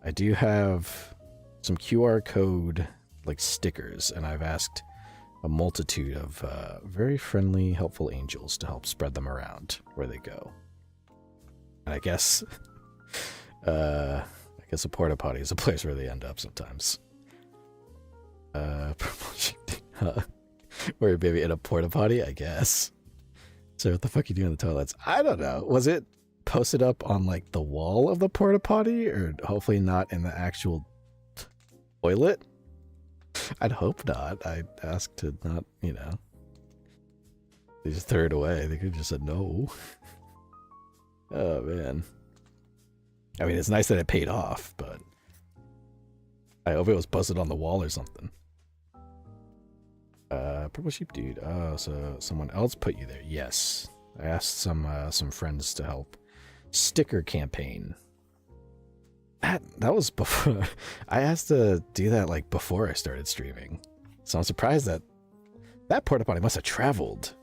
I do have some QR code, like, stickers, and I've asked a multitude of very friendly, helpful angels to help spread them around where they go. And I guess... I guess a porta potty is a place where they end up sometimes. Where maybe in a porta potty, I guess. So what the fuck you do in the toilets? I don't know. Was it posted up on like the wall of the porta potty, or hopefully not in the actual toilet? I'd hope not. I'd ask to not, you know. They just threw it away. They could have just said no. Oh man. I mean, it's nice that it paid off, but I hope it was posted on the wall or something. Purple Sheep Dude. Oh, so someone else put you there. Yes. I asked some friends to help. Sticker campaign. That was before. I asked to do that like before I started streaming. So I'm surprised that porta potty must have traveled.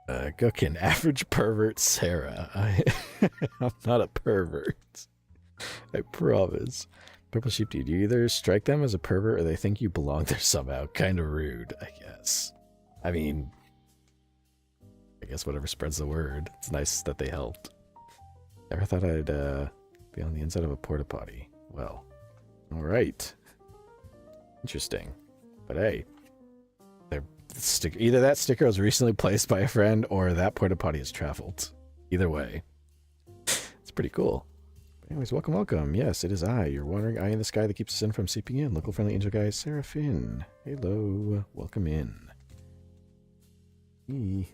Gookin, average pervert Sarah. I'm not a pervert. I promise. Purple Sheep Dude, you either strike them as a pervert or they think you belong there somehow. Kind of rude, I guess. I mean, I guess whatever spreads the word. It's nice that they helped. Never thought I'd be on the inside of a porta potty. Well, alright. Interesting. But hey, either that sticker was recently placed by a friend or that porta potty has traveled. Either way. It's pretty cool. But anyways, welcome, welcome. Yes, it is I, your wandering eye in the sky that keeps us in from seeping in. Local friendly angel guy, Seraph. Hello. Welcome in. Hey.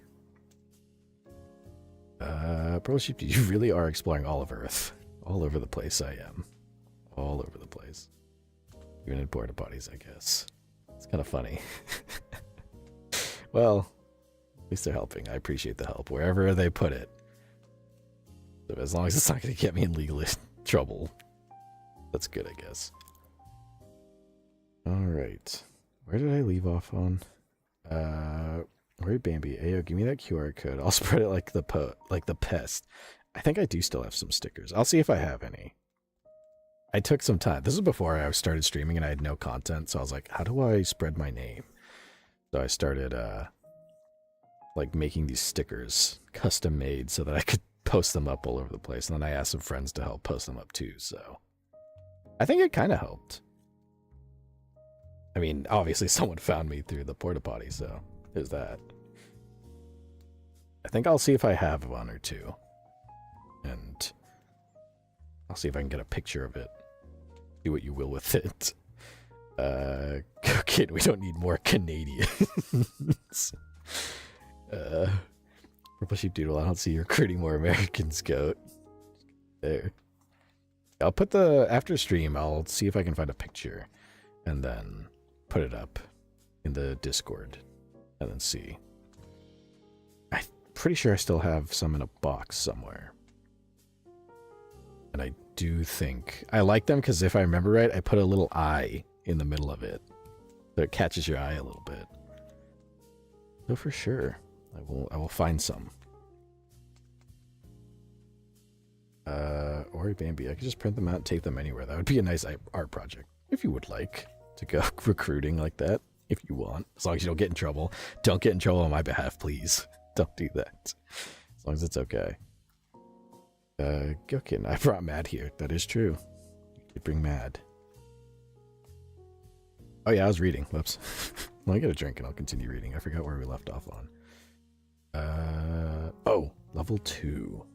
Purple Sheep, you really are exploring all of Earth. All over the place I am. All over the place. Even in porta potties, I guess. It's kind of funny. Well, at least they're helping. I appreciate the help, wherever they put it. So as long as it's not going to get me in legal trouble, that's good, I guess. Alright. Where did I leave off on? Where Bambi? Ayo, give me that QR code. I'll spread it like the pest. I think I do still have some stickers. I'll see if I have any. I took some time. This is before I started streaming and I had no content, so I was like, how do I spread my name? So I started, like, making these stickers custom made so that I could post them up all over the place. And then I asked some friends to help post them up too, so I think it kind of helped. I mean, obviously someone found me through the porta potty, so there's that. I think I'll see if I have one or two. And I'll see if I can get a picture of it. Do what you will with it. Kid, we don't need more Canadians. Purple Sheep Doodle, I don't see you recruiting more Americans, Goat. There. I'll put the, after stream, I'll see if I can find a picture and then put it up in the Discord and then see. I'm pretty sure I still have some in a box somewhere. And I do think, I like them because if I remember right, I put a little eye in the middle of it. So it catches your eye a little bit. So for sure, I will find some. Ori Bambi, I could just print them out and take them anywhere. That would be a nice art project. If you would like to go recruiting like that, if you want. As long as you don't get in trouble. Don't get in trouble on my behalf, please. Don't do that. As long as it's okay. Gilkin, I brought Mad here. That is true. You bring Mad. Oh yeah, I was reading. Whoops. Well, I get a drink and I'll continue reading. I forgot where we left off on. Oh, level 2.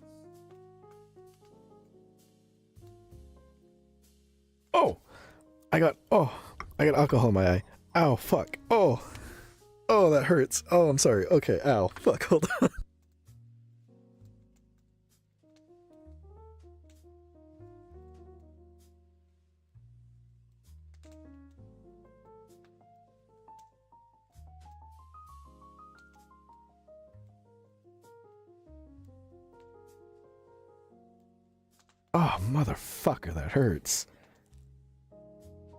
Oh, I got alcohol in my eye. Ow, fuck. Oh, that hurts. Oh, I'm sorry. Okay, ow, fuck, hold on. Oh, motherfucker, that hurts.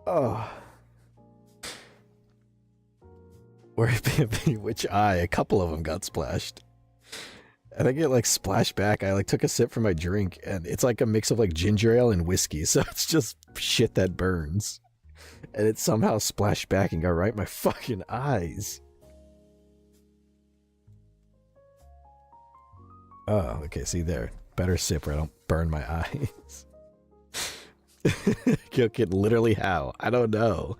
Oh. Which eye? A couple of them got splashed. I think it like splashed back. I like took a sip from my drink and it's like a mix of like ginger ale and whiskey. So it's just shit that burns. And it somehow splashed back and got right in my fucking eyes. Oh, okay. See there. Better sip or I don't burn my eyes. Literally how? I don't know.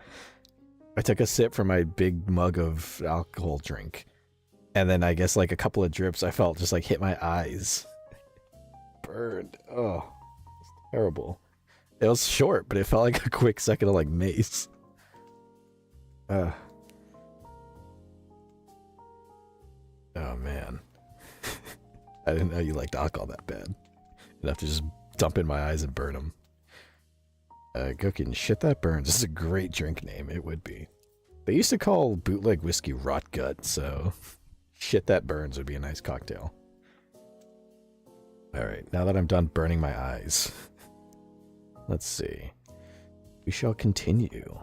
I took a sip from my big mug of alcohol drink. And then I guess like a couple of drips I felt just like hit my eyes. Burned. Oh, it's terrible. It was short, but it felt like a quick second of like mace. Oh man. I didn't know you liked alcohol that bad. Enough to just dump in my eyes and burn them. Gookin, shit that burns. This is a great drink name. It would be. They used to call bootleg whiskey rot gut, so shit that burns would be a nice cocktail. Alright, now that I'm done burning my eyes, let's see. We shall continue.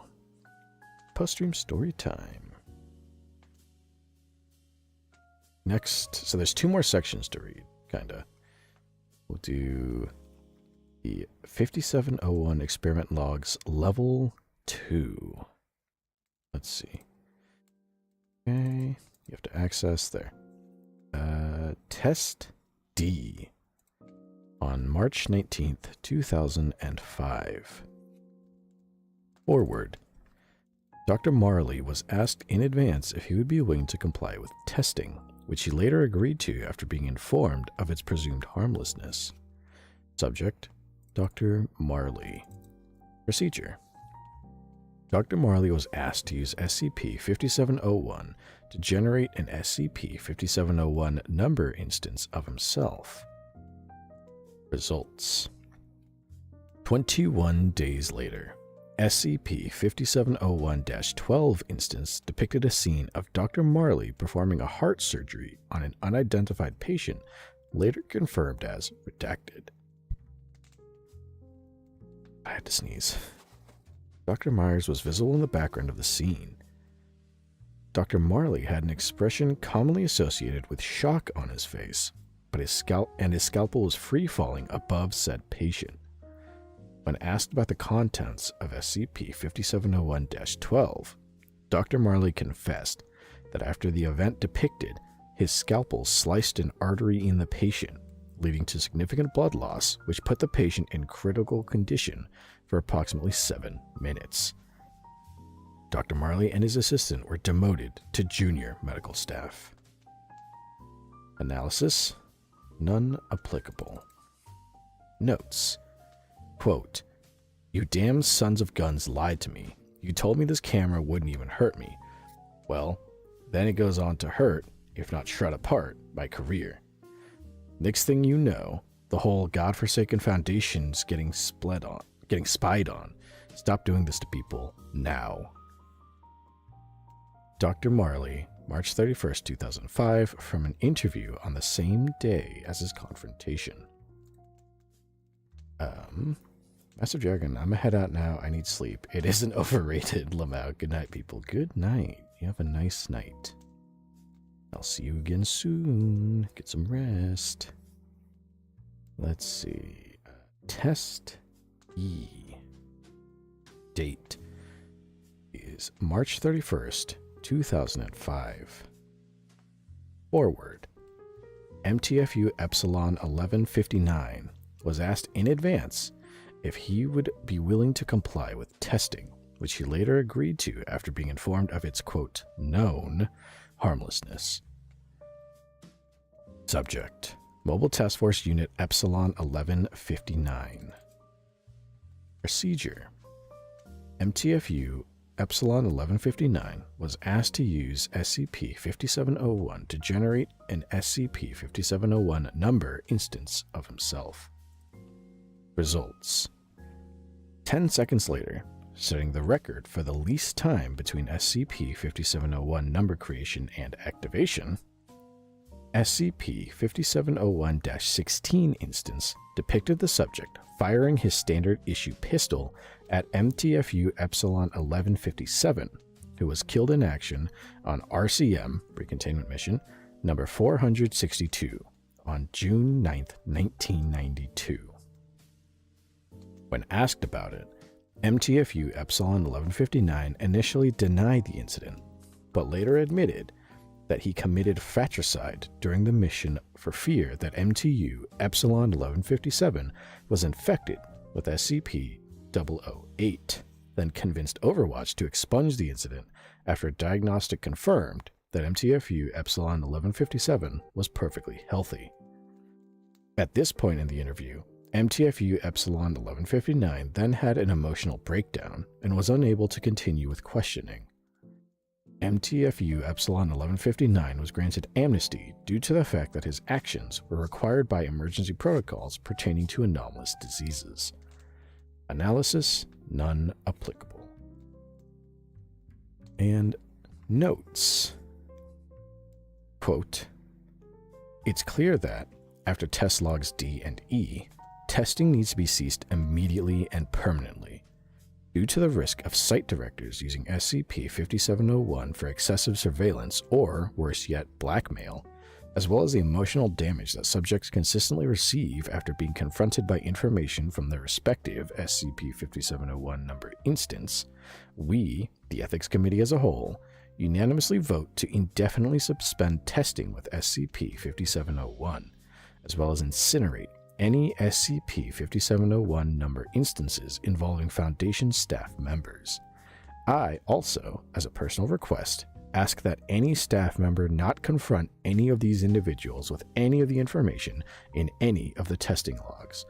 Post-stream story time. Next, so there's 2 more sections to read, kinda. We'll do the 5701 experiment logs level 2. Let's see. Okay, you have to access there. Test D on March 19th, 2005. Forward. Dr. Marley was asked in advance if he would be willing to comply with testing, which he later agreed to after being informed of its presumed harmlessness. Subject, Dr. Marley. Procedure. Dr. Marley was asked to use SCP-5701 to generate an SCP-5701 number instance of himself. Results. 21 days later, SCP-5701-12 instance depicted a scene of Dr. Marley performing a heart surgery on an unidentified patient, later confirmed as redacted. I had to sneeze. Dr. Myers was visible in the background of the scene. Dr. Marley had an expression commonly associated with shock on his face, but his scalpel was free-falling above said patient. When asked about the contents of SCP-5701-12, Dr. Marley confessed that after the event depicted, his scalpel sliced an artery in the patient, leading to significant blood loss, which put the patient in critical condition for approximately 7 minutes. Dr. Marley and his assistant were demoted to junior medical staff. Analysis: none applicable. Notes: quote, "You damn sons of guns lied to me. You told me this camera wouldn't even hurt me. Well, then it goes on to hurt, if not shred apart, my career. Next thing you know, the whole godforsaken foundation's getting spied on. Stop doing this to people now. Dr. Marley, March 31st, 2005, from an interview on the same day as his confrontation. Master Dragon, I'm gonna head out now. I need sleep. It isn't overrated, Lamau. Good night, people. Good night. You have a nice night. I'll see you again soon. Get some rest. Let's see. Test E. Date is March 31st, 2005. Forward. MTFU Epsilon 1159 was asked in advance if he would be willing to comply with testing, which he later agreed to after being informed of its, quote, known harmlessness. Subject. Mobile Task Force Unit Epsilon 1159. Procedure. MTFU Epsilon 1159 was asked to use SCP-5701 to generate an SCP-5701 number instance of himself. Results. 10 seconds later, setting the record for the least time between SCP-5701 number creation and activation, SCP-5701-16 instance depicted the subject firing his standard issue pistol at MTFU Epsilon 1157, who was killed in action on RCM, Recontainment Mission, number 462, on June 9th, 1992. When asked about it, MTFU Epsilon 1159 initially denied the incident, but later admitted that he committed fratricide during the mission for fear that MTU Epsilon 1157 was infected with SCP-008, then convinced Overwatch to expunge the incident after a diagnostic confirmed that MTFU Epsilon 1157 was perfectly healthy. At this point in the interview, MTFU Epsilon 1159 then had an emotional breakdown and was unable to continue with questioning. MTFU Epsilon 1159 was granted amnesty due to the fact that his actions were required by emergency protocols pertaining to anomalous diseases. Analysis: none applicable. And notes. Quote, it's clear that, after test logs D and E, testing needs to be ceased immediately and permanently, due to the risk of site directors using SCP-5701 for excessive surveillance or, worse yet, blackmail, as well as the emotional damage that subjects consistently receive after being confronted by information from their respective SCP-5701 number instance. We, the Ethics Committee as a whole, unanimously vote to indefinitely suspend testing with SCP-5701, as well as incinerate any SCP-5701 number instances involving Foundation staff members. I also, as a personal request, ask that any staff member not confront any of these individuals with any of the information in any of the testing logs.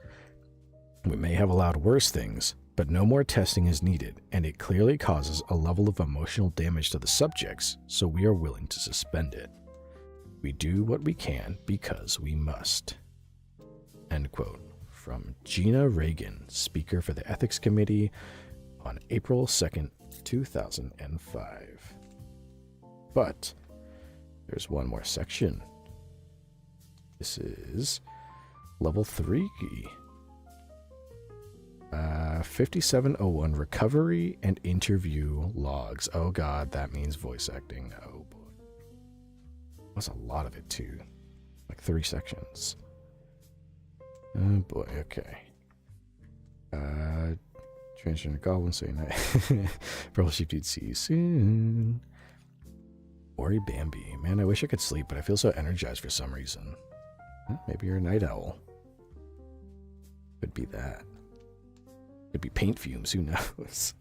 We may have allowed worse things, but no more testing is needed, and it clearly causes a level of emotional damage to the subjects, so we are willing to suspend it. We do what we can because we must. End quote. From Gina Reagan, Speaker for the Ethics Committee, on April 2nd, 2005. But there's one more section. This is level 3. 5701 Recovery and Interview Logs. Oh god, that means voice acting. Oh boy. That's a lot of it too. Like 3 sections. Oh boy, okay. Transgender Goblin saying that. Purple Sheep Dude, see you soon. Ori Bambi. Man, I wish I could sleep, but I feel so energized for some reason. Maybe you're a night owl. Could be that. Could be paint fumes, who knows?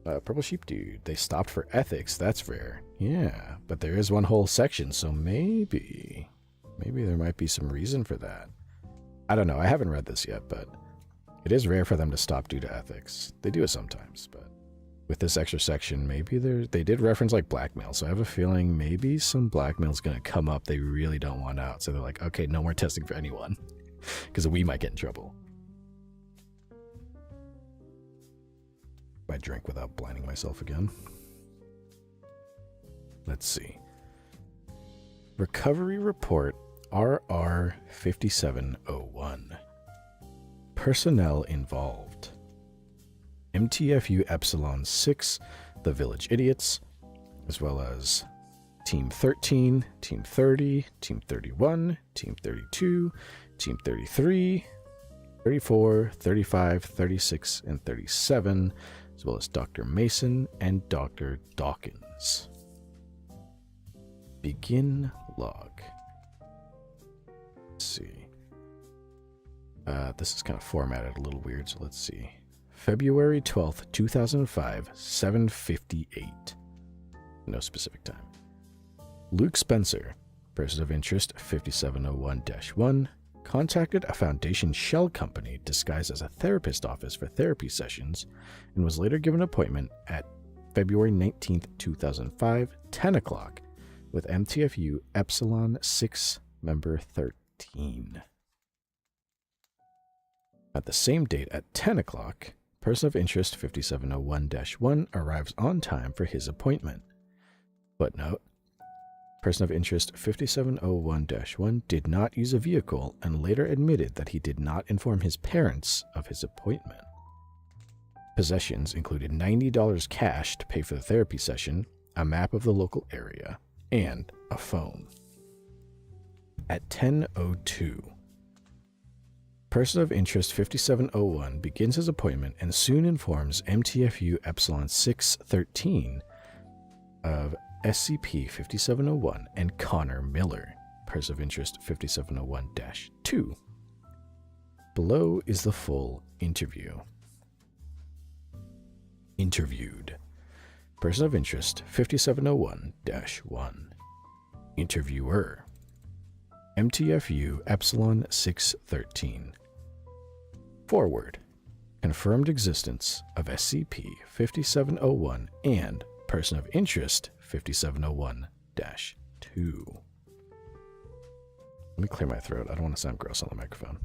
Purple Sheep Dude. They stopped for ethics, that's rare. Yeah, but there is one whole section, so maybe there might be some reason for that. I don't know, I haven't read this yet, but it is rare for them to stop due to ethics. They do it sometimes, but with this extra section, maybe they did reference like blackmail, so I have a feeling maybe some blackmail is going to come up they really don't want out. So they're like, okay, no more testing for anyone, because we might get in trouble. I drink without blinding myself again. Let's see. Recovery report RR 5701. Personnel involved. MTFU Epsilon 6, the Village Idiots, as well as Team 13, Team 30, Team 31, Team 32, Team 33, 34, 35, 36, and 37, as well as Dr. Mason and Dr. Dawkins. Begin log. Let's see. This is kind of formatted a little weird, so let's see. February 12th, 2005, 7:58. No specific time. Luke Spencer, person of interest 5701-1, contacted a Foundation shell company disguised as a therapist office for therapy sessions and was later given an appointment at February 19th, 2005, 10 o'clock with MTFU Epsilon 6 member 13. At the same date at 10 o'clock, person of interest 5701-1 arrives on time for his appointment. Footnote: person of interest 5701-1 did not use a vehicle and later admitted that he did not inform his parents of his appointment. Possessions included $90 cash to pay for the therapy session, a map of the local area, and a phone. At 10:02, person of interest 5701 begins his appointment and soon informs MTFU Epsilon 613 of SCP-5701 and Connor Miller, person of interest 5701-2. Below is the full interview. Interviewed. Person of interest 5701-1. Interviewer. MTFU Epsilon 613. Forward. Confirmed existence of SCP-5701 and person of interest 5701-2. Let me clear my throat. I don't want to sound gross on the microphone.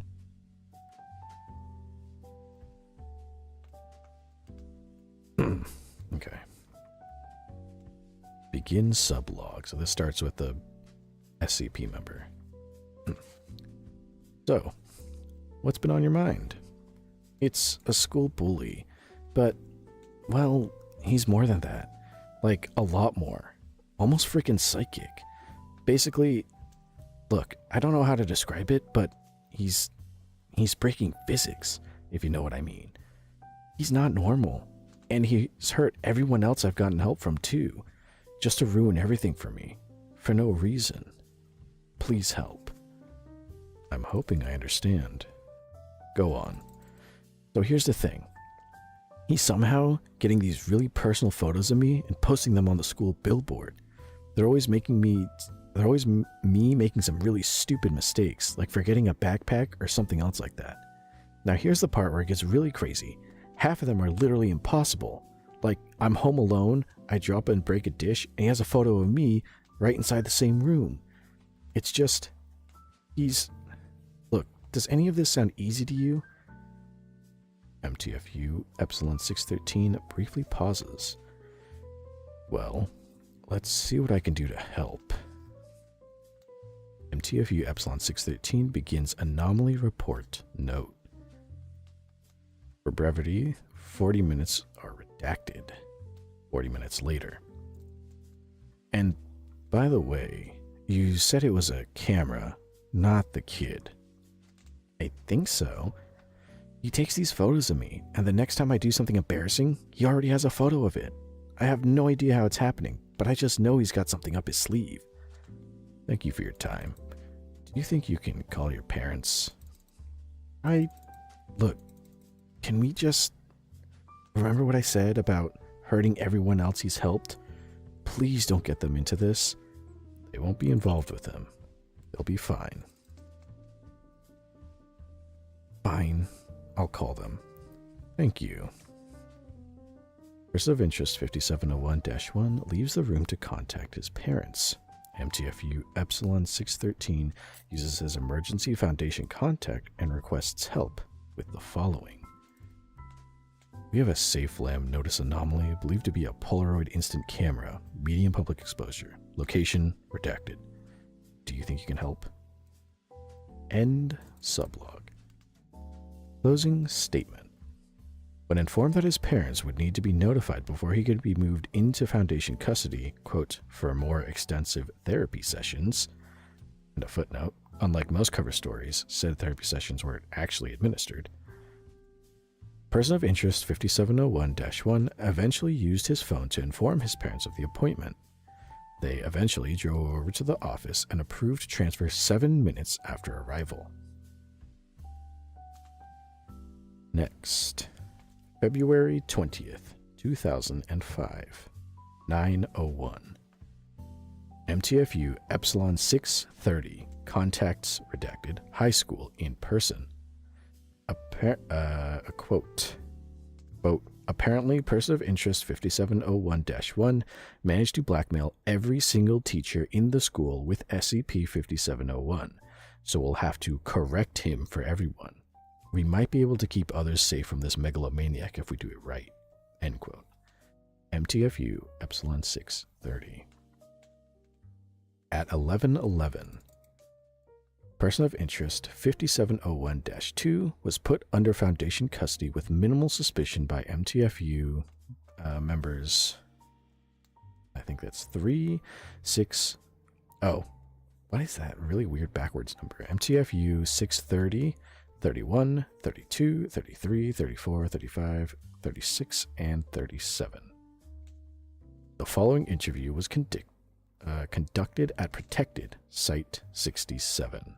Okay. Begin sublog. So this starts with the SCP member. So, what's been on your mind? It's a school bully, but, well, he's more than that. Like, a lot more. Almost freaking psychic. Basically, look, I don't know how to describe it, but he's breaking physics, if you know what I mean. He's not normal, and he's hurt everyone else I've gotten help from too, just to ruin everything for me, for no reason. Please help. I'm hoping I understand. Go on. So here's the thing. He's somehow getting these really personal photos of me and posting them on the school billboard. They're always me making some really stupid mistakes, like forgetting a backpack or something else like that. Now here's the part where it gets really crazy. Half of them are literally impossible. Like, I'm home alone, I drop and break a dish, and he has a photo of me right inside the same room. It's just, look, does any of this sound easy to you? MTFU Epsilon 613 briefly pauses. Well, let's see what I can do to help. MTFU Epsilon 613 begins anomaly report note. For brevity, 40 minutes are redacted. 40 minutes later. And by the way, you said it was a camera, not the kid. I think so. He takes these photos of me, and the next time I do something embarrassing, he already has a photo of it. I have no idea how it's happening, but I just know he's got something up his sleeve. Thank you for your time. Do you think you can call your parents? Look, can we just remember what I said about hurting everyone else he's helped? Please don't get them into this. They won't be involved with him. They'll be fine. Fine. I'll call them. Thank you. Person of interest 5701-1 leaves the room to contact his parents. MTFU Epsilon 613 uses his emergency foundation contact and requests help with the following. We have a safe lamb notice anomaly believed to be a Polaroid instant camera, medium public exposure, location redacted. Do you think you can help? End sublog. Closing statement. When informed that his parents would need to be notified before he could be moved into Foundation custody, quote, for more extensive therapy sessions, and a footnote, unlike most cover stories, said therapy sessions were actually administered. Person of interest 5701-1 eventually used his phone to inform his parents of the appointment. They eventually drove over to the office and approved transfer 7 minutes after arrival. Next. February 20th, 2005, 9:01. MTFU Epsilon 630, contacts redacted, high school in person. A quote. Apparently, person of interest 5701-1 managed to blackmail every single teacher in the school with SCP-5701, so we'll have to correct him for everyone. We might be able to keep others safe from this megalomaniac if we do it right. End quote. MTFU Epsilon 630. At 11:11, person of interest 5701-2 was put under Foundation custody with minimal suspicion by MTFU members. I think that's 3, 6. Oh, what is that really weird backwards number? MTFU 630. 31, 32, 33, 34, 35, 36, and 37. The following interview was conducted at Protected Site 67.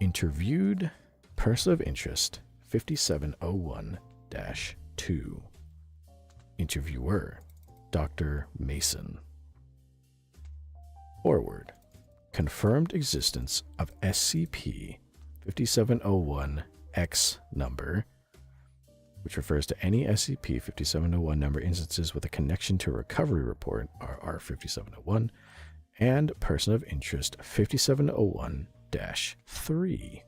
Interviewed, person of interest 5701-2. Interviewer, Dr. Mason. Forward, confirmed existence of SCP 5701-X number, which refers to any SCP-5701 number instances with a connection to a recovery report, RR-5701, and person of interest 5701-3.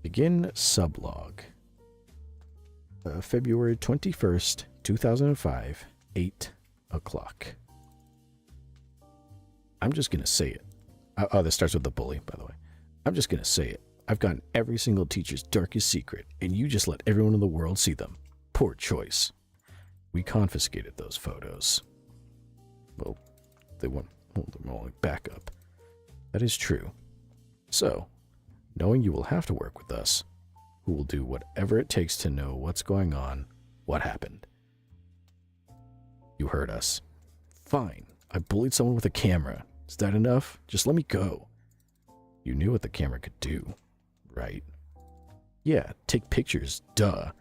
Begin sublog. February 21st, 2005, 8 o'clock. I'm just going to say it. Oh, this starts with the bully, by the way. I'm just going to say it. I've gotten every single teacher's darkest secret, and you just let everyone in the world see them. Poor choice. We confiscated those photos. Well, they want them only back up. That is true. So, knowing you will have to work with us, who will do whatever it takes to know what's going on, what happened. You heard us. Fine. I bullied someone with a camera. Is that enough? Just let me go. You knew what the camera could do, right? Yeah, take pictures, duh.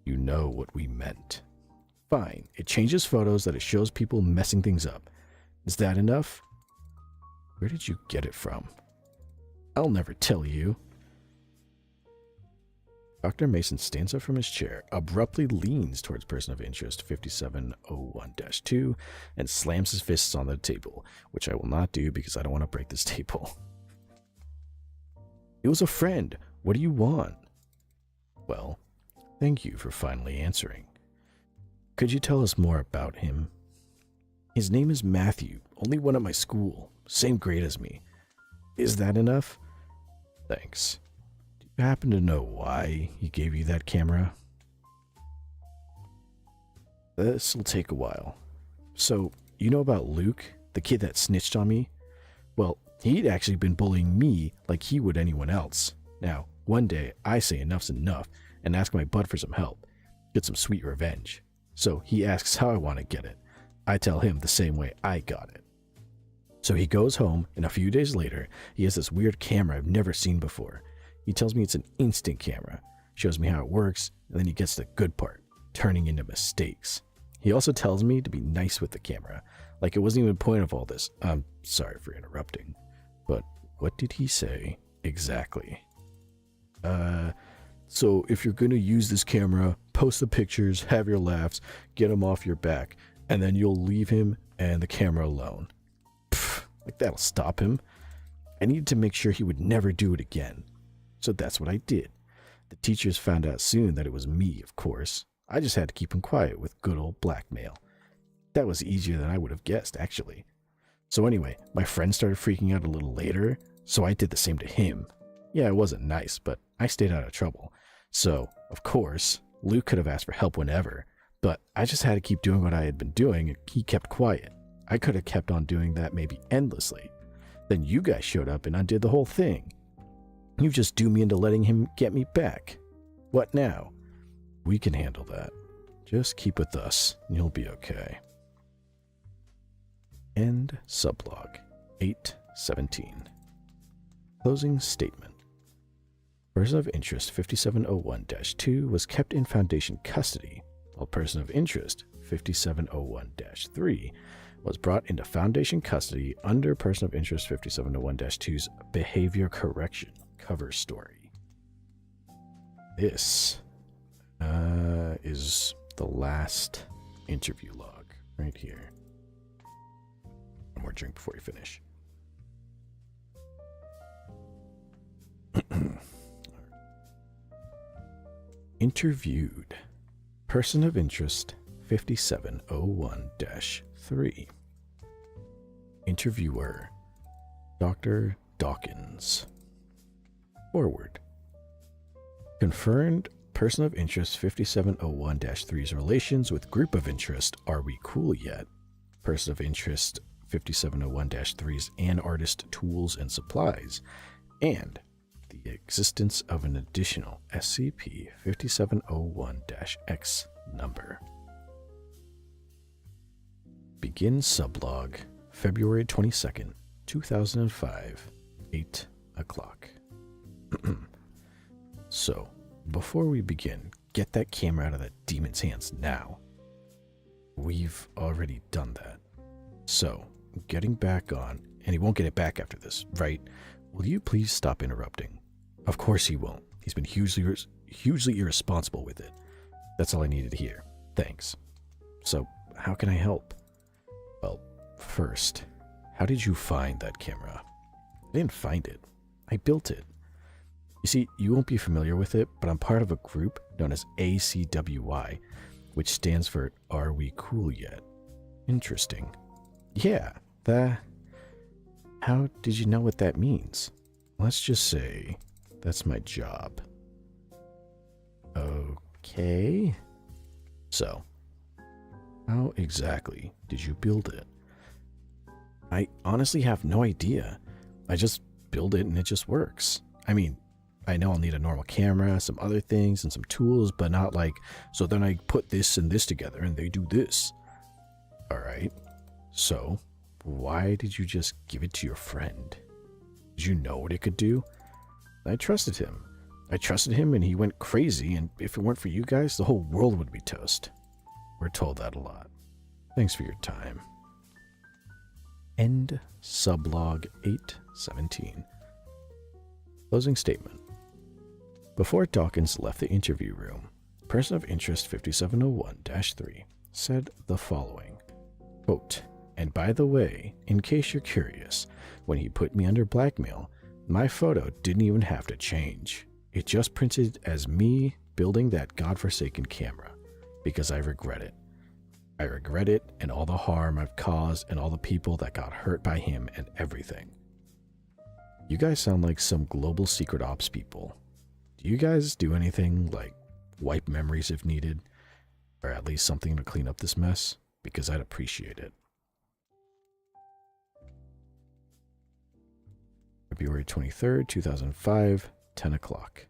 You know what we meant. Fine, it changes photos that it shows people messing things up. Is that enough? Where did you get it from? I'll never tell you. Dr. Mason stands up from his chair, abruptly leans towards person of interest 5701-2, and slams his fists on the table, which I will not do because I don't want to break this table. It was a friend. What do you want? Well, thank you for finally answering. Could you tell us more about him? His name is Matthew, only one at my school, same grade as me. Is that enough? Thanks. Do you happen to know why he gave you that camera? This'll take a while. So, you know about Luke, the kid that snitched on me? Well, he'd actually been bullying me like he would anyone else. Now, one day, I say enough's enough and ask my bud for some help. Get some sweet revenge. So he asks how I want to get it. I tell him the same way I got it. So he goes home, and a few days later, he has this weird camera I've never seen before. He tells me it's an instant camera, shows me how it works, and then he gets the good part, turning into mistakes. He also tells me to be nice with the camera, like it wasn't even the point of all this. I'm sorry for interrupting, but what did he say exactly? So if you're going to use this camera, post the pictures, have your laughs, get him off your back, and then you'll leave him and the camera alone. Pfft, like that'll stop him. I needed to make sure he would never do it again. So that's what I did. The teachers found out soon that it was me, of course. I just had to keep him quiet with good old blackmail. That was easier than I would have guessed, actually. So anyway, my friend started freaking out a little later, so I did the same to him. Yeah, it wasn't nice, but I stayed out of trouble. So, of course, Luke could have asked for help whenever, but I just had to keep doing what I had been doing, and he kept quiet. I could have kept on doing that maybe endlessly. Then you guys showed up and undid the whole thing. You just duped me into letting him get me back. What now? We can handle that. Just keep with us, and you'll be okay. End sublog 817. Closing statement. Person of interest 5701-2 was kept in Foundation custody, while person of interest 5701-3 was brought into Foundation custody under person of interest 5701-2's behavior correction cover story. This is the last interview log right here. One more drink before you finish. Interviewed. Person of interest 5701-3. Interviewer Dr. Dawkins. Forward. Confirmed person of interest 5701-3's relations with group of interest Are We Cool Yet? Person of interest 5701-3's and artist tools and supplies, and the existence of an additional SCP-5701-X number. Begin sublog February 22nd, 2005, 8 o'clock. So, before we begin, get that camera out of that demon's hands now. We've already done that. So, getting back on, and he won't get it back after this, right? Will you please stop interrupting? Of course he won't. He's been hugely irresponsible with it. That's all I needed to hear. Thanks. So, how can I help? Well, first, how did you find that camera? I didn't find it. I built it. You see, you won't be familiar with it, but I'm part of a group known as ACWY, which stands for Are We Cool Yet? Interesting. Yeah, how did you know what that means? Let's just say that's my job. Okay. So, how exactly did you build it? I honestly have no idea. I just build it and it just works. I mean, I know I'll need a normal camera, some other things, and some tools, but not like, so then I put this and this together and they do this. Alright, so why did you just give it to your friend? Did you know what it could do? I trusted him. And he went crazy, and if it weren't for you guys, the whole world would be toast. We're told that a lot. Thanks for your time. End sublog 817. Closing statement. Before Dawkins left the interview room, person of interest 5701-3 said the following, quote, "And by the way, in case you're curious, when he put me under blackmail, my photo didn't even have to change. It just printed as me building that godforsaken camera, because I regret it. I regret it and all the harm I've caused and all the people that got hurt by him and everything." You guys sound like some global secret ops people. Do you guys do anything like wipe memories if needed? Or at least something to clean up this mess? Because I'd appreciate it. February 23rd, 2005, 10 o'clock.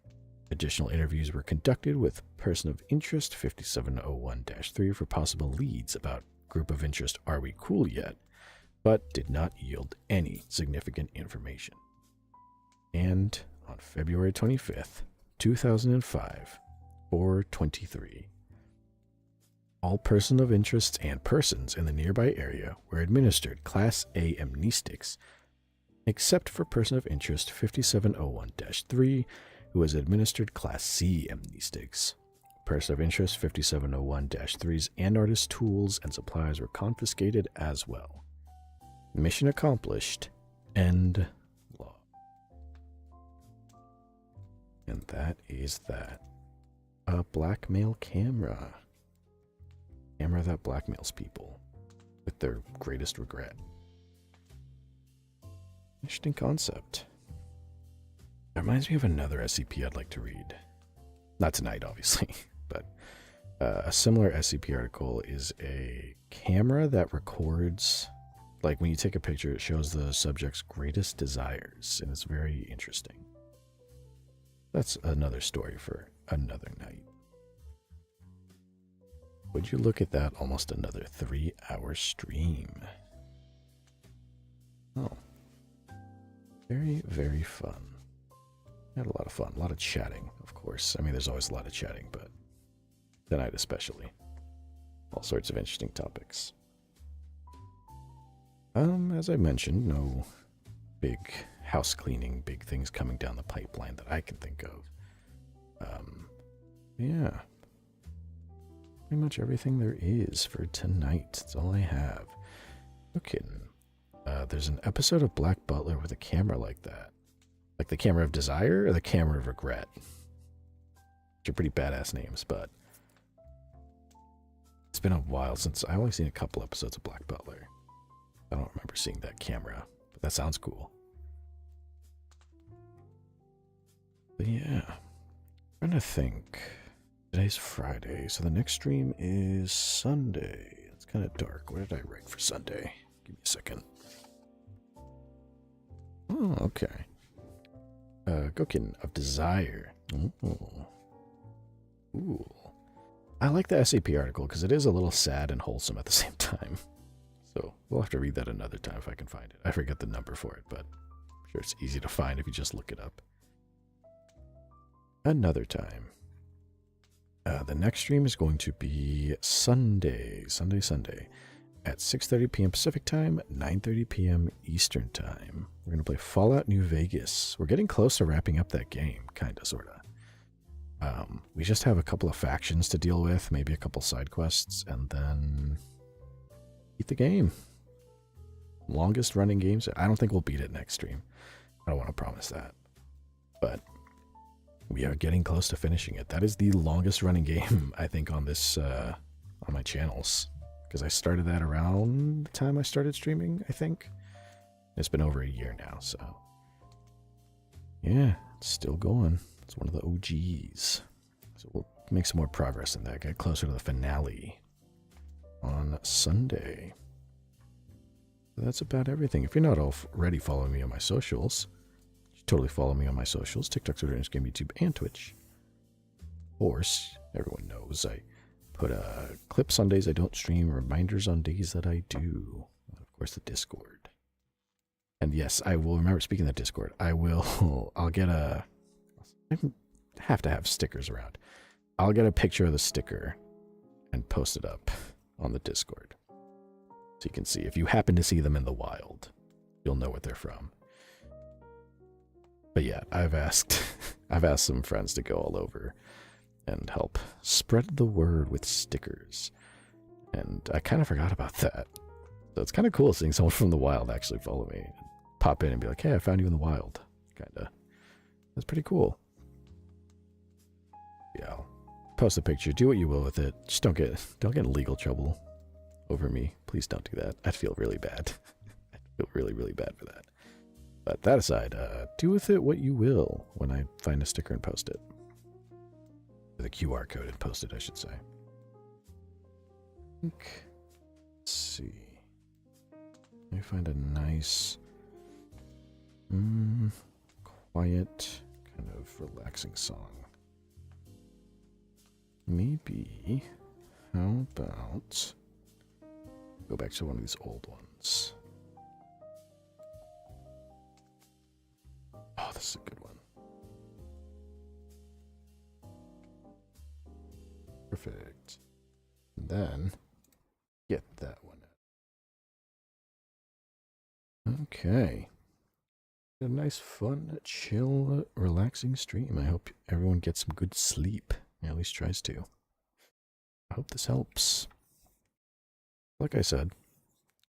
Additional interviews were conducted with person of interest 5701-3 for possible leads about group of interest Are We Cool Yet? But did not yield any significant information. And on February 25th, 2005, 4:23, all person of interest and persons in the nearby area were administered Class A amnestics, except for person of interest 5701-3, who has administered Class C amnestics. Person of interest 5701-3's and artist tools and supplies were confiscated as well. Mission accomplished. End law. And that is that. A blackmail camera. Camera that blackmails people with their greatest regret. Interesting concept. It reminds me of another SCP I'd like to read. Not tonight, obviously, but a similar SCP article is a camera that records, like when you take a picture, it shows the subject's greatest desires, and it's very interesting. That's another story for another night. Would you look at that? Almost another 3-hour stream. Oh. Very, very fun. Had a lot of fun. A lot of chatting, of course. I mean, there's always a lot of chatting, but tonight especially. All sorts of interesting topics. As I mentioned, no big house cleaning, big things coming down the pipeline that I can think of. Yeah. Pretty much everything there is for tonight. That's all I have. Okay. There's an episode of Black Butler with a camera like that. Like the camera of desire or the camera of regret. Which are pretty badass names, but it's been a while since I've only seen a couple episodes of Black Butler. I don't remember seeing that camera, but that sounds cool. But yeah, I'm trying to think. Today's Friday, so the next stream is Sunday. It's kind of dark. What did I write for Sunday? Give me a second. Oh, okay. Gokin of Desire. Ooh. Ooh. I like the SCP article because it is a little sad and wholesome at the same time. So we'll have to read that another time if I can find it. I forget the number for it, but I'm sure it's easy to find if you just look it up. Another time. The next stream is going to be Sunday at 6:30 p.m. Pacific Time, 9:30 p.m. Eastern Time. We're going to play Fallout New Vegas. We're getting close to wrapping up that game, kind of, sort of. We just have a couple of factions to deal with, maybe a couple side quests, and then beat the game. Longest running games. I don't think we'll beat it next stream. I don't want to promise that. But we are getting close to finishing it. That is the longest running game, I think, on this, on my channels. Because I started that around the time I started streaming, I think. It's been over a year now, so. Yeah, it's still going. It's one of the OGs. So we'll make some more progress in that. Get closer to the finale on Sunday. So that's about everything. If you're not already following me on my socials, you should totally follow me on my socials. TikTok, Twitter, Instagram, YouTube, and Twitch. Of course, everyone knows I put clips on days I don't stream, reminders on days that I do. And of course, the Discord. And yes, I will remember, speaking of Discord, I'll get I have to have stickers around. I'll get a picture of the sticker and post it up on the Discord. So you can see, if you happen to see them in the wild, you'll know what they're from. But yeah, I've asked some friends to go all over and help spread the word with stickers. And I kind of forgot about that. So it's kind of cool seeing someone from the wild actually follow me. Pop in and be like, hey, I found you in the wild. Kinda. That's pretty cool. Yeah, I'll post a picture. Do what you will with it. Just don't get in legal trouble over me. Please don't do that. I'd feel really bad. I'd feel really, really bad for that. But that aside, do with it what you will when I find a sticker and post it. The QR code and post it, I should say. Let's see. Let me find a nice, quiet, kind of relaxing song. Maybe, how about, go back to one of these old ones. Oh, this is a good one. Perfect. And then get that one. Okay. A nice, fun, chill, relaxing stream. I hope everyone gets some good sleep. At least tries to. I hope this helps. Like I said,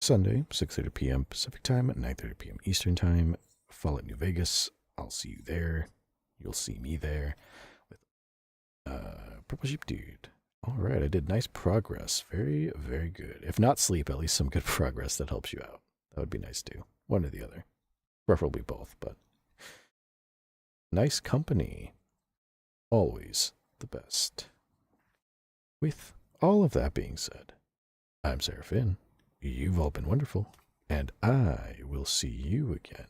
Sunday, 6:30 p.m. Pacific time, 9:30 p.m. Eastern time. Fall at New Vegas. I'll see you there. You'll see me there with Purple Sheep Dude. All right, I did nice progress. Very, very good. If not sleep, at least some good progress that helps you out. That would be nice too. One or the other. Preferably both, but nice company. Always the best. With all of that being said, I'm Seraph. You've all been wonderful, and I will see you again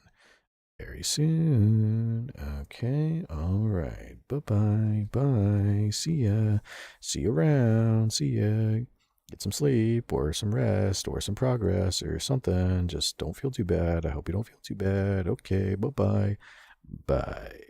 very soon. Okay, alright. Bye-bye. Bye. See ya. See you around. See ya. Get some sleep, or some rest, or some progress, or something. Just don't feel too bad. I hope you don't feel too bad. Okay, bye-bye. Bye.